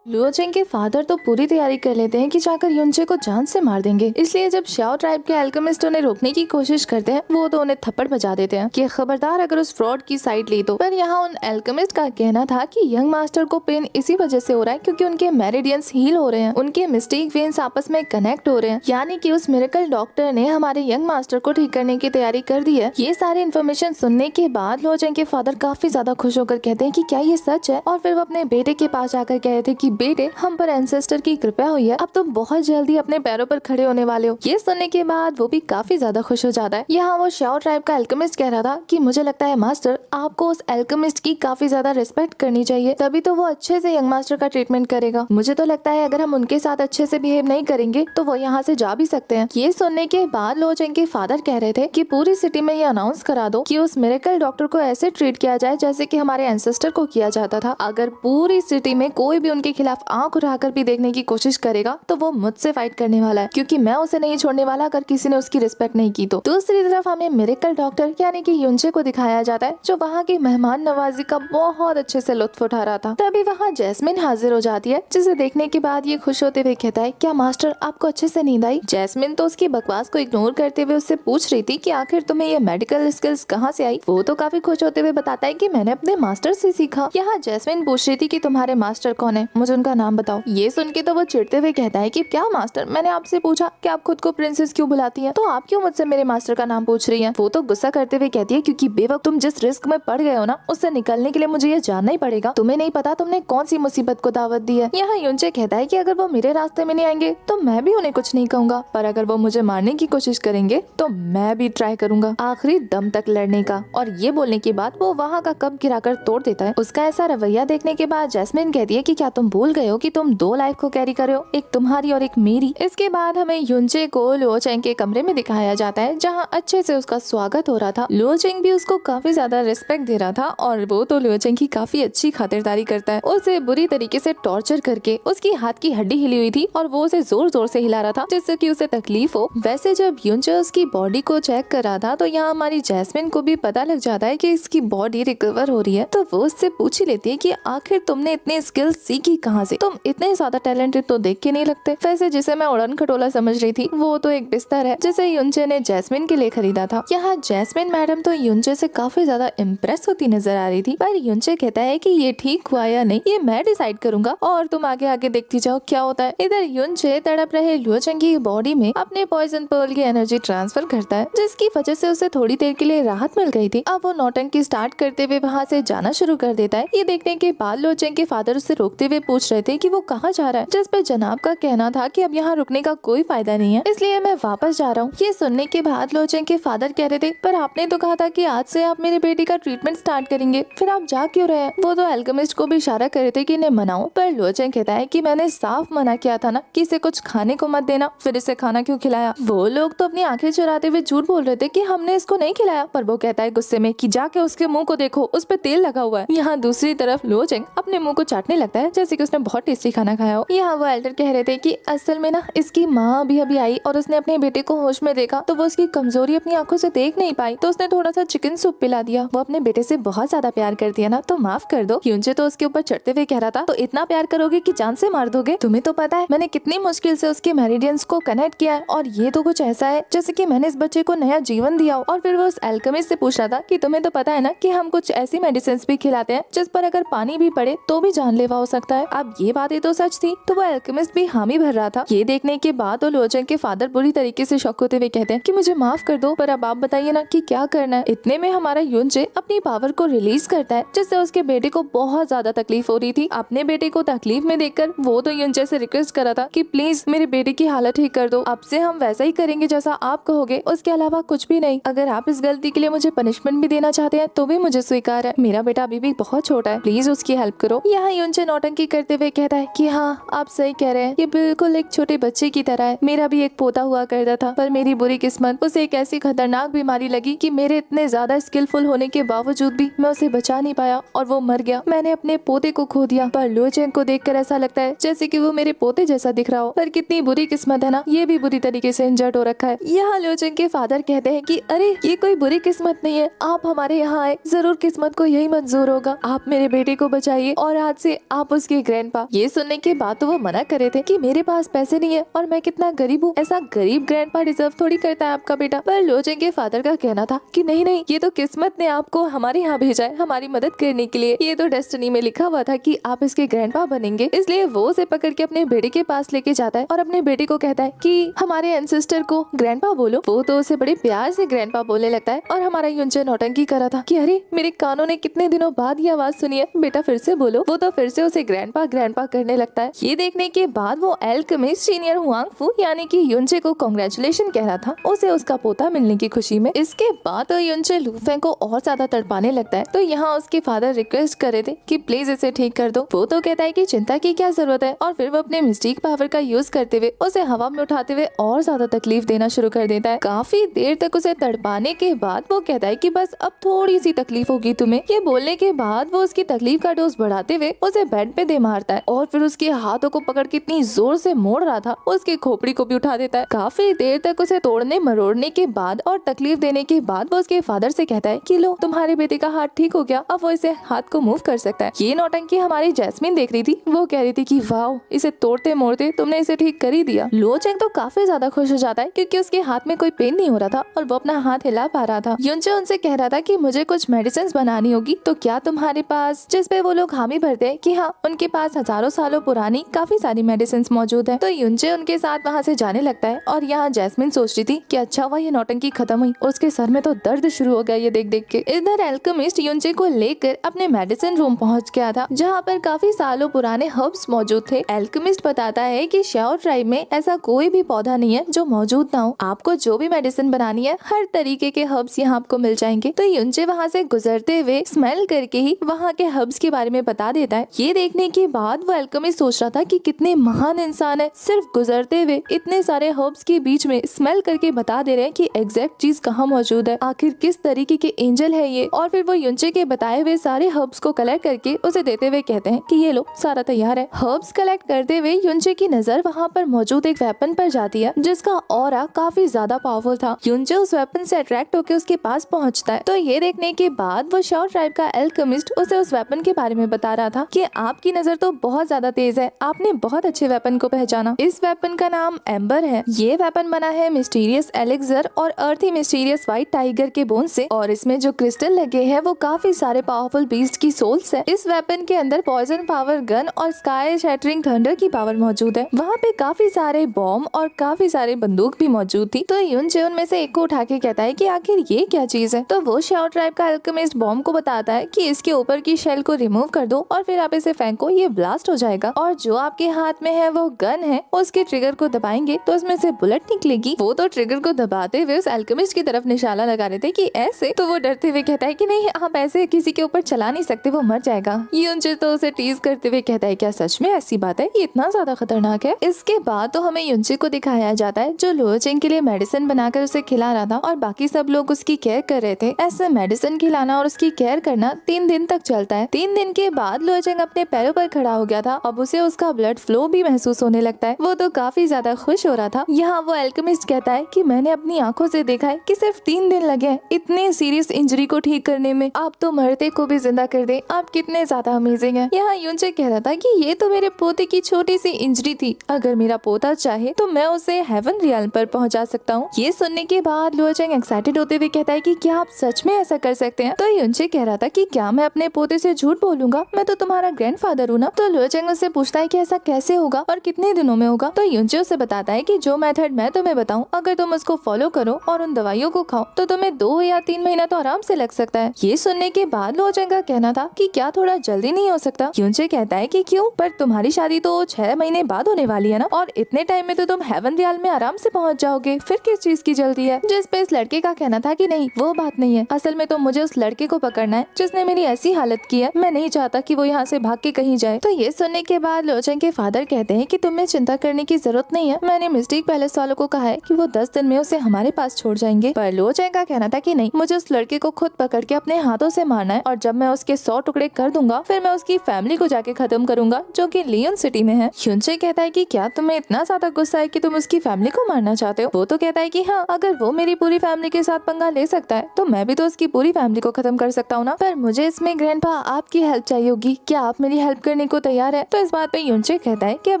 लुओ चेंग के फादर तो पूरी तैयारी कर लेते हैं कि जाकर युनचे को जान से मार देंगे, इसलिए जब शाओ ट्राइब के अल्केमिस्ट उन्हें रोकने की कोशिश करते हैं वो तो उन्हें थप्पड़ बजा देते हैं कि खबरदार अगर उस फ्रॉड की साइड ली तो। पर यहाँ उन अल्केमिस्ट का कहना था कि यंग मास्टर को पेन इसी वजह से हो रहा है क्योंकि उनके मेरिडियंस हील हो रहे हैं, उनके मिस्टेक वेन्स आपस में कनेक्ट हो रहे हैं, यानी कि उस मिरेकल डॉक्टर ने हमारे यंग मास्टर को ठीक करने की तैयारी कर दी है। ये सारी इन्फॉर्मेशन सुनने के बाद लुओ चेंग के फादर काफी ज्यादा खुश होकर कहते हैं कि क्या ये सच है, और फिर वो अपने बेटे के पास जाकर कह रहे थे कि बेटे हम पर एंसेस्टर की कृपा हुई है, अब तो बहुत जल्दी अपने पैरों पर खड़े होने वाले हो। ये सुनने के बाद वो भी काफी ज्यादा खुश हो जाता है। यहाँ वो शाओ ट्राइब का अल्केमिस्ट कह रहा था कि मुझे लगता है मास्टर आपको उस अल्केमिस्ट की काफी ज्यादा रिस्पेक्ट करनी चाहिए, तभी तो वो अच्छे से यंग मास्टर का ट्रीटमेंट करेगा। मुझे तो लगता है अगर हम उनके साथ अच्छे से बिहेव नहीं करेंगे तो वो यहाँ से जा भी सकते हैं। ये सुनने के बाद लो चेंग के फादर कह रहे थे कि पूरी सिटी में ये अनाउंस करा दो कि उस मिरेकल डॉक्टर को ऐसे ट्रीट किया जाए जैसे कि हमारे एंसेस्टर को किया जाता था। अगर पूरी सिटी में कोई भी उनके खिलाफ आंख उठाकर भी देखने की कोशिश करेगा तो वो मुझसे फाइट करने वाला है, क्योंकि मैं उसे नहीं छोड़ने वाला अगर किसी ने उसकी रिस्पेक्ट नहीं की तो। दूसरी तरफ हमें मिरेकल डॉक्टर यानी कि युनचे को दिखाया जाता है जो वहाँ की मेहमान नवाजी का बहुत अच्छे से लुत्फ उठा रहा था। तभी वहाँ जैस्मिन हाजिर हो जाती है, जिसे देखने के बाद ये खुश होते हुए कहता है क्या मास्टर आपको अच्छे से नींद आई? जैस्मिन तो उसकी बकवास को इग्नोर करते हुए उससे पूछ रही थी कि आखिर तुम्हें ये मेडिकल स्किल्स कहाँ से आई। वो तो काफी खुश होते हुए बताता है कि मैंने अपने मास्टर से सीखा। यहाँ जैस्मिन पूछ रही थी कि तुम्हारे मास्टर कौन है, मुझे मुझे उनका नाम बताओ। ये सुन के तो वो चिढ़ते हुए कहता है कि क्या मास्टर, मैंने आपसे पूछा कि आप खुद को प्रिंसेस क्यों बुलाती हैं, तो आप क्यों मुझसे मेरे मास्टर का नाम पूछ रही हैं। वो तो गुस्सा करते हुए कहती है क्योंकि बेवकूफ, तुम जिस रिस्क में पड़ गए हो ना, उससे निकलने के लिए मुझे ये जानना ही पड़ेगा। तुम्हें नहीं पता तुमने कौन सी मुसीबत को दावत दी है। यहाँ युनचे कहता है कि अगर वो मेरे रास्ते में नहीं आएंगे तो मैं भी उन्हें कुछ नहीं कहूंगा, पर अगर वो मुझे मारने की कोशिश करेंगे तो मैं भी ट्राई करूंगा आखिरी दम तक लड़ने का। और ये बोलने के बाद वो वहाँ का कप गिराकर तोड़ देता है। उसका ऐसा रवैया देखने के बाद जैस्मिन कहती है कि क्या तुम भूल गए हो कि तुम 2 लाइफ को कैरी कर रहे हो, एक तुम्हारी और एक मेरी। इसके बाद हमें युनचे को लुओ चेंग के कमरे में दिखाया जाता है जहाँ अच्छे से उसका स्वागत हो रहा था। लुओ चेंग भी उसको काफी ज्यादा रिस्पेक्ट दे रहा था और वो तो लुओ चेंग की काफी अच्छी खातिरदारी करता है। उसे बुरी तरीके से टॉर्चर करके उसकी हाथ की हड्डी हिली हुई थी और वो उसे जोर जोर से हिला रहा था जिससे कि उसे तकलीफ हो। वैसे जब युनचे उसकी बॉडी को चेक कर रहा था तो यहाँ हमारी जैस्मिन को भी पता लग जाता है कि इसकी बॉडी रिकवर हो रही है, तो वो उससे पूछ ही लेती है कि आखिर तुमने इतनी स्किल्स सीखी कहाँ से, तुम इतने ज्यादा टैलेंटेड तो देख के नहीं लगते। वैसे जिसे मैं उड़न खटोला समझ रही थी वो तो एक बिस्तर है जिसे युनचे ने जैस्मिन के लिए खरीदा था। यहाँ जैस्मिन मैडम तो युनचे से काफी ज्यादा इम्प्रेस होती नजर आ रही थी, पर युनचे कहता है कि ये ठीक हुआ या नहीं ये मैं डिसाइड करूंगा और तुम आगे आगे देखती जाओ क्या होता है। इधर युनचे तड़प रहे लुओ चेंग की बॉडी में अपने पॉइजन पर्ल की एनर्जी ट्रांसफर करता है जिसकी वजह से उसे थोड़ी देर के लिए राहत मिल गई थी। अब वो नौटंकी स्टार्ट करते हुए वहाँ से जाना शुरू कर देता है। ये देखने के बाद लुओ चेंग के फादर उसे रोकते हुए पूछ रहे थे कि वो कहाँ जा रहा है, जिस पे जनाब का कहना था कि अब यहाँ रुकने का कोई फायदा नहीं है, इसलिए मैं वापस जा रहा हूँ। ये सुनने के बाद लुओ चेंग के फादर कह रहे थे पर आपने तो कहा था कि आज से आप मेरे बेटे का ट्रीटमेंट स्टार्ट करेंगे, फिर आप जा क्यों रहे हैं। वो तो एल्केमिस्ट को भी इशारा कर रहे थे कि इन्हें मनाओ, पर लुओ चेंग कहता है कि मैंने साफ मना किया था ना कि इसे कुछ खाने को मत देना, फिर इसे खाना क्यों खिलाया। वो लोग तो अपनी आंखें चुराते हुए झूठ बोल रहे थे कि हमने इसको नहीं खिलाया, पर वो कहता है गुस्से में कि जाके उसके मुंह को देखो, उस पे तेल लगा हुआ है। यहाँ दूसरी तरफ लुओ चेंग अपने मुंह को चाटने लगता है जैसे कि उसने बहुत टेस्टी खाना खाया हो। यहाँ वो एल्डर कह रहे थे कि असल में ना इसकी माँ अभी अभी आई और उसने अपने बेटे को होश में देखा तो वो उसकी कमजोरी अपनी आंखों से देख नहीं पाई, तो उसने थोड़ा सा चिकन सूप पिला दिया। वो अपने बेटे से बहुत ज्यादा प्यार करती है ना, तो माफ कर दो। युनचे तो उसके ऊपर चढ़ते हुए कह रहा था तो इतना प्यार करोगे कि जान से मार दोगे। तुम्हें तो पता है मैंने कितनी मुश्किल से उसके मेरिडियंस को कनेक्ट किया है और ये तो कुछ ऐसा है जैसे कि मैंने इस बच्चे को नया जीवन दिया हो। और फिर वो उस एल्केमिस्ट से पूछ रहा था कि तुम्हें तो पता है ना कि हम कुछ ऐसी मेडिसिन भी खिलाते हैं जिस पर अगर पानी भी पड़े तो भी जानलेवा हो सकता है। अब ये बातें तो सच थी, तो वो एल्केमिस्ट भी हामी भर रहा था। ये देखने के बाद लुओ चेंग के फादर बुरी तरीके से शॉक होते हुए कहते हैं कि मुझे माफ कर दो, पर अब आप बताइए ना कि क्या करना है। इतने में हमारा युनचे अपनी पावर को रिलीज करता है जिससे उसके बेटे को बहुत ज्यादा तकलीफ हो रही थी। अपने बेटे को तकलीफ में देखकर वो तो युनचे से रिक्वेस्ट कर रहा था कि प्लीज मेरे बेटे की हालत ठीक कर दो, अब से हम वैसा ही करेंगे जैसा आप कहोगे, उसके अलावा कुछ भी नहीं। अगर आप इस गलती के लिए मुझे पनिशमेंट भी देना चाहते हैं तो भी मुझे स्वीकार है, मेरा बेटा अभी भी बहुत छोटा है, प्लीज उसकी हेल्प करो। यहाँ युनचे नौटंकी करते हुए कहता है कि हाँ आप सही कह रहे हैं, ये बिल्कुल एक छोटे बच्चे की तरह है। मेरा भी एक पोता हुआ करता था, पर मेरी बुरी किस्मत उसे एक ऐसी खतरनाक बीमारी लगी कि मेरे इतने ज्यादा स्किलफुल होने के बावजूद भी मैं उसे बचा नहीं पाया और वो मर गया। मैंने अपने पोते को खो दिया, पर लुओ चेंग को देखकर ऐसा लगता है जैसे कि वो मेरे पोते जैसा दिख रहा हो, पर कितनी बुरी किस्मत है ना, ये भी बुरी तरीके से इंजर्ड हो रखा है। यहाँ लुओ चेंग के फादर कहते हैं कि अरे ये कोई बुरी किस्मत नहीं है, आप हमारे यहाँ आए, जरूर किस्मत को यही मंजूर होगा, आप मेरे बेटे को बचाइए और आज से आप उसके ग्रैंडपा। ये सुनने के बाद तो वो मना कर रहे थे कि मेरे पास पैसे नहीं है और मैं कितना गरीब हूँ, ऐसा गरीब ग्रैंडपा डिजर्व थोड़ी करता है आपका बेटा। पर लुओ चेंग के फादर का कहना था कि नहीं नहीं, ये तो किस्मत ने आपको हमारे यहाँ भेजा है हमारी मदद करने के लिए, ये तो डेस्टिनी में लिखा हुआ था कि आप इसके ग्रैंडपा बनेंगे। इसलिए वो उसे पकड़ के अपने बेटे के पास लेके जाता है और अपने बेटे को कहता है कि हमारे एंसेस्टर को ग्रैंडपा बोलो। वो तो उसे बड़े प्यार से ग्रैंडपा बोलने लगता है और हमारा युनचे नौटंकी कर रहा था कि अरे मेरे कानों ने कितने दिनों बाद ये आवाज सुनी है, बेटा फिर से बोलो। वो तो फिर से उसे ग्रैंडपा ग्रैंडपा करने लगता है। ये देखने के बाद वो एल्केमिस्ट सीनियर हुआंग फू यानी कि युनचे को कांग्रेचुलेशन कह रहा था उसे उसका पोता मिलने की खुशी में। इसके बाद तो युनचे लू फेंग को और ज्यादा तड़पाने लगता है, तो यहाँ उसके फादर रिक्वेस्ट कर रहे थे कि प्लीज इसे ठीक कर दो। वो तो कहता है कि चिंता की क्या जरूरत है और फिर वो अपने मिस्टिक पावर का यूज करते हुए उसे हवा में उठाते हुए और ज्यादा तकलीफ देना शुरू कर देता है। काफी देर तक उसे तड़पाने के बाद वो कहता है कि बस अब थोड़ी सी तकलीफ होगी तुम्हें। ये बोलने के बाद वो उसकी तकलीफ का डोज बढ़ाते हुए उसे बेड पे दे मारता है और फिर उसके हाथों को पकड़ के इतनी जोर से मोड़ रहा था उसकी खोपड़ी को भी उठा देता है। काफी देर तक उसे तोड़ने मरोड़ने के बाद और तकलीफ देने के बाद वो उसके फादर से कहता है कि लो तुम्हारे बेटे का हाथ ठीक हो गया, अब वो इसे हाथ को मूव कर सकता है। ये नौटंकी हमारी जैस्मिन देख रही थी, वो कह रही थी कि वाओ इसे तोड़ते मोड़ते तुमने इसे ठीक कर ही दिया। लुओ चेंग तो काफी ज्यादा खुश हो जाता है क्योंकि उसके हाथ में कोई पेन नहीं हो रहा था और वो अपना हाथ हिला पा रहा था। युनचे उनसे कह रहा था कि मुझे कुछ मेडिसिन बनानी होगी, तो क्या तुम्हारे पास, जिस पे वो लोग हामी भरते हैं कि हाँ उनके पास हजारों सालों पुरानी काफी सारी मेडिसिन मौजूद है। तो युनचे उनके साथ वहाँ से जाने लगता है और यहाँ जैस्मिन सोचती थी कि अच्छा हुआ ये नौटंकी खत्म हुई, उसके सर में तो दर्द शुरू हो गया ये देख देख के। इधर एल्केमिस्ट युनचे को लेकर अपने मेडिसिन रूम पहुँच गया था, जहाँ पर काफी सालों पुराने हर्ब्स मौजूद थे। एल्केमिस्ट बताता है कि शाओ ट्राइब में ऐसा कोई भी पौधा नहीं है जो मौजूद ना हो, आपको जो भी मेडिसिन बनानी है हर तरीके के हर्ब्स यहाँ आपको मिल जाएंगे। तो युनचे वहाँ से गुजरते हुए स्मेल करके ही वहाँ के हर्ब्स के बारे में बता देता है। ये देखने के बाद वो एल्केमिस्ट सोच रहा था कि कितने महान इंसान है, सिर्फ गुजरते हुए इतने सारे हर्ब्स के बीच में स्मेल करके बता दे रहे हैं कि एग्जैक्ट चीज कहाँ मौजूद है, आखिर किस तरीके के एंजल है ये। और फिर वो युनचे के बताए हुए सारे हर्ब्स को कलेक्ट करके उसे देते हुए कहते हैं कि ये लो सारा तैयार है। हर्ब्स कलेक्ट करते हुए युनचे की नजर वहाँ पर मौजूद एक वेपन पर जाती है जिसका ऑरा काफी ज्यादा पावरफुल था। युनचे उस वेपन से अट्रैक्ट होकर उसके पास पहुँचता है। तो ये देखने के बाद वो शाओ ट्राइब का एल्केमिस्ट उसे उस वेपन के बारे में बता रहा था कि आपकी नजर तो बहुत ज्यादा तेज है, आपने बहुत अच्छे वेपन को पहचाना। इस वेपन का नाम एम्बर है। ये वेपन बना है मिस्टीरियस एलेक्सर और अर्थी मिस्टीरियस व्हाइट टाइगर के बोन से, और इसमें जो क्रिस्टल लगे हैं वो काफी सारे पावरफुल बीस्ट की सोल्स है। इस वेपन के अंदर पॉइजन पावर गन और स्काई शैटरिंग थंडर की पावर मौजूद है। वहाँ पे काफी सारे बॉम्ब और काफी सारे बंदूक भी मौजूद थी। तो युनचे उनमें से एक को उठा के कहता है कि आखिर ये क्या चीज है। तो वो शाओ ट्राइब का एल्केमिस्ट बॉम्ब को बताता है कि इसके ऊपर की शेल को रिमूव कर दो और फिर आप इसे फेंको, ये ब्लास्ट हो जाएगा। और जो आपके हाथ में है वो गन है, उसके ट्रिगर को दबाएंगे तो उसमें से बुलेट निकलेगी। वो तो ट्रिगर को दबाते हुए उस एल्केमिस्ट की तरफ निशाना लगा रहे थे कि ऐसे। तो वो डरते हुए कहता है कि नहीं, आप ऐसे किसी के ऊपर चला नहीं सकते, वो मर जाएगा। युनचे तो उसे टीज करते हुए कहता है क्या सच में ऐसी बात है, ये इतना ज्यादा खतरनाक है। इसके बाद तो हमें युनचे को दिखाया जाता है जो लुओचेंग के लिए मेडिसिन बनाकर उसे खिला रहा था और बाकी सब लोग उसकी केयर कर रहे थे। ऐसे मेडिसिन खिलाना और उसकी केयर करना 3 दिन तक चलता है। 3 दिन के बाद लुओचेंग अपने पैरों पर खड़ा हो गया था। अब उसे उसका ब्लड फ्लो भी महसूस होने लगता है। वो तो काफी ज्यादा खुश हो रहा था। यहाँ वो एल्केमिस्ट कहता है कि मैंने अपनी आंखों से देखा है कि सिर्फ 3 दिन लगे हैं इतने सीरियस इंजरी को ठीक करने में। आप तो मरते को भी जिंदा कर दे, आप कितने ज्यादा अमेजिंग हैं। यहाँ युनचे कह रहा था कि ये तो मेरे पोते की छोटी सी इंजरी थी, अगर मेरा पोता चाहे तो मैं उसे हेवन रियल पर पहुंचा सकता हूँ। ये सुनने के बाद लुओचेंग एक्साइटेड होते हुए कहता है कि क्या आप सच में ऐसा कर सकते हैं। तो युनचे कह रहा था कि क्या मैं अपने पोते से झूठ बोलूंगा, मैं तो तुम्हारा ग्रैंडफादर हूँ ना। तो लुओचेंग उससे पूछता है कि ऐसा कैसे होगा और कितने दिनों में होगा। तो युनचे उसे बताता है कि जो मेथड मैं तुम्हें बताऊँ, अगर तुम उसको फॉलो करो और उन दवाइयों को खाओ तो तुम्हें 2 या 3 महीना तो आराम से लग सकता है। ये सुनने के बाद लुओचेंग का कहना था कि क्या थोड़ा जल्दी नहीं हो सकता। युनचे कहता है कि क्यों, पर तुम्हारी शादी तो 6 महीने बाद होने वाली है ना, और इतने टाइम में तो तुम हेवन रियल में आराम से पहुंच जाओगे, फिर किस चीज की जल्दी है। जिस पे इस लड़के का कहना था कि नहीं वो बात नहीं है, असल में तो मुझे उस लड़के को पकड़ना है जिसने मेरी ऐसी हालत की है, मैं नहीं चाहता कि वो यहाँ से भाग के कहीं जाए। तो ये सुनने के बाद लुओचेंग के फादर कहते हैं कि तुम्हें चिंता करने की जरूरत नहीं है, मैंने मिस्टिक पैलेस वालों को कहा है कि वो 10 दिन में उसे हमारे पास छोड़ जाएंगे। पर लुओचेंग का कहना था कि नहीं, मुझे उस लड़के को खुद पकड़ के अपने हाथों से मारना है, और जब मैं उसके 100 टुकड़े कर दूंगा फिर मैं उसकी फैमिली को जाके खत्म करूंगा जो कि लियोन सिटी में है। युनचे कहता है कि क्या तुम्हें इतना ज्यादा गुस्सा है कि तुम उसकी फैमिली को मारना चाहते हो। वो तो कहता है कि हाँ, अगर वो मेरी पूरी फैमिली के साथ पंगा ले सकता है तो मैं भी तो उसकी पूरी फैमिली को खत्म कर सकता हूँ ना। पर मुझे इसमें ग्रैंडपा आपकी हेल्प चाहिए होगी, क्या आप मेरी हेल्प करने को तैयार है। तो इस बात पे युनचे कहता है कि अब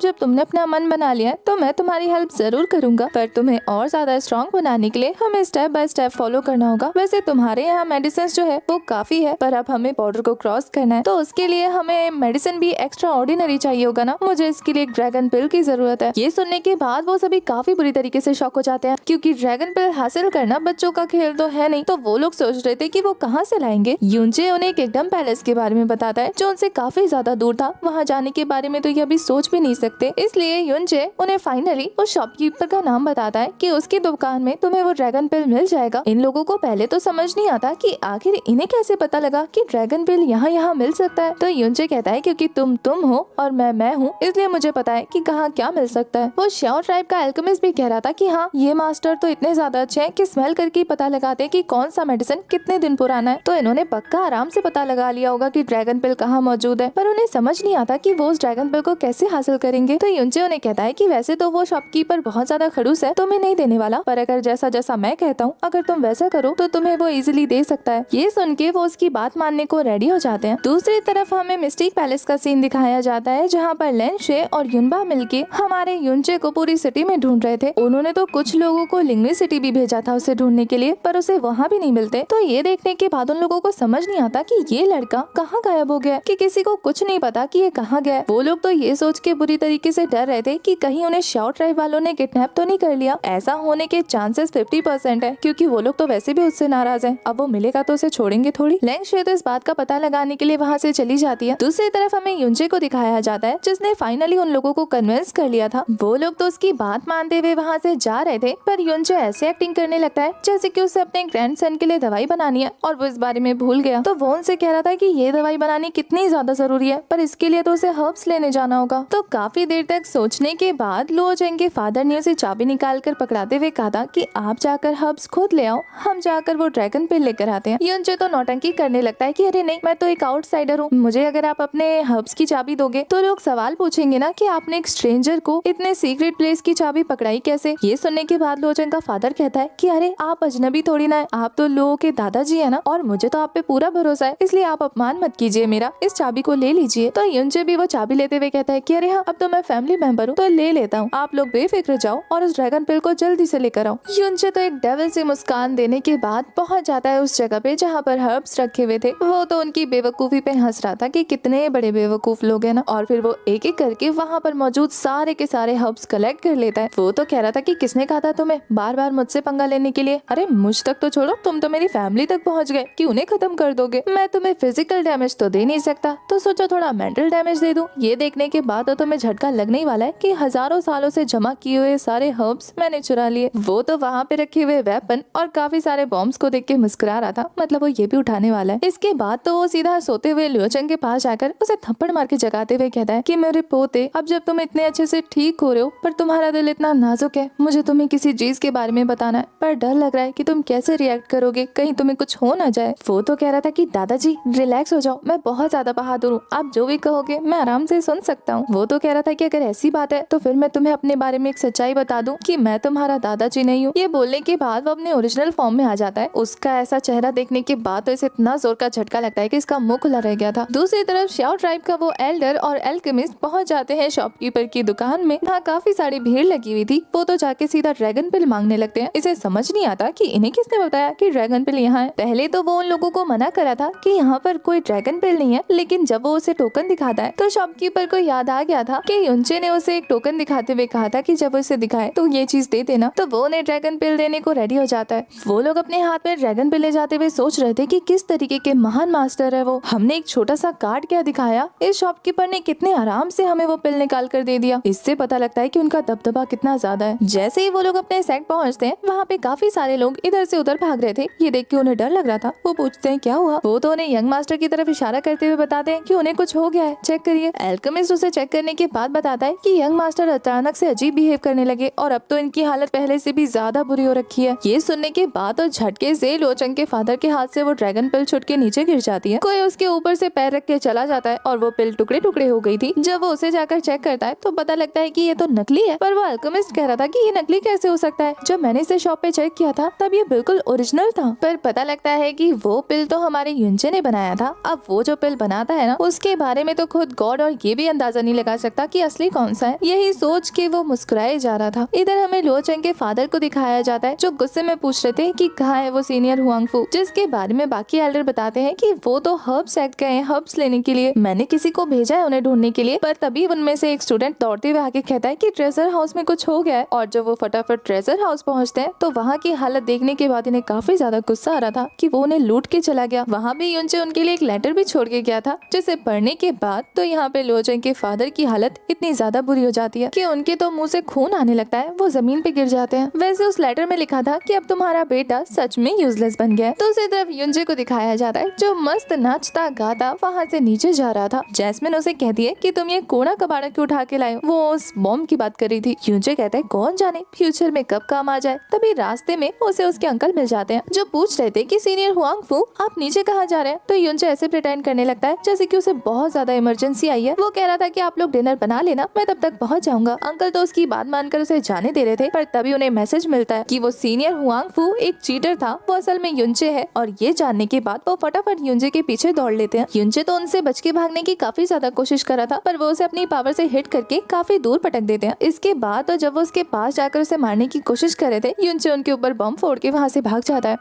जब तुमने अपना मन बना लिया है तो मैं तुम्हारी हेल्प जरूर करूंगा, पर तुम्हें और ज्यादा स्ट्रॉन्ग बनाने के लिए हमें स्टेप बाय स्टेप फॉलो करना होगा। वैसे तुम्हारे यहाँ मेडिसिन जो है वो काफी है, पर अब हमें बॉर्डर को क्रॉस करना है तो उसके लिए हमें मेडिसिन भी एक्स्ट्रा ऑर्डिनरी चाहिए होगा ना, मुझे इसके लिए एक ड्रैगन पिल की जरूरत है। ये सुनने के बाद वो सभी काफी बुरी तरीके से शॉक हो जाते हैं, क्योंकि ड्रैगन पिल हासिल करना बच्चों का खेल तो है नहीं। तो वो लोग सोच रहे थे कि वो कहाँ से लाएंगे। युनचे उन्हें किंगडम पैलेस के बारे में बताता है जो उनसे काफी ज्यादा दूर था, वहाँ जाने के बारे में तो ये अभी सोच भी नहीं सकते। इसलिए युनचे उन्हें फाइनली उस शॉपकीपर का नाम बताता है कि उसकी दुकान में तुम्हें वो ड्रैगन पिल मिल जाएगा। इन लोगों को पहले तो समझ नहीं आता कि आखिर इन्हें कैसे पता लगा कि ड्रैगन पिल यहाँ मिल सकता है। तो युनचे कहता है क्योंकि तुम हो और मैं हूँ, इसलिए मुझे पता है कि कहाँ क्या मिल सकता है। वो शाओ ट्राइब का एल्केमिस्ट भी कह रहा था कि हाँ, ये मास्टर तो इतने ज्यादा अच्छे हैं कि स्मेल करके पता लगाते हैं कि कौन सा मेडिसिन कितने दिन पुराना है। तो इन्होंने पक्का आराम से पता लगा लिया होगा कि ड्रैगन पिल कहाँ मौजूद है, पर उन्हें समझ नहीं आता कि वो उस ड्रैगन पिल को कैसे हासिल करेंगे। तो युनचे उन्हें कहता है कि वैसे तो वो शॉपकीपर बहुत ज्यादा खड़ूस है, तुम्हें नहीं देने वाला, पर अगर जैसा जैसा मैं कहता हूँ अगर तुम वैसा करो तो तुम्हें वो इजीली दे सकता है। ये सुन के वो उसकी बात मानने को रेडी हो जाते हैं। दूसरी तरफ हमें मिस्टिक पैलेस का सीन दिखाया जाता है जहाँ पर लेन शे और युनबा मिलके हमारे युनचे को पूरी सिटी में ढूंढ रहे थे। उन्होंने तो कुछ लोगों को लिंगवी सिटी भी भेजा था उसे ढूंढने के लिए, पर उसे वहाँ भी नहीं मिलते। तो ये देखने के बाद उन लोगों को समझ नहीं आता कि ये लड़का कहाँ गायब हो गया, कि किसी को कुछ नहीं पता कि ये कहाँ गया है। वो लोग तो ये सोच के बुरी तरीके से डर रहे थे कि कहीं उन्हें शाओ ट्राइब वालों ने किडनैप तो नहीं कर लिया। ऐसा होने के चांसेस 50% है, क्योंकि वो लोग तो वैसे भी उससे नाराज हैं। अब वो मिलेगा तो उसे छोड़ेंगे थोड़ी। लैंग शे तो इस बात का पता लगाने के लिए वहाँ से चली जाती है। दूसरी तरफ हमें युनजे को दिखाया जाता है, जिसने फाइनली उन लोगों को कन्विंस कर लिया था। वो लोग तो उसकी बात मानते हुए वहाँ से जा रहे थे, पर युनजे ऐसे एक्टिंग करने लगता है जैसे कि उसे अपने ग्रैंडसन के लिए दवाई बनानी है और वो इस बारे में भूल गया। तो वो उनसे कह रहा था कि ये दवाई बनानी कितनी ज्यादा जरूरी है, पर इसके लिए तो उसे हर्ब्स लेने जाना होगा। तो काफी देर तक सोचने के बाद लुओ चेंग के फादर ने उसे चाबी निकाल कर पकड़ाते हुए कहा था कि आप जाकर हर्ब्स खुद ले आओ, हम जाकर वो ड्रैगन पिल लेकर आते हैं। युनजे तो नौटंकी करने लगता है कि अरे नहीं, मैं तो एक आउटसाइडर हूँ, मुझे अगर आप अपने हर्ब्स की चाबी दोगे तो लोग सवाल पूछेंगे ना कि आपने एक स्ट्रेंजर को इतने सीक्रेट प्लेस की चाबी पकड़ाई कैसे। ये सुनने के बाद लुओ चेंग का फादर कहता है कि अरे आप अजनबी थोड़ी ना है, आप तो लुओ के दादाजी है ना, और मुझे तो आप पे पूरा भरोसा है, इसलिए आप अपमान मत कीजिए मेरा, इस चाबी को ले लीजिए। तो युनजे भी वो चाबी लेते हुए कहता है कि अरे हाँ, अब तो मैं फैमिली मेंबर हूँ तो ले लेता हूँ, आप लोग बेफिक्र जाओ और उस ड्रैगन पिल को जल्दी से लेकर आओ। युनजे तो एक डेविल सी मुस्कान देने के बाद पहुंच जाता है उस जगह पे जहाँ पर हर्ब्स रखे हुए थे। वो तो उनकी बेवकूफी पे हंस रहा था कि कितने बड़े बेवकूफ लोग हैं ना, और फिर वो एक एक करके वहाँ पर मौजूद सारे के सारे हर्ब्स कलेक्ट कर लेता है। वो तो कह रहा था कि किसने कहा था तुम्हें बार बार मुझसे पंगा लेने के लिए, अरे मुझ तक तो छोड़ो, तुम तो मेरी फैमिली तक पहुँच गए कि उन्हें खत्म कर दोगे। मैं तुम्हें फिजिकल डैमेज तो दे नहीं सकता, तो सोचो थोड़ा मेंटल डैमेज दे दूं। ये देखने के बाद तो तुम्हें झटका लगने ही वाला है कि हजारों सालों से जमा किए हुए सारे हर्ब्स मैंने चुरा लिए। वो तो वहाँ पे रखे हुए वेपन और काफी सारे बॉम्ब्स को देख के मुस्कुरा रहा था, मतलब वो ये भी उठाने वाला है। इसके बाद तो वो सीधा सोते हुए लुओ चेंग के पास जाकर उसे थप्पड़ मार के जगाते हुए कहता है कि मेरे पोते, अब जब तुम इतने अच्छे से ठीक हो रहे हो पर तुम्हारा दिल इतना नाजुक है, मुझे तुम्हें किसी चीज के बारे में बताना है, पर डर लग रहा है कि तुम कैसे रिएक्ट करोगे, कहीं तुम्हें कुछ हो ना जाए। वो तो कह रहा था कि दादाजी रिलैक्स हो जाओ, मैं बहुत ज्यादा बहादुर हूँ, आप जो भी कहोगे मैं आराम से सुन सकता हूँ। वो तो कह रहा था कि अगर ऐसी बात है तो फिर मैं तुम्हें अपने बारे में एक सच्चाई बता दूं कि मैं तुम्हारा दादाजी नहीं हूँ। ये बोलने के बाद वो अपने ओरिजिनल फॉर्म में आ जाता है। उसका ऐसा चेहरा देखने के बाद तो इसे इतना जोर का झटका लगता है कि इसका मुंह खुला रह गया था। दूसरी तरफ शाओ ट्राइब का वो एल्डर और एल्केमिस्ट पहुंच जाते हैं शॉपकीपर की दुकान में। वहाँ काफी सारी भीड़ लगी हुई थी। वो तो जाके सीधा ड्रैगन पिल मांगने लगते हैं। इसे समझ नहीं आता कि इन्हें किसने बताया कि ड्रैगन पिल यहाँ है। पहले तो वो उन लोगों को मना करा था कि यहाँ पर कोई ड्रैगन पिल नहीं है, लेकिन जब वो उसे टोकन दिखाता है तो शॉपकीपर को याद आ गया था कि युनजे ने उसे एक टोकन दिखाते हुए कहा था कि जब वो इसे दिखाए तो ये चीज दे देना। तो वो उन्हें ड्रैगन पिल देने को रेडी हो जाता है। वो लोग अपने हाथ में ड्रैगन पिल ले जाते हुए सोच रहे थे कि किस तरीके के महान मास्टर है वो। हमने एक छोटा सा कार्ड क्या दिखाया, इस शॉपकीपर ने कितने आराम से हमें वो पिल निकाल कर दे दिया। इससे पता लगता है कि उनका दबदबा कितना ज्यादा है। जैसे ही वो लोग अपने सेट पहुँचते हैं, वहाँ पे काफी सारे लोग इधर से उधर भाग रहे थे। ये देख के उन्हें डर लग रहा था। वो पूछते हैं क्या हुआ। वो तो उन्हें यंग मास्टर की तरफ इशारा करते हुए बताते हैं कि उन्हें कुछ हो गया है, चेक करिए। एल्केमिस्ट उसे चेक करने के बाद बताता है कि यंग मास्टर अचानक से अजीब बिहेव करने लगे और अब तो इनकी हालत पहले से भी ज्यादा बुरी हो रखी है। ये सुनने के बाद तो झटके से लुओ चेंग के फादर के हाथ से वो ड्रैगन पिल छुट के नीचे गिर जाती है। कोई उसके ऊपर से पैर रख के चला जाता है और वो पिल टुकड़े टुकड़े हो गई थी। जब वो उसे जाकर चेक करता है तो पता लगता है कि ये तो नकली है, पर वो एल्केमिस्ट कह रहा था कि ये नकली कैसे हो सकता है। जब मैंने इसे शॉप पे चेक किया था तब ये बिल्कुल ओरिजिनल था। पर पता लगता है कि वो पिल तो हमारे युनजे ने बनाया था। अब वो जो पिल बनाता है ना, उसके बारे में तो खुद गॉड और ये भी अंदाजा नहीं लगा सकता कि असली कौन सा है। यही सोच के वो मुस्कुराए जा रहा था। इधर हमें लुओ चेंग के फादर को दिखाया जाता है, जो गुस्से में पूछ रहे थे कि कहाँ है वो सीनियर हुआंगफू, जिसके बारे में बाकी एल्डर बताते हैं कि वो तो हर्ब्स सेट गए हैं हर्ब्स लेने के लिए। मैंने किसी को भेजा है उन्हें ढूंढने के लिए। पर तभी उनमें से एक स्टूडेंट दौड़ते हुए आके कहता है कि ट्रेजर हाउस में कुछ हो गया है। और जब वो फटाफट ट्रेजर हाउस पहुंचते हैं तो वहाँ की हालत देखने के बाद इन्हें काफी ज्यादा गुस्सा आ रहा था कि वो उन्हें लूट के चला गया। वहाँ भी युनजे उनके लिए एक लेटर भी छोड़ के गया था, जिसे पढ़ने के बाद तो यहाँ पे लुओ चेंग के फादर की हालत इतनी ज्यादा बुरी हो जाती है कि उनके तो मुंह से खून आने लगता है। वो जमीन पे गिर जाते हैं। वैसे उस लेटर में लिखा था कि अब तुम्हारा बेटा सच में यूजलेस बन गया है। दूसरी तरफ युनजे को दिखाया जाता है, जो मस्त नाचता गाता वहाँ से नीचे जा रहा था। जैस्मिन उसे कहती है कि तुम ये कोड़ा कबाड़ा क्यों उठा के लाए हो। वो उस बॉम्ब की बात कर रही थी। युनजे कहता है कौन जाने फ्यूचर में कब काम आ जाए। तभी रास्ते में उसे उसके अंकल मिल जाते हैं, जो पूछ रहे थे कि सीनियर हुआंगफू आप नीचे कहाँ जा रहे हैं। तो युनजे ऐसे प्रिटेंड करने लगता है जैसे कि उसे बहुत ज्यादा इमरजेंसी आई है। वो कह रहा था कि आप लोग डिनर बना लेना, मैं तब तक पहुंच जाऊंगा। अंकल तो उसकी बात मानकर उसे जाने दे रहे थे, पर तभी उन्हें मैसेज मिलता है कि वो सीनियर हुआंगफू एक चीटर था, वो असल में युनजे है। और ये जानने के बाद वो फटाफट युनजे के पीछे दौड़ लेते हैं। युनजे तो उनसे बच के भागने की काफी ज्यादा कोशिश कर रहा था, पर वो उसे अपनी पावर से हिट करके काफी दूर पटक देते हैं। इसके बाद तो जब वो उसके पास जाकर उसे मारने की कोशिश कर रहे थे, युनजे उनके ऊपर बम फोड़ के वहाँ से भाग जाता है।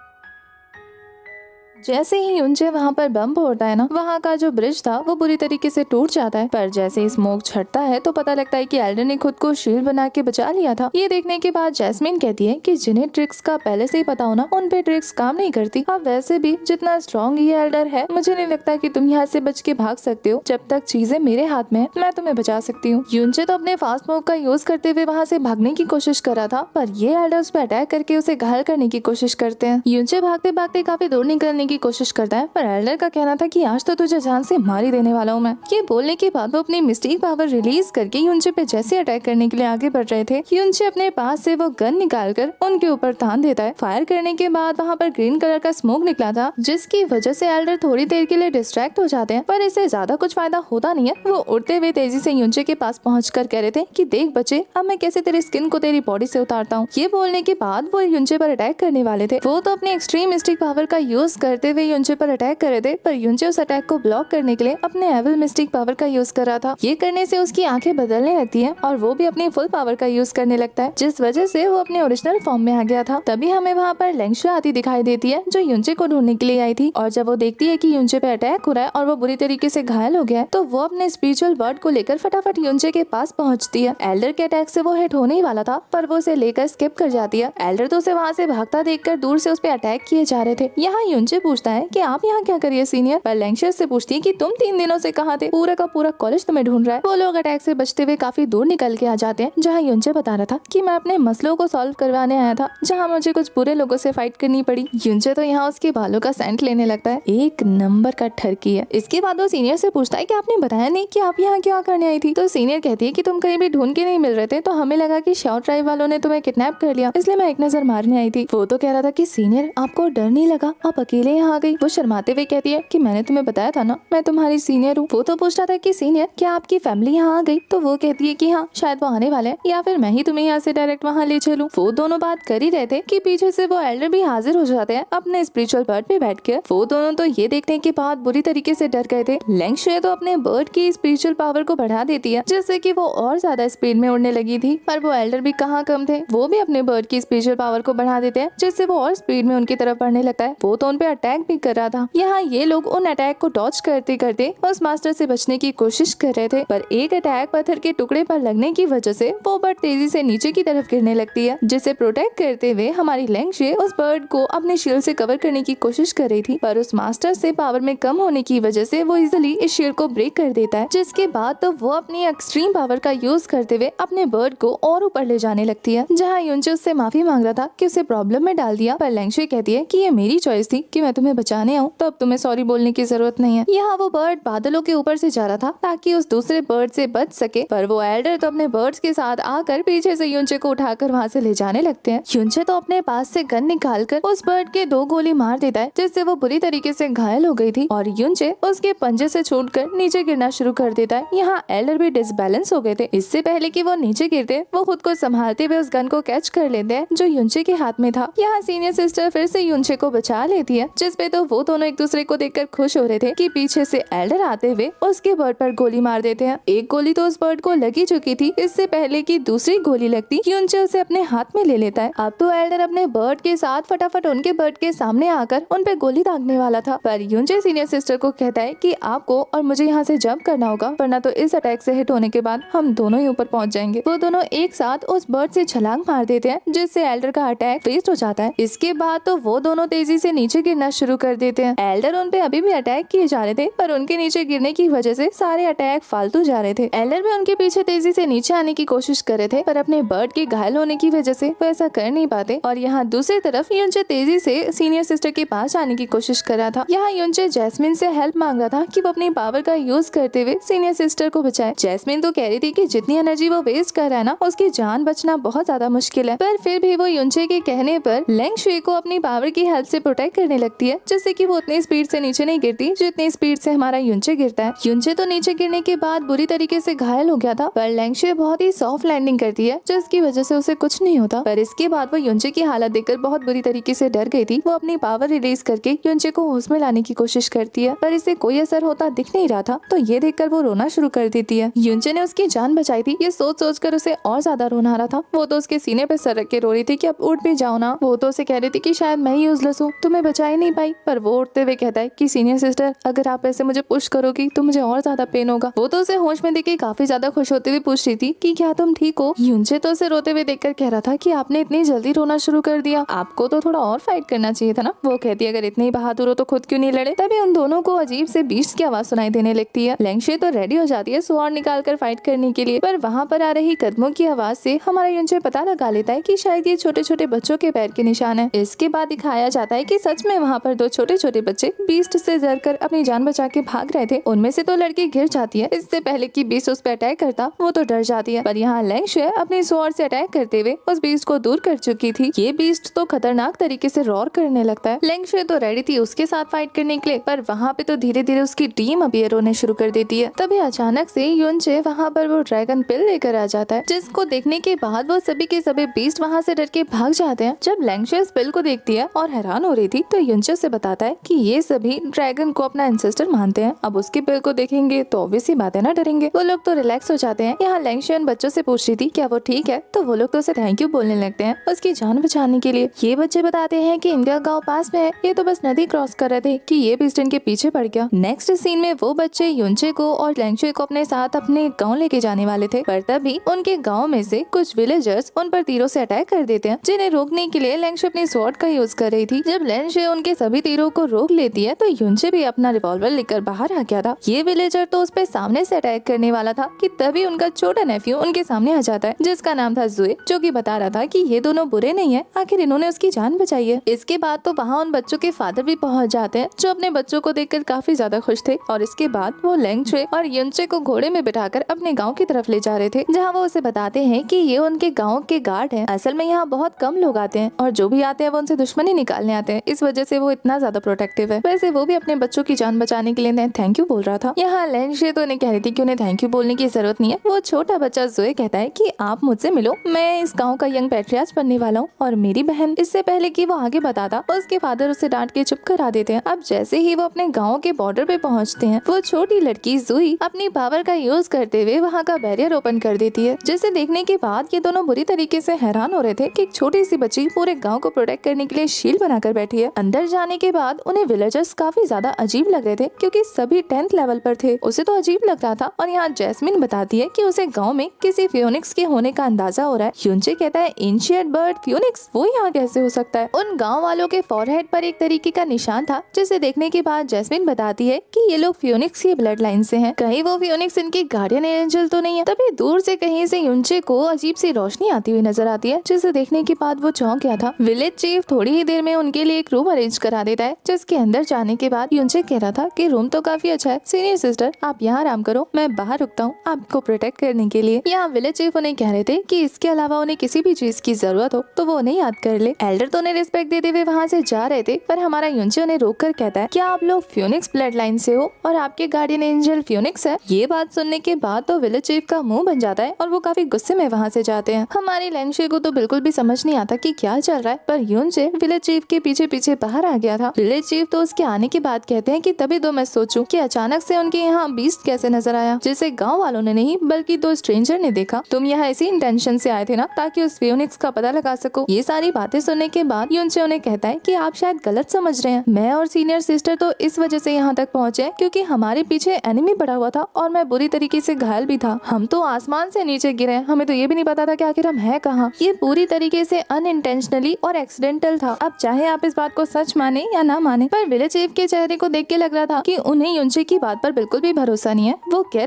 जैसे ही युनचे वहाँ पर बम फोड़ता है ना, वहाँ का जो ब्रिज था वो बुरी तरीके से टूट जाता है। पर जैसे ही स्मोक छटता है तो पता लगता है कि एल्डर ने खुद को शील्ड बना के बचा लिया था। ये देखने के बाद जैस्मिन कहती है कि जिन्हें ट्रिक्स का पहले से ही पता हो ना, उन पे ट्रिक्स काम नहीं करती। अब वैसे भी जितना स्ट्रॉन्ग ये एल्डर है, मुझे नहीं लगता कि तुम यहाँ से बच के भाग सकते हो। जब तक चीजें मेरे हाथ में है, मैं तुम्हें बचा सकती हूँ। युनचे तो अपने फास्ट मूव का यूज करते हुए वहाँ से भागने की कोशिश कर रहा था, पर ये एल्डर उस पर अटैक करके उसे घायल करने की कोशिश करते हैं। युनचे भागते भागते काफी दूर निकलने की कोशिश करता है, पर एल्डर का कहना था कि आज तो तुझे जान से मार ही देने वाला हूँ मैं। ये बोलने के बाद वो अपनी मिस्टिक पावर रिलीज करके युनचे पे जैसे अटैक करने के लिए आगे बढ़ रहे थे, युनचे अपने पास से वो गन निकालकर उनके ऊपर तान देता है। फायर करने के बाद वहाँ पर ग्रीन कलर का स्मोक निकला था, जिसकी वजह से एल्डर थोड़ी देर के लिए डिस्ट्रैक्ट हो जाते हैं, पर इससे ज्यादा कुछ फायदा होता नहीं है। वो उड़ते हुए तेजी से युनचे के पास पहुंचकर कह रहे थे कि देख बच्चे, अब मैं कैसे तेरी स्किन को तेरी बॉडी से उतारता हूँ। ये बोलने के बाद वो युनचे पर अटैक करने वाले थे। वो तो अपनी एक्सट्रीम मिस्टिक पावर का यूज करते हुए युनचे पर अटैक कर रहे थे, पर युनचे उस अटैक को ब्लॉक करने के लिए अपने एविल मिस्टिक पावर का यूज कर रहा था। ये करने से उसकी आंखें बदलने लगती है और वो भी अपनी फुल पावर का यूज करने लगता है, जिस वजह से वो अपने ओरिजिनल फॉर्म में आ गया था। तभी हमें वहाँ पर लेंगशुआ आती दिखाई देती है, जो युनचे को ढूंढने के लिए आई थी। और जब वो देखती है कि युनचे पे अटैक हो रहा है और वो बुरी तरीके से घायल हो गया है, तो वो अपने स्पिरिचुअल बर्ड को लेकर फटाफट युनचे के पास पहुंचती है। एल्डर के अटैक से वो हिट होने ही वाला था, पर वो उसे लेकर स्किप कर जाती है। एल्डर तो उसे वहाँ से भागता देखकर दूर से उस पे अटैक किए जा रहे थे। यहाँ युनचे पूछता है कि आप यहाँ क्या करिए सीनियर, पर लेंगशुआ से पूछती है कि तुम 3 दिनों से कहाँ थे, पूरा का पूरा कॉलेज तुम्हें ढूंढ रहा है। वो लोग अटैक से बचते हुए काफी दूर निकल के आ जाते हैं, जहाँ युनचे बता रहा था कि मैं अपने मसलों को सॉल्व करवाने आया था, जहाँ मुझे कुछ बुरे लोगों से फाइट करनी पड़ी। युनचे तो यहाँ उसके बालों का सेंट लेने लगता है, एक नंबर का ठरकी है। इसके बाद वो सीनियर से पूछता है कि आपने बताया नहीं कि आप यहाँ क्या करने आई थी। तो सीनियर कहती है कि तुम कहीं भी ढूंढ के नहीं मिल रहे थे, तो हमें लगा कि शाओ ट्राइब वालों ने तुम्हें किडनैप कर लिया, इसलिए मैं एक नजर मारने आई थी। वो तो कह रहा था कि सीनियर आपको डर नहीं लगा, आप अकेले यहाँ आ गई। वो शर्माते हुए कहती है कि मैंने तुम्हें बताया था ना, मैं तुम्हारी सीनियर हूँ। वो तो पूछ रहा था कि सीनियर क्या आपकी फैमिली यहाँ आ गई। तो वो कहती है कि हाँ, शायद वो आने वाले हैं, या फिर मैं ही तुम्हें यहाँ से डायरेक्ट वहाँ ले चलूँ। वो दोनों बात कर ही रहे थे कि पीछे से वो एल्डर भी हाजिर हो जाते हैं अपने स्पिरिचुअल बर्ड पे बैठ कर। वो दोनों तो ये देखने के बाद बुरी तरीके से डर गए थे। लेंगशुए तो अपने बर्ड की स्पिरिचुअल पावर को बढ़ा देती है, जिससे कि वो और ज्यादा स्पीड में उड़ने लगी थी। पर वो एल्डर भी कहाँ कम थे, वो भी अपने बर्ड की स्पिरिचुअल पावर को बढ़ा देते हैं, जिससे वो और स्पीड में उनकी तरफ बढ़ने लगता है। वो तो उन पे अटैक भी कर रहा था। यहाँ ये लोग उन अटैक को डॉज करते करते उस मास्टर से बचने की कोशिश कर रहे थे, पर एक अटैक पत्थर के टुकड़े पर लगने की वजह से वो बर्ड तेजी से नीचे की तरफ गिरने लगती है, जिसे प्रोटेक्ट करते हुए हमारी लेंगशुए उस बर्ड को अपने शील्ड से कवर करने की कोशिश कर रही थी। पर उस मास्टर से पावर में कम होने की वजह से वो इजिली इस शील्ड को ब्रेक कर देता है, जिसके बाद तो वो अपनी एक्सट्रीम पावर का यूज करते हुए अपने बर्ड को और ऊपर ले जाने लगती है। जहाँ युनचे उससे माफी मांग रहा था कि उसे प्रॉब्लम में डाल दिया, पर लेंगशुए कहती है कि ये मेरी चॉइस थी कि मैं तुम्हें बचाने आऊँ, तो अब तुम्हें सॉरी बोलने की जरूरत नहीं है। यहाँ वो बर्ड बादलों के ऊपर से जा रहा था ताकि उस दूसरे बर्ड से बच सके, पर वो एल्डर तो अपने बर्ड्स के साथ आकर पीछे से युनचे को उठाकर वहाँ से ले जाने लगते हैं। युनचे तो अपने पास से गन निकालकर उस बर्ड के 2 गोली मार देता है, जिससे वो बुरी तरीके से घायल हो गई थी और युनचे उसके पंजे से छूटकर नीचे गिरना शुरू कर देता है। यहाँ एल्डर भी डिसबैलेंस हो गए थे। इससे पहले कि वो नीचे गिरते, वो खुद को संभालते हुए उस गन को कैच कर लेते हैं जो युनचे के हाथ में था। यहाँ सीनियर सिस्टर फिर से युनचे को बचा लेती है, जिसपे तो वो दोनों एक दूसरे को देखकर खुश हो रहे थे कि पीछे से एल्डर आते हुए उसके बर्ड पर गोली मार देते हैं। एक गोली तो उस बर्ड को लगी चुकी थी, इससे पहले कि दूसरी गोली लगती युनचे उसे अपने हाथ में ले लेता है। अब तो एल्डर अपने बर्ड के साथ फटाफट उनके बर्ड के सामने आकर उन पे गोली दागने वाला था, पर युनचे सीनियर सिस्टर को कहता है कि आपको और मुझे यहाँ से जंप करना होगा, वरना तो इस अटैक से हिट होने के बाद हम दोनों ही ऊपर पहुँच जाएंगे। वो दोनों एक साथ उस बर्ड से छलांग मार देते हैं, जिससे एल्डर का अटैक वेस्ट हो जाता है। इसके बाद तो वो दोनों तेजी से नीचे गिरना शुरू कर देते हैं। एल्डर उन पे अभी भी अटैक किए जा रहे थे, पर उनके नीचे गिरने की वजह से सारे अटैक फालतू जा रहे थे। एल्डर भी उनके पीछे तेजी से नीचे आने की कोशिश कर रहे थे, पर अपने बर्ड के घायल होने की वजह से वो ऐसा कर नहीं पाते। और यहाँ दूसरी तरफ युनचे तेजी से सीनियर सिस्टर के पास आने की कोशिश कर रहा था। यहाँ युनचे जैस्मिन से हेल्प मांग रहा था कि वो अपनी पावर का यूज करते हुए सीनियर सिस्टर को बचाए। जैस्मिन तो कह रही थी कि जितनी एनर्जी वो वेस्ट कर रहा है ना, उसकी जान बचना बहुत ज्यादा मुश्किल है, पर फिर भी वो युनचे के कहने पर लेंगशुए को अपनी पावर की हेल्प से प्रोटेक्ट करने लगती है, जिससे कि वो उतनी स्पीड से नीचे नहीं गिरती जितनी स्पीड से हमारा युनचे गिरता है। युनचे तो नीचे गिरने के बाद बुरी तरीके से घायल हो गया था, पर लेंगशुए बहुत ही सॉफ्ट लैंडिंग करती है, जिसकी वजह से उसे कुछ नहीं होता। पर इसके बाद वो युनचे की हालत देखकर बहुत बुरी तरीके से डर गई थी। वो अपनी पावर रिलीज करके युनचे को होश में लाने की कोशिश करती है, पर इससे कोई असर होता दिख नहीं रहा था, तो ये देखकर वो रोना शुरू कर देती है। युनचे ने उसकी जान बचाई थी, ये सोच सोच कर उसे और ज्यादा रोना आ रहा था। वो तो उसके सीने पे सर रख के रो रही थी कि अब उठ भी जाओ ना। वो तो उसे कह रही थी कि शायद मैं ही यूजलेस हूँ, तुम्हें बचा ही नहीं नहीं पाई, पर वो उठते हुए कहता है कि सीनियर सिस्टर, अगर आप ऐसे मुझे पुश करोगी तो मुझे और ज्यादा पेन होगा। वो तो उसे होश में देख काफी ज्यादा खुश होते हुए पूछ रही थी कि क्या तुम ठीक हो। यूनचे तो उसे रोते हुए देखकर कह रहा था कि आपने इतनी जल्दी रोना शुरू कर दिया, आपको तो थोड़ा और फाइट करना चाहिए था ना। वो कहती है अगर इतने ही बहादुर हो तो खुद क्यों नहीं लड़े। तभी उन दोनों को अजीब से बीस्ट की आवाज सुनाई देने लगती है। लेंगशे तो रेडी हो जाती है स्वॉर्ड निकाल कर फाइट करने के लिए, पर वहाँ पर आ रही कदमों की आवाज से हमारा यूनचे पता लगा लेता है कि शायद ये छोटे छोटे बच्चों के पैर के निशान है। इसके बाद दिखाया जाता है कि सच में वहाँ पर दो छोटे छोटे बच्चे बीस्ट से डरकर अपनी जान बचा के भाग रहे थे। उनमें से तो लड़की गिर जाती है, इससे पहले कि बीस्ट उस पर अटैक करता वो तो डर जाती है। पर यहाँ लेंगशे अपनी स्वॉर्ड से अटैक करते हुए उस बीस्ट को दूर कर चुकी थी। ये बीस्ट तो खतरनाक तरीके से रोर करने लगता है। लेंगशे तो रेडी थी उसके साथ फाइट करने के लिए, पर वहाँ पे तो धीरे धीरे उसकी टीम अपीयर होने शुरू कर देती है। तभी अचानक से यूनचे वहाँ पर वो ड्रैगन पिल लेकर आ जाता है, जिसको देखने के बाद वो सभी के सभी बीस्ट वहाँ से डर के भाग जाते हैं। जब लेंगशे इस पिल को देखती है और हैरान हो रही थी तो यूनचे से बताता है कि ये सभी ड्रैगन को अपना एंसेस्टर मानते हैं। अब उसके पिल को देखेंगे तो ऑब्वियस ही बात है ना, डरेंगे। वो लोग तो रिलैक्स हो जाते हैं। यहाँ लेंगशे उन बच्चों से पूछ रही थी क्या वो ठीक है, तो वो लोग तो उसे थैंक यू बोलने लगते हैं उसकी जान बचाने के लिए। ये बच्चे बताते हैं कि इनका गाँव पास में है, ये तो बस नदी क्रॉस कर रहे थे कि ये बीस्ट इनके पीछे पड़ गया। नेक्स्ट सीन में वो बच्चे यूनचे को और लेंगशे को अपने साथ अपने गाँव लेके जाने वाले थे, पर तभी उनके गाँव में से कुछ विलेजर्स उन पर तीरों से अटैक कर देते हैं, जिन्हें रोकने के लिए लेंगशे अपनी स्वॉर्ड का यूज कर रही थी। जब लेंगशे उनके सभी तीरों को रोक लेती है तो यूनचे भी अपना रिवॉल्वर लेकर बाहर आ गया था। ये विलेजर तो उस पे सामने से अटैक करने वाला था कि तभी उनका छोटा नेफ्यू उनके सामने आ जाता है, जिसका नाम था जुए, जो कि बता रहा था कि ये दोनों बुरे नहीं है, आखिर इन्होंने उसकी जान बचाई है। इसके बाद तो वहाँ उन बच्चों के फादर भी पहुँच जाते हैं, जो अपने बच्चों को देखकर काफी ज्यादा खुश थे। और इसके बाद वो लेंगशे और यूनचे को घोड़े में बिठाकर अपने गाँव की तरफ ले जा रहे थे, जहाँ वो उसे बताते हैं कि ये उनके गाँव के गार्ड हैं। असल में यहाँ बहुत कम लोग आते हैं और जो भी आते हैं वो उनसे दुश्मनी निकालने आते हैं, इस वजह से वो इतना ज्यादा प्रोटेक्टिव है। वैसे वो भी अपने बच्चों की जान बचाने के लिए थैंक यू बोल रहा था। यहाँ लेंगशे तो उन्हें कह रही थी कि उन्हें थैंक यू बोलने की जरूरत नहीं है। वो छोटा बच्चा जुए कहता है कि आप मुझसे मिलो, मैं इस गाँव का यंग पैट्रियार्च बनने वाला हूँ और मेरी बहन। इससे पहले कि वो आगे बताता उसके फादर उसे डांट के चुप करा देते हैं। अब जैसे ही वो अपने गाँव के बॉर्डर पे पहुँचते हैं, वो छोटी लड़की जुई अपनी पावर का यूज करते हुए वहाँ का बैरियर ओपन कर देती है, जिसे देखने के बाद ये दोनों बुरी तरीके से हैरान हो रहे थे कि एक छोटी सी बच्ची पूरे गाँव को प्रोटेक्ट करने के लिए शील्ड बनाकर बैठी है। अंदर जाने के बाद उन्हें विलेजर्स काफी ज्यादा अजीब लग रहे थे, क्योंकि सभी 10th लेवल पर थे। उसे तो अजीब लग रहा था। और यहाँ जैस्मिन बताती है कि उसे गांव में किसी फियोनिक्स के होने का अंदाजा हो रहा है। यूनचे कहता है एंशिएंट बर्ड फियोनिक्स, वो यहाँ कैसे हो सकता है। उन गांव वालों के फॉरहेड पर एक तरीके का निशान था, जिसे देखने के बाद जैस्मिन बताती है कि ये लोग फियोनिक्स की ब्लड लाइन से हैं। कहीं वो फियोनिक्स इनकी गार्डियन एंजल तो नहीं है। तभी दूर से कहीं से यूनचे को अजीब सी रोशनी आती हुई नजर आती है, जिसे देखने के बाद वो चौंक गया था। विलेज चीफ थोड़ी ही देर में उनके लिए एक रूम अरेंज करा देता है, जिसके अंदर जाने के बाद यूनचे कह रहा था कि रूम तो काफी अच्छा है, सीनियर सिस्टर आप यहाँ आराम करो, मैं बाहर रुकता हूँ आपको प्रोटेक्ट करने के लिए। यहाँ विलेज चीफ उन्हें कह रहे थे कि इसके अलावा उन्हें किसी भी चीज की जरूरत हो तो वो उन्हें याद कर ले। एल्डर तो उन्हें रिस्पेक्ट देते हुए वहाँ से जा रहे थे, पर हमारा यूनचे उन्हें रोक कर कहता है क्या आप लोग फियोनिक्स ब्लड लाइन से हो और आपके गार्डियन एंजल फियोनिक्स है। ये बात सुनने के बाद तो विलेज चीफ का मुंह बन जाता है और वो काफी गुस्से में वहाँ से जाते हैं। हमारे लेंगशे को तो बिल्कुल भी समझ नहीं आता कि क्या चल रहा है, पर यूनचे विलेज चीफ के पीछे पीछे बाहर आ गया था। विलेज चीफ तो उसके आने के बाद कहते हैं कि तभी तो मैं सोचूं कि अचानक से उनके यहाँ बीस्ट कैसे नजर आया, जिसे गांव वालों ने नहीं बल्कि दो स्ट्रेंजर ने देखा। तुम यहाँ इसी इंटेंशन से आए थे ना, ताकि उस फियोनिक्स का पता लगा सको। ये सारी बातें सुनने के बाद यूनचे उन्हें कहता है कि आप शायद गलत समझ रहे हैं। मैं और सीनियर सिस्टर तो इस वजह से यहाँ तक पहुँचे क्योंकि हमारे पीछे एनिमी पड़ा हुआ था और मैं बुरी तरीके से घायल भी था। हम तो आसमान से नीचे गिरे, हमें तो ये भी नहीं पता था कि आखिर हम है कहाँ। ये पूरी तरीके से अनइंटेंशनली और एक्सीडेंटल था। अब चाहे आप इस बात को सच माने या ना माने, पर विलेज चीफ के चेहरे को देख के लग रहा था कि उन्हें यूनचे की बात पर बिल्कुल भी भरोसा नहीं है। वो कह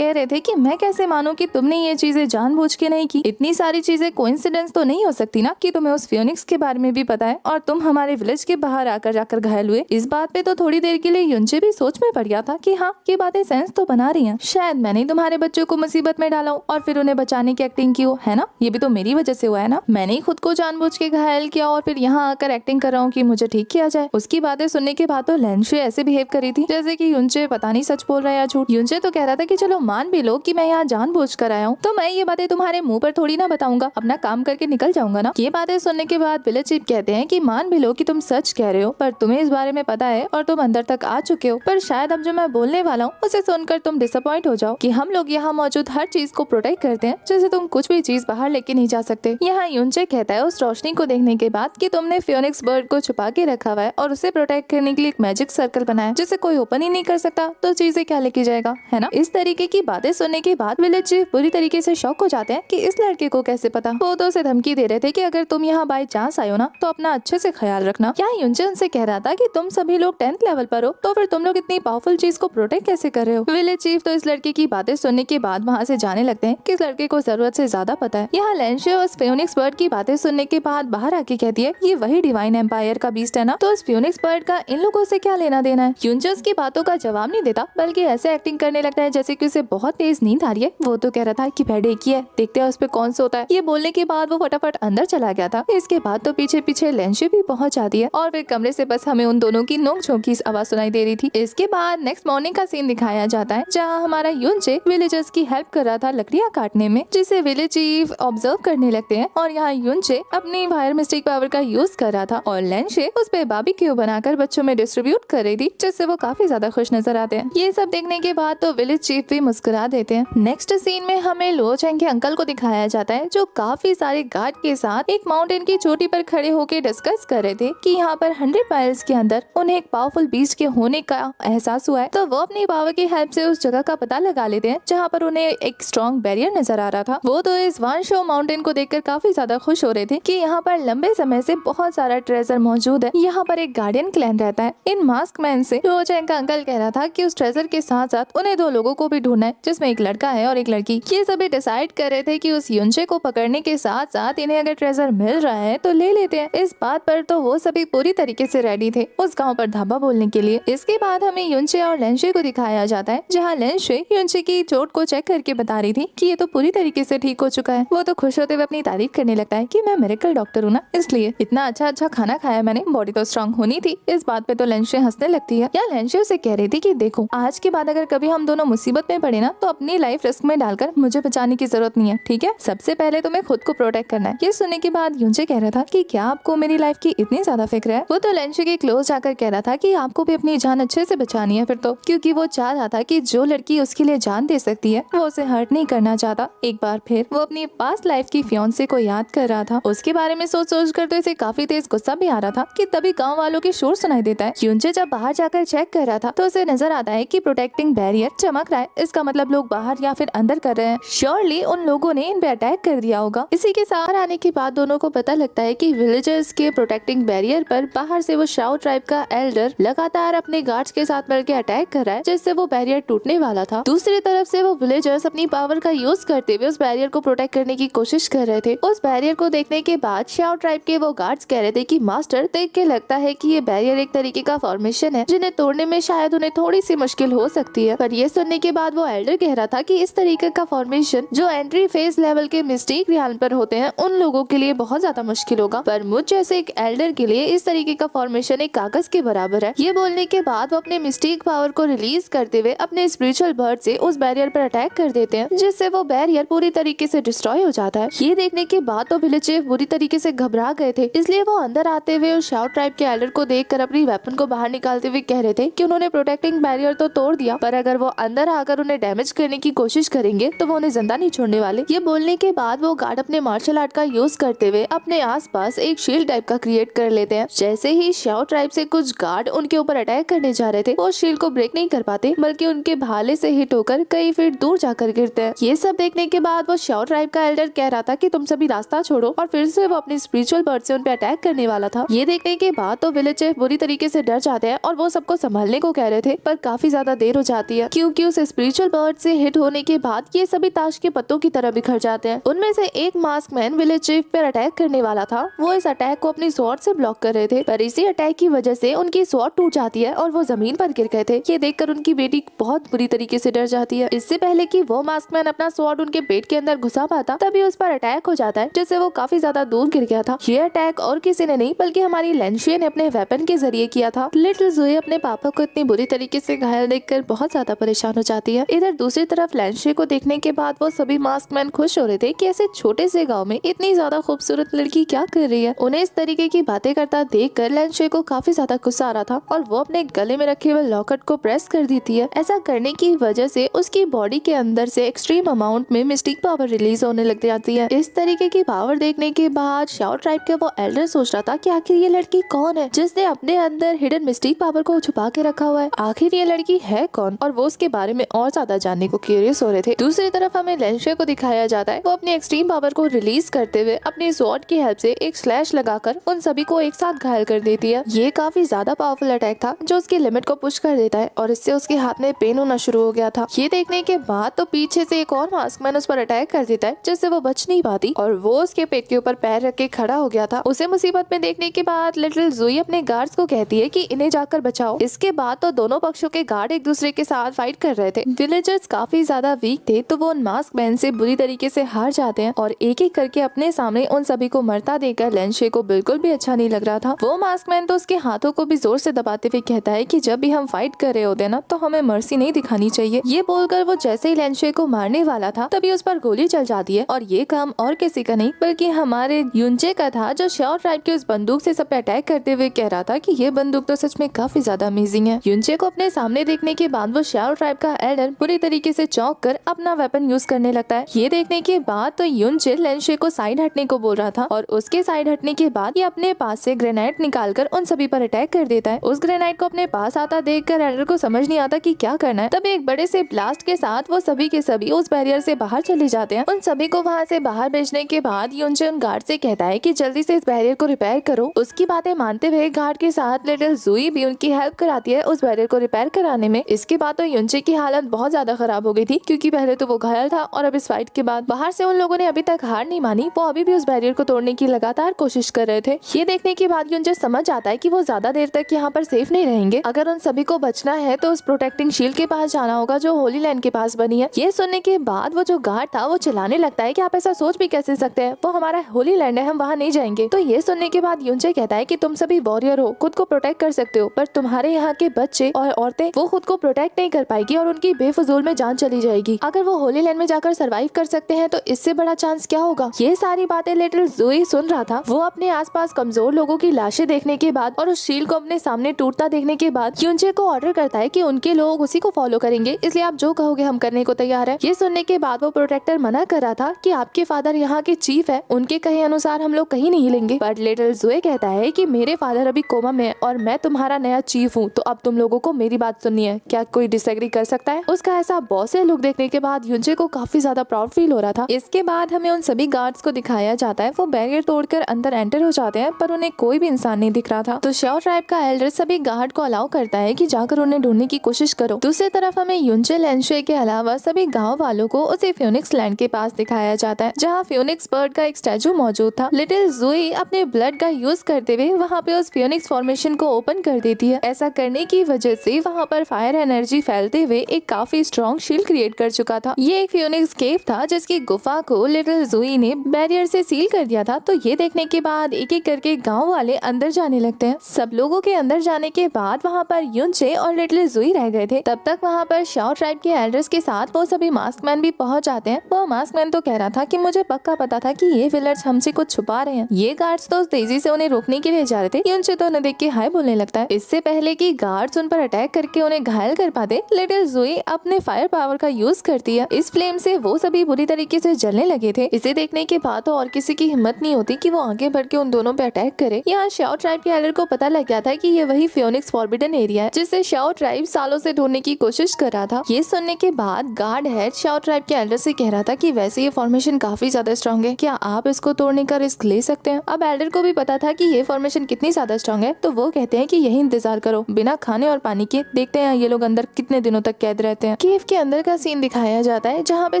रहे थे कि मैं कैसे मानूं कि तुमने ये चीजें जानबूझ के नहीं की। इतनी सारी चीजें कोइंसिडेंस तो नहीं हो सकती ना कि तुम्हें उस फियोनिक्स के बारे में भी पता है और तुम हमारे विलेज के बाहर आकर जाकर घायल हुए। इस बात पे तो थोड़ी देर के लिए यूनचे भी सोच में पड़ गया था कि हाँ ये बातें सेंस तो बना रही हैं। शायद मैंने ही तुम्हारे बच्चों को मुसीबत में डाला और फिर उन्हें बचाने की एक्टिंग की हो, है ना। ये भी तो मेरी वजह से हुआ है ना। मैंने ही खुद को जानबूझ के घायल किया और फिर यहाँ आकर एक्टिंग कर रहा हूँ कि मुझे ठीक किया जाए। उसकी बातें सुनने के बाद तो लेंगशे ऐसे बिहेव करी थी जैसे कि यूनचे पता नहीं सच बोल रहा है या झूठ। यूनचे तो कह रहा था कि चलो मान भी लो कि मैं यहाँ जानबूझ कर आया हूँ, तो मैं ये बातें तुम्हारे मुंह पर थोड़ी ना बताऊंगा, अपना काम करके निकल जाऊंगा ना। ये बातें सुनने के बाद विलेज चीफ कहते हैं कि मान भी लो कि तुम सच कह रहे हो, पर तुम्हें इस बारे में पता है और तुम अंदर तक आ चुके हो। पर शायद अब जो मैं बोलने वाला हूँ उसे सुनकर तुम डिसअपॉइंट हो जाओ कि हम लोग यहाँ मौजूद हर चीज को प्रोटेक्ट करते हैं, जैसे तुम कुछ भी चीज बाहर लेके नहीं जा सकते। यहाँ यूनचे कहता है उस रोशनी को देखने के बाद कि तुमने फियोनिक्स बर्ड को छुपा के रखा हुआ है और उसे प्रोटेक्ट करने के लिए एक मैजिक सर्कल बनाया जिसे कोई ओपन ही नहीं कर सकता, तो चीजें क्या लेके जाएगा, है ना। इस तरीके की बातें सुनने के बाद विलेज चीफ पूरी तरीके से शॉक हो जाते हैं कि इस लड़के को कैसे पता। वो तो उसे धमकी दे रहे थे कि अगर तुम यहाँ बाई चांस आयो ना तो अपना अच्छे से ख्याल रखना। यहाँ युनचे उनसे कह रहा था कि तुम सभी लोग 10th लेवल पर हो तो फिर तुम लोग इतनी पावरफुल चीज को प्रोटेक्ट कैसे कर रहे हो। विलेज चीफ तो इस लड़के की बातें सुनने के बाद वहाँ से जाने लगते हैं कि इस लड़के को जरूरत से ज्यादा पता है। यहाँ लेंशे उस फ्यूनिक्स बर्ड की बातें सुनने के बाद बाहर आके कहती है ये वही डिवाइन एम्पायर का बीस्ट है ना, तो इस फ्यूनिक्स बर्ड का इन लोगों से क्या लेना देना है। युनचे उसकी बातों का जवाब नहीं देता बल्कि ऐसे एक्टिंग करने लगता है जैसे कि उसे बहुत तेज नींद आ रही है। वो तो कह रहा था कि बेड एक ही है, देखते हैं उस पे कौन सा होता है। ये बोलने के बाद वो फटाफट अंदर चला गया था। इसके बाद तो पीछे पीछे लेंशे भी पहुंच जाती है और फिर कमरे से बस हमें उन दोनों की नोक-झोंक की आवाज सुनाई दे रही थी। इसके बाद नेक्स्ट मॉर्निंग का सीन दिखाया जाता है जहाँ हमारा युनचे विलेजर्स की हेल्प कर रहा था लकड़ियाँ काटने में, जिसे विलेज चीफ ऑब्जर्व करने लगते हैं और यहाँ युनचे अपनी फायर मिस्टिक पावर का यूज कर रहा था और लेंशे उस पे बारबेक्यू बनाकर बच्चों में डिस्ट्रीब्यूट कर रही थी, जिससे वो काफी ज्यादा खुश नजर आते हैं। ये सब देखने के बाद तो विलेज चीफ भी मुस्कुरा देते हैं। नेक्स्ट सीन में हमें लो चैंग के अंकल को दिखाया जाता है जो काफी सारे गार्ड के साथ एक माउंटेन की चोटी पर खड़े होकर डिस्कस कर रहे थे कि यहाँ पर 100 माइल्स के अंदर उन्हें एक पावरफुल बीस्ट के होने का एहसास हुआ है। तो वो अपनी पावर की हेल्प से उस जगह का पता लगा लेते हैं जहाँ पर उन्हें एक स्ट्रॉन्ग बैरियर नजर आ रहा था। वो तो इस वन शो माउंटेन को देखकर काफी ज्यादा खुश हो रहे थे कि यहाँ पर लंबे समय से बहुत सारा ट्रेजर मौजूद है। यहाँ पर एक गार्डियन क्लैन रहता है। इन मास्क मैन से लो चैंग का अंकल कह रहा था कि उस ट्रेजर के साथ साथ उन्हें 2 लोगों को भी ढूंढना है जिसमें एक लड़का है और एक लड़की। ये सभी डिसाइड कर रहे थे कि उस युनचे को पकड़ने के साथ साथ इन्हें अगर ट्रेजर मिल रहा है तो ले लेते हैं। इस बात पर तो वो सभी पूरी तरीके से रेडी थे उस गांव पर धाबा बोलने के लिए। इसके बाद हमें युनचे और लेंशे को दिखाया जाता है जहाँ लेंशे युनचे की चोट को चेक करके बता रही थी कि ये तो पूरी तरीके से ठीक हो चुका है। वो तो खुश होते हुए अपनी तारीफ करने लगता है कि मैं मिरेकल डॉक्टर हूँ ना, इसलिए इतना अच्छा खाना खाया मैंने, बॉडी तो स्ट्रांग होनी थी। इस बात पे तो लेंशे हंसने लगती है। या लेंशे उसे कह रही थी कि देखो आज के बाद अगर कभी हम दोनों मुसीबत में पड़े ना तो अपनी लाइफ रिस्क में डालकर मुझे बचाने की जरूरत नहीं है, ठीक है। सबसे पहले तुम्हें खुद को प्रोटेक्ट करना है। ये सुनने के बाद युनचे कह रहा था कि क्या आपको मेरी लाइफ की इतनी ज्यादा फिक्र है। वो तो लेंशे के क्लोज जाकर कह रहा था कि आपको भी अपनी जान अच्छे से बचानी है फिर तो, क्योंकि वो चाह रहा था कि जो लड़की उसके लिए जान दे सकती है वो उसे हर्ट नहीं करना चाहता। एक बार फिर वो अपनी पास्ट लाइफ की फियांसे को याद कर रहा था। उसके बारे में सोच कर तो इसे काफी तेज गुस्सा भी आ रहा था कि तभी गाँव वालों के शोर सुनाई देता है। युनचे जब बाहर जाकर चेक कर रहा था तो उसे नजर आता है कि प्रोटेक्टिंग बैरियर चमक रहा है। इसका मतलब लोग बाहर या फिर अंदर कर रहे हैं। श्योरली उन लोगों ने इन पे अटैक कर दिया होगा। इसी के साथ आने के बाद दोनों को पता लगता है कि विलेजर्स के प्रोटेक्टिंग बैरियर पर बाहर से वो शाओ ट्राइब का एल्डर लगातार अपने गार्ड्स के साथ मिलकर अटैक कर रहा है, जिससे वो बैरियर टूटने वाला था। दूसरी तरफ से वो विलेजर्स अपनी पावर का यूज करते हुए उस बैरियर को प्रोटेक्ट करने की कोशिश कर रहे थे। उस बैरियर को देखने के बाद शाओ ट्राइब के वो गार्ड्स कह रहे थे कि मास्टर, देख के लगता है कि ये बैरियर एक तरीके का फॉर्मेशन है जिन्हें तोड़ने में शायद उन्हें थोड़ी सी मुश्किल हो सकती है। पर ये सुनने के बाद वो एल्डर कह रहा था कि इस तरीके का फॉर्मेशन जो एंट्री फेज लेवल के मिस्टेक रियान पर होते हैं उन लोगों के लिए बहुत ज्यादा मुश्किल होगा, पर मुझ जैसे एक एल्डर के लिए इस तरीके का फॉर्मेशन एक कागज के बराबर है। ये बोलने के बाद वो अपने मिस्टेक पावर को रिलीज करते हुए अपने स्पिरिचुअल बर्ड से उस बैरियर पर अटैक कर देते हैं, जिससे वो बैरियर पूरी तरीके से डिस्ट्रॉय हो जाता है। ये देखने के बाद तो विलेज चीफ बुरी तरीके से घबरा गए थे, इसलिए वो अंदर आते हुए उस शाओ ट्राइब के एल्डर को देखकर अपनी वेपन को बाहर निकालते हुए कह रहे थे कि उन्होंने प्रोटेक्टिंग बैरियर तो तोड़ दिया, पर अगर वो अंदर आकर उन्हें डैमेज करने की कोशिश करेंगे तो वो उन्हें जिंदा नहीं छोड़ने वाले। ये बोलने के बाद वो गार्ड अपने मार्शल आर्ट का यूज करते हुए अपने आसपास एक शील्ड टाइप का क्रिएट कर लेते हैं। जैसे ही शाओ ट्राइब से कुछ गार्ड उनके ऊपर अटैक करने जा रहे थे, वो शील्ड को ब्रेक नहीं कर पाते बल्कि उनके भाले से हिट होकर कई फीट दूर जाकर गिरते हैं। ये सब देखने के बाद वो शाओ ट्राइब का एल्डर कह रहा था कि तुम सभी रास्ता छोड़ो, और फिर से वो अपनी स्पिरिचुअल बर्ड से उन पे अटैक करने वाला था। ये देखने के बाद तो विलेज चीफ बुरी तरीके से डर जाते हैं और वो सबको संभालने को कह रहे थे, पर काफी ज्यादा देर हो जाती है क्योंकि उस स्पिरिचुअल बर्ड से हिट होने के बाद ये सभी ताश के पत्तों की तरह बिखर जाते हैं। उनमें से एक मास्क मैन विलेज चीफ पर अटैक करने वाला था। वो इस अटैक को अपनी स्वॉर्ड से ब्लॉक कर रहे थे, पर इसी अटैक की वजह से उनकी स्वॉर्ड टूट जाती है और वो जमीन पर गिर गए थे। ये देखकर उनकी बेटी बहुत बुरी तरीके से डर जाती है। इससे पहले कि वो मास्क मैन अपना स्वॉर्ड उनके पेट के अंदर घुसा पाता, तभी उस पर अटैक हो जाता है, जिससे वो काफी ज्यादा दूर गिर गया था। ये अटैक और किसी ने नहीं बल्कि हमारी लेंशे ने अपने वेपन के जरिए किया था। लिटिल ज़ोई अपने पापा को इतनी बुरी तरीके से घायल देखकर बहुत ज्यादा परेशान हो जाती है। इधर दूसरी तरफ लेंशे को देखने के बाद वो सभी मास्क मैन खुश हो रहे थे कि ऐसे छोटे से गाँव में इतनी ज्यादा खूबसूरत लड़की क्या कर रही है। उन्हें इस तरीके की बातें करता देखकर लेंशे को काफी ज्यादा गुस्सा आ रहा था और वो अपने गले में रखे हुए लॉकेट को प्रेस कर देती है। ऐसा करने की वजह से उसकी बॉडी के अंदर से एक्सट्रीम अमाउंट में मिस्टिक पावर रिलीज होने लग जाती है। इस तरीके की पावर देखने के बाद शाओ ट्राइब का वो एल्डर सोच रहा था कि आखिर ये लड़की कौन है जिसने अपने अंदर हिडन मिस्टिक पावर को छुपा के रखा हुआ है? आखिर ये लड़की है कौन? और वो उसके बारे में और ज्यादा जानने को क्यूरियस हो रहे थे। दूसरी तरफ हमें लेंशे को दिखाया जाता है, वो अपनी एक्सट्रीम पावर को रिलीज करते हुए अपनी स्वॉर्ड की हेल्प से एक स्लैश लगाकर उन सभी को एक साथ घायल कर देती है। ये काफी ज्यादा पावरफुल अटैक था जो उसकी लिमिट को पुश कर देता है और इससे उसके हाथ में पेन होना शुरू हो गया था। ये देखने के बाद तो पीछे से एक और मास्कमैन उस पर अटैक कर देता है जिससे वो बच नहीं पाती और वो उसके पेट के ऊपर पैर रख के खड़ा हो गया था। उसे मुसीबत में देखने के बाद लिटिल ज़ोई अपने गार्ड्स को कहती है कि इन्हें जाकर बचाओ। इसके बाद तो दोनों पक्षों के गार्ड एक दूसरे के साथ फाइट कर रहे थे। विलेजर्स काफी ज्यादा वीक थे तो वो उन मास्कमैन से बुरी तरीके से हार जाते हैं और एक एक करके अपने सामने उन सभी को मरता देखकर लेंशे को बिल्कुल भी अच्छा नहीं लग रहा था। वो मास्कमैन तो उसके हाथों को भी जोर से दबाते हुए कहता है कि जब भी हम फाइट कर रहे होते ना तो हमें मर्सी नहीं दिखानी चाहिए। ये बोलकर वो जैसे ही लेंशे को मारने वाला था तभी उस पर गोली चल जाती है और ये काम और किसी का नहीं बल्कि हमारे युनचे का था जो शाओ ट्राइब की उस बंदूक से सब पे अटैक करते हुए कह रहा था कि ये बंदूक तो सच में काफी ज्यादा अमेजिंग है। युनचे को अपने सामने देखने के बाद वो शाओ ट्राइब का एल्डर बुरी तरीके से चौंक कर अपना वेपन यूज करने लगता है। ये देखने के बाद तो युनचे लेंशे को साइड हटने को बोल रहा था और उसके साइड हटने के बाद ये अपने पास से ग्रेनाइड निकालकर उन सभी पर अटैक कर देता है। उस ग्रेनाइड को अपने पास आता देखकर एल्डर को समझ नहीं आता कि क्या करना है। तब एक बड़े से ब्लास्ट के साथ वो सभी के सभी उस बैरियर से बाहर चले जाते हैं। उन सभी को वहाँ से बाहर भेजने के बाद युनचे उन गार्ड से कहता है कि जल्दी से इस बैरियर को रिपेयर करो। उसकी बातें मानते हुए गार्ड के साथ लिटिल ज़ोई भी उनकी हेल्प कराती है उस बैरियर को रिपेयर कराने में। इसके बाद तो युनचे की हालत बहुत ज्यादा खराब हो गई थी क्योंकि पहले तो वो घायल था और अब इस फाइट के बाद बाहर से उन लोगों ने अभी तक हार नहीं मानी। वो अभी भी उस बैरियर को तोड़ने की लगातार कोशिश कर रहे थे। ये देखने के बाद युनचे समझ आता है कि वो ज्यादा देर तक यहाँ पर सेफ नहीं रहेंगे। अगर उन सभी को बचना है तो उस प्रोटेक्टिंग शील्ड के पास जाना होगा जो होली लैंड के पास बनी है। ये सुनने के बाद वो जो गार्ड था वो चिल्लाने लगता है कि आप ऐसा सोच भी कैसे सकते हैं, वो हमारा होली लैंड है, हम वहाँ नहीं जाएंगे। तो ये सुनने के बाद युनचे कहता है कि तुम सभी वॉरियर हो, खुद को प्रोटेक्ट कर सकते हो, पर तुम्हारे यहाँ के बच्चे और औरतें वो खुद को प्रोटेक्ट नहीं कर पाएगी और उनकी बेफजूल में जान चली जाएगी। अगर वो होली लैंड में जाकर सरवाइव कर सकते हैं तो इससे बड़ा चांस क्या होगा। ये सारी बातें लिटिल ज़ोई सुन रहा था। वो अपने आसपास कमजोर लोगों की लाशें देखने के बाद और उस शील्ड को अपने सामने टूटता देखने के बाद युनचे को ऑर्डर करता है कि उनके लोग उसी को फॉलो करेंगे, इसलिए आप जो कहोगे हम करने को तैयार है। ये सुनने के बाद वो प्रोटेक्टर मना कर रहा था कि आपके फादर यहाँ के चीफ है, उनके कहे अनुसार हम लोग कहीं नहीं हिलेंगे। बट लिटिल ज़ोई कहता है कि मेरे फादर अभी कोमा में है और मैं तुम्हारा नया चीफ हूँ, तो अब तुम लोगों को मेरी बात सुननी है। क्या कोई डिसएग्री कर सकता है? उसका ऐसा बॉस से लुक देखने के बाद युनचे को काफी ज्यादा प्राउड फील हो रहा था। इसके बाद हमें उन सभी गार्ड्स को दिखाया जाता है, वो बैरियर तोड़कर अंदर एंटर हो जाते हैं पर उन्हें कोई भी इंसान नहीं दिख रहा था। तो शाओ ट्राइब का एल्डर सभी गार्ड को अलाउ करता है कि जाकर उन्हें ढूंढने की कोशिश करो। दूसरी तरफ हमें युनचे लेंशे के अलावा सभी गाँव वालों को उसी फ्यूनिक्स लैंड के पास दिखाया जाता है जहाँ फ्यूनिक्स बर्ड का एक स्टैचू मौजूद था। लिटिल ज़ोई अपने ब्लड का यूज करते हुए वहाँ पे उस फ्यूनिक्स फॉर्मेशन को ओपन कर देती है। ऐसा करने की वजह से वहाँ पर फायर एनर्जी फैलते हुए एक काफी स्ट्रॉन्ग शील्ड क्रिएट कर चुका था। ये एक फ्यूनिक्स केव था जिसकी गुफा को लिटिल ज़ोई ने बैरियर से सील कर दिया था। तो ये देखने के बाद एक एक करके गांव वाले अंदर जाने लगते हैं। सब लोगों के अंदर जाने के बाद वहाँ पर युनचे और लिटिल ज़ोई रह गए थे। तब तक वहाँ पर शाओ ट्राइब के एल्डर्स के साथ वो सभी मास्कमैन भी पहुँच जाते हैं। वो मास्कमैन तो कह रहा था कि मुझे पक्का पता था कि ये विलर्स हमसे कुछ छुपा रहे हैं। ये गार्ड्स तो तेजी से उन्हें रोकने के लिए जा रहे थे। युनचे तो उन्हें देख के हाय बोलने लगता है। इससे पहले कि गार्ड्स उन पर अटैक करके उन्हें घायल कर पाते, लिटिल ज़ोई अपने फायर पावर का यूज करती है। इस फ्लेम से वो सभी बुरी तरीके से जलने लगे थे। इसे देखने के बाद तो और किसी की हिम्मत नहीं होती कि वो आगे बढ़ के उन दोनों पे अटैक करे। यहाँ शाओ ट्राइब के एल्डर को पता लग गया था कि ये वही फ्यूनिक्स फॉरबिडन एरिया है जिसे शाओ ट्राइब सालों से ढूंढने की कोशिश कर रहा था। ये सुनने के बाद गार्ड हेड शाओ ट्राइब के एल्डर से कह रहा था कि वैसे ये फॉर्मेशन काफी ज्यादा स्ट्रॉन्ग है, क्या आप इसको तोड़ने का रिस्क ले सकते हैं? अब एल्डर को भी पता था कि ये फॉर्मेशन कितनी ज्यादा स्ट्रॉन्ग है, तो वो कहते हैं कि यही इंतजार करो बिना खाने और पानी के, देखते हैं ये लोग अंदर कितने दिनों तक कैद रहते हैं। केव के अंदर का सीन दिखाया जाता है जहाँ पे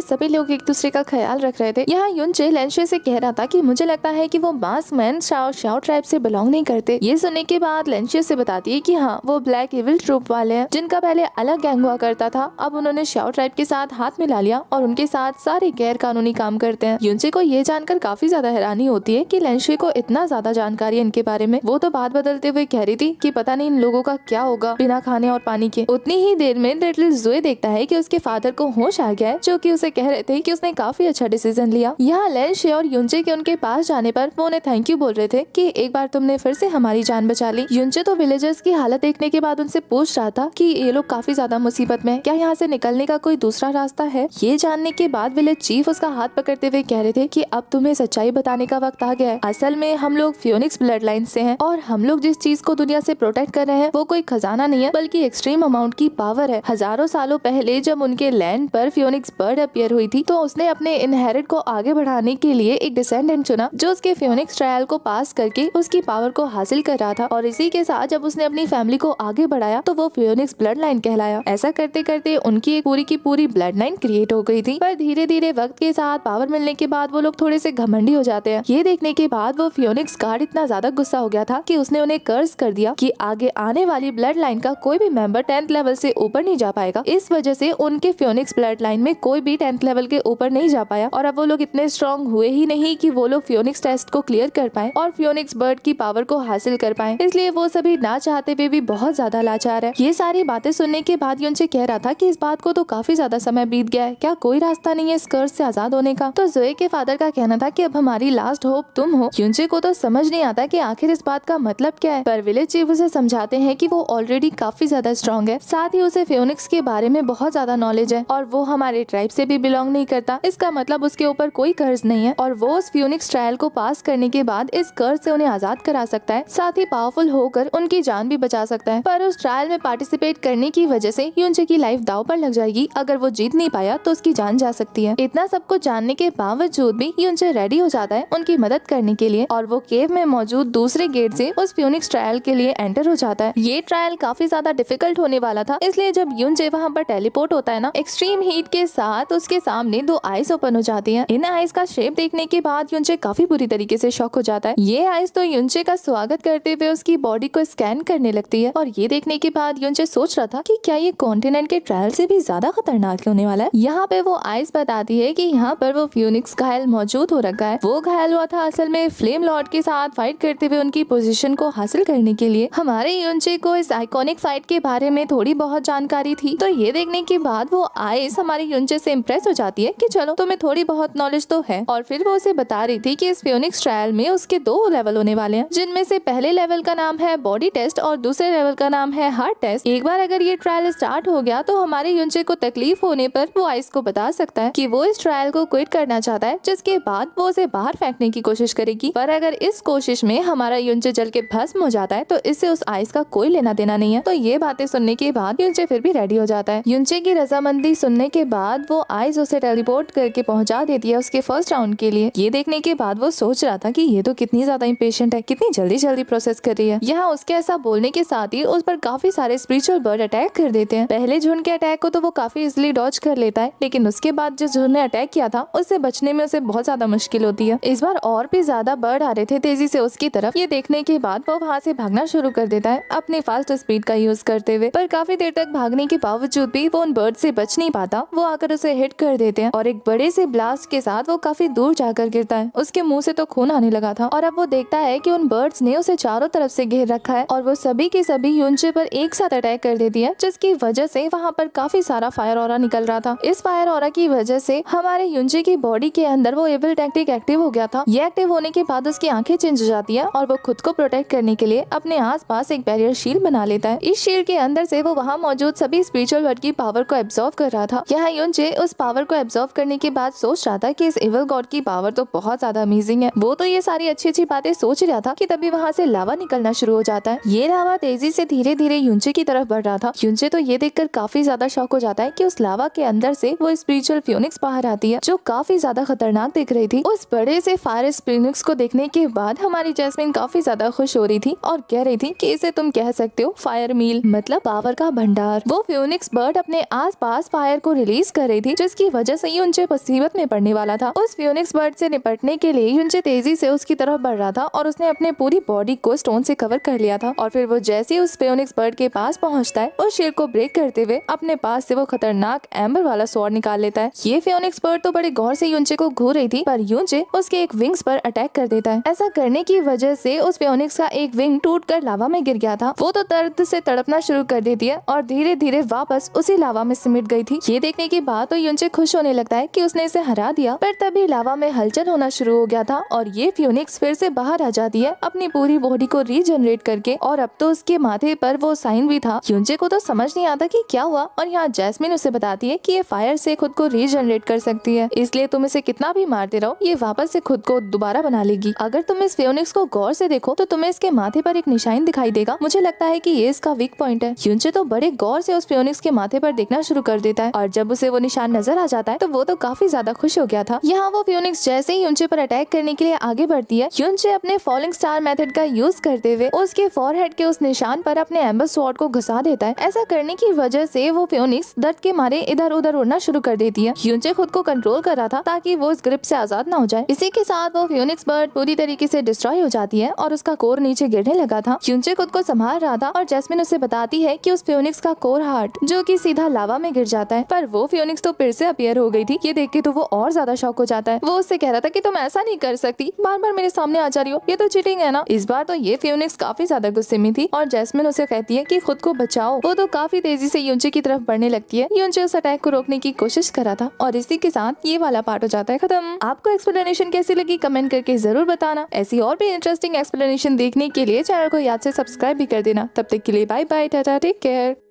सभी लोग एक दूसरे का ख्याल रख रहे थे। यहाँ युनचे लेंशे से कह रहा था कि मुझे लगता है कि वो मास्कमैन शाओ ट्राइब से बिलोंग नहीं करते। ये सुनने के बाद लेंशे से बताती है कि हाँ, वो ब्लैक इविल ट्रूप वाले हैं जिनका पहले अलग गैंग हुआ करता था, अब उन्होंने शाओ ट्राइब के साथ हाथ मिला लिया और उनके साथ सारे गैर कानूनी काम करते हैं। युनचे को ये जानकर काफी ज्यादा हैरानी होती है कि लेंशे को इतना ज्यादा जानकारी है इनके बारे में। वो तो बात बदलते हुए कह रही थी कि पता नहीं इन लोगों का क्या होगा बिना खाने और पानी के। उतनी ही देर में लिटिल ज़ोई देखता है कि उसके फादर को होश आ गया है, जो कि उसे कह रहे थे कि उसने काफी अच्छा डिसीजन लिया। यहाँ लेंशे और युनचे के उनके पास जाने पर वो उन्हें थैंक यू बोल रहे थे कि एक बार तुमने फिर से हमारी जान बचा ली। युनचे तो विलेजर्स की हालत देखने के बाद उनसे पूछ रहा था कि ये लोग काफी ज्यादा मुसीबत में, क्या यहाँ से निकलने का कोई दूसरा रास्ता है? ये जानने के बाद विलेज चीफ उसका हाथ पकड़ते हुए कह रहे थे कि अब तुम्हें सच्चाई बताने का वक्त आ गया है। असल में हम लोग फ्यूनिक्स ब्लड लाइन से हैं और हम लोग जिस चीज को दुनिया से प्रोटेक्ट कर रहे हैं वो कोई खजाना नहीं है बल्कि एक्सट्रीम अमाउंट की पावर है। हजारों सालों पहले जब उनके लैंड पर फियोनिक्स बर्ड अपीयर हुई थी तो उसने अपने इनहेरिट को आगे बढ़ाने के लिए एक डिसेंडेंट चुना जो उसके फियोनिक्स ट्रायल को पास करके उसकी पावर को हासिल कर रहा था और इसी के साथ जब उसने अपनी फैमिली को आगे बढ़ाया तो वो फियोनिक्स ब्लड लाइन कहलाया। ऐसा करते करते उनकी एक पूरी की पूरी ब्लड लाइन क्रिएट हो गई थी। पर धीरे धीरे वक्त के साथ पावर मिलने के बाद वो लोग थोड़े से घमंडी हो जाते हैं। ये देखने के बाद वो फियोनिक्स गार्ड इतना ज्यादा गुस्सा हो गया था कि उसने उन्हें कर्ज कर दिया कि आगे आने वाली ब्लड लाइन का कोई भी मेंबर 10th लेवल से ऊपर नहीं जा पाएगा। इस वजह से उनके फियोनिक्स ब्लड लाइन में कोई भी 10th लेवल के ऊपर नहीं जा पाया और अब वो लोग इतने स्ट्रॉन्ग हुए ही नहीं कि वो लोग फियोनिक्स टेस्ट को क्लियर कर पाए और फियोनिक्स बर्ड की पावर को हासिल कर पाए। इसलिए वो सभी ना चाहते हुए भी बहुत ज्यादा लाचार है। ये सारी बातें सुनने के बाद युनचे कह रहा था कि इस बात को तो काफी ज्यादा समय बीत गया है, क्या कोई रास्ता नहीं है इस कर्ज से आजाद होने का। तो जोए के फादर का कहना था कि अब हमारी लास्ट होप तुम हो। युनचे को तो समझ नहीं आता कि आखिर इस बात का मतलब क्या है, पर विलेज चीफ उसे समझाते हैं कि वो ऑलरेडी काफी ज्यादा स्ट्रॉन्ग है, साथ ही उसे फियोनिक्स के बारे में बहुत ज्यादा नॉलेज है और वो हमारे ट्राइब से भी बिलोंग नहीं करता। इसका मतलब उसके ऊपर कोई कर्ज नहीं है और वो उस फियोनिक्स ट्रायल को पास करने के बाद इस कर्ज से उन्हें आजाद करा सकता है, साथ ही पावरफुल होकर उनकी जान भी बचा सकता है। पर उस ट्रायल में पार्टिसिपेट करने की वजह से युनचे की लाइफ दाव पर लग जाएगी। अगर वो जीत नहीं पाया तो उसकी जान जा सकती है। इतना सब कुछ जानने के बावजूद भी युनचे रेडी हो जाता है उनकी मदद करने के लिए और वो केव में मौजूद दूसरे गेट से उस फियोनिक्स ट्रायल के लिए एंटर हो जाता है। ये ट्रायल काफी ज्यादा डिफिकल्ट होने वाला था, इसलिए जब युनचे वहाँ पर टेलीपोर्ट होता है ना, एक्सट्रीम हीट के साथ उसके सामने 2 आइस ओपन हो जाती है। इन आइस का शेप देखने के बाद युनचे काफी बुरी तरीके से शॉक हो जाता है। ये आइस तो युनचे का स्वागत करते हुए उसकी बॉडी को स्कैन करने लगती है और ये देखने के बाद युनचे सोच रहा था कि क्या ये कॉन्टिनेंट के ट्रायल से भी ज्यादा खतरनाक होने वाला है। यहाँ पे वो आइस बताती है कि यहाँ पर वो फियोनिक्स घायल मौजूद हो रखा है। वो घायल हुआ था असल में फ्लेम लॉर्ड के साथ फाइट करते हुए उनकी पोजीशन को हासिल करने के लिए। हमारे युनचे को इस आइकॉनिक फाइट के बारे में थोड़ी बहुत जानकारी थी, तो ये देखने के बाद वो आइस हमारे युनचे से इम्प्रेस हो जाती है कि चलो तुम्हें थोड़ी बहुत नॉलेज तो है। और फिर वो उसे बता रही थी कि इस फियोनिक्स ट्रायल में उसके 2 लेवल होने वाले हैं, जिनमें से पहले लेवल का नाम है बॉडी टेस्ट और दूसरे लेवल का नाम है हार्ट टेस्ट। एक बार अगर ये ट्रायल स्टार्ट हो गया तो हमारे युनचे को तकलीफ होने पर वो आइस को बता सकता है कि वो इस ट्रायल को क्विट करना चाहता है, जिसके बाद वो उसे बाहर फेंकने की कोशिश करेगी। पर अगर इस कोशिश में हमारा युनचे जल के भस्म हो जाता है तो इससे उस आइस का कोई लेना देना नहीं है। तो ये बातें सुनने के बाद युनचे फिर भी रेडी हो जाता है। युनचे की रजामंदी सुनने के बाद वो आइस उसे टेलीपोर्ट करके पहुंचा देती है उसके फर्स्ट राउंड के लिए। ये देखने के बाद वो सोच रहा था कि ये तो कितनी ज्यादा इम्पेशेंट है, कितनी जल्दी जल्दी प्रोसेस कर रही है। यहाँ उसके ऐसा बोलने के साथ ही उस पर काफी सारे स्पिरिचुअल बर्ड अटैक कर देते हैं। पहले झुंड के अटैक को तो वो काफी इजिली डॉज कर लेता है, लेकिन उसके बाद जिस झुंड ने अटैक किया था उससे बचने में उसे बहुत ज्यादा मुश्किल होती है। इस बार और भी ज्यादा बर्ड आ रहे थे तेजी से उसकी तरफ। ये देखने के बाद वो वहाँ से भागना शुरू कर देता है अपने फास्ट स्पीड का यूज करते हुए। पर काफी देर तक भागने के बावजूद भी वो उन बर्ड से बच नहीं पाता। वो आकर उसे हिट कर देते हैं और एक बड़े से ब्लास्ट के साथ वो काफी दूर जाकर गिरता है। उसके मुंह से तो खून आने लगा था और अब वो देखता है कि उन बर्ड्स ने उसे चारों तरफ से घेर रखा है और वो सभी के सभी युनचे पर एक साथ अटैक कर देती है, जिसकी वजह से वहाँ पर काफी सारा फायर ऑरा निकल रहा था। इस फायर ऑरा की वजह से हमारे युनचे की बॉडी के अंदर वो एविल टैक्टिक एक्टिव हो गया था। ये एक्टिव होने के बाद उसकी आंखें चेंज हो जाती है और वो खुद को प्रोटेक्ट करने के लिए अपने आसपास एक बैरियर शील्ड बना लेता है। इस शील्ड के अंदर से वो वहाँ मौजूद सभी स्पिरिचुअल वर्ड की पावर को एब्जॉर्व कर रहा था। यहाँ युनचे उस पावर को एब्जॉर्व करने के बाद सोच रहा था कि इस एविल गॉड की पावर तो बहुत ज्यादा अमेजिंग है। वो तो ये सारी अच्छी अच्छी बातें सोच रहा था कि तभी वहाँ से लावा निकलना शुरू हो जाता है। ये लावा तेजी से धीरे धीरे युनचे की तरफ बढ़ रहा था। युनचे तो ये देखकर काफी ज्यादा शॉक हो जाता है कि उस लावा के अंदर से वो स्पिरिचुअल फियोनिक्स बाहर आती है, जो काफी ज्यादा खतरनाक दिख रही थी। उस बड़े से फायर फियोनिक्स को देखने के बाद हमारी जैस्मिन काफी ज्यादा खुश हो रही थी और कह रही थी कि इसे तुम कह सकते हो फायर मील, मतलब पावर का भंडार। वो फियोनिक्स बर्ड अपने आसपास फायर को रिलीज कर रही थी, जिसकी वजह से युनचे मुसीबत में पड़ने वाला था। उस फियोनिक्स बर्ड से निपटने के लिए युनचे तेजी से उसकी तरफ बढ़ रहा था और उसने अपने पूरी बॉडी को स्टोन से कवर कर लिया था। और फिर वो जैसे ही उस फियोनिक्स बर्ड के पास पहुंचता है, उस शील्ड को ब्रेक करते हुए अपने पास से वो खतरनाक एम्बर वाला स्वॉर्ड निकाल लेता है। ये फियोनिक्स बर्ड तो बड़े गौर से युनचे को घूर रही थी, पर युनचे उसके एक विंग्स पर अटैक कर देता है। ऐसा करने की वजह से उस फियोनिक्स का एक विंग टूटकर लावा में गिर गया था। वो तो दर्द से तड़पना शुरू कर देती है और धीरे धीरे वापस उसी लावा में सिमट गई थी। ये देखने के बाद तो युनचे खुश होने लगता है कि उसने इसे हरा दिया, पर तभी लावा में हलचल होना शुरू हो गया था और ये फियोनिक्स फिर से बाहर आ जाती है अपनी पूरी बॉडी को रीजनरेट करके। और अब तो उसके माथे पर वो साइन भी था। युनचे को तो समझ नहीं आता कि क्या हुआ और यहाँ जैस्मिन उसे बताती है कि ये फायर से खुद को रीजनरेट कर सकती है, इसलिए तुम इसे कितना भी मारते रहो ये वापस से खुद को दोबारा बना लेगी। अगर तुम इस फियोनिक्स को गौर से देखो तो तुम्हें इसके माथे पर एक निशान दिखाई देगा। मुझे लगता है कि ये इसका वीक पॉइंट है। युनचे तो बड़े गौर से उस फियोनिक्स के माथे पर देखना शुरू कर देता है और जब उसे वो निशान नजर आ जाता है तो वो तो काफी ज्यादा खुश हो गया था। यहाँ वो फियोनिक्स जैसे ही युनचे पर अटैक करने के लिए आगे बढ़ती है, युनचे अपने फॉलिंग स्टार मेथड का यूज करते हुए उसके फॉरहेड के उस निशान पर अपने एम्बर स्वॉर्ड को घुसा देता है। ऐसा करने की वजह से वो फियोनिक्स दर्द के मारे इधर उधर उड़ना शुरू कर देती है। युनचे खुद को कंट्रोल कर रहा था ताकि वो इस ग्रिप से आजाद न हो जाए। इसी के साथ वो फियोनिक्स बर्ड पूरी तरीके से डिस्ट्रॉय हो जाती है और उसका कोर नीचे गिरने लगा था। युनचे खुद को संभाल रहा था और जैस्मिन उसे बताती है कि उस फियोनिक्स का कोर हार्ट जो कि सीधा लावा में गिर जाता है, पर वो फियोनिक्स तो फिर से अपीयर हो गई थी। ये देख के तो वो और ज्यादा शॉक हो जाता है। वो उससे कह रहा था कि तुम ऐसा नहीं कर सकती, बार बार मेरे सामने आ जा रही हो, ये तो चीटिंग है ना। इस बार तो ये फियोनिक्स काफी ज्यादा गुस्से में थी और जैस्मिन उसे कहती है कि खुद को बचाओ। वो तो काफी तेजी से युनचे की तरफ बढ़ने लगती है। युनचे उस अटैक को रोकने की कोशिश कर रहा था और इसी के साथ ये वाला पार्ट हो जाता है खत्म। आपको एक्सप्लेनेशन कैसी लगी कमेंट करके जरूर बताना। ऐसी और भी इंटरेस्टिंग एक्सप्लेनेशन देखने के लिए चैनल को याद से सब्सक्राइब भी कर देना। तब तक के लिए bye bye, tata, take care.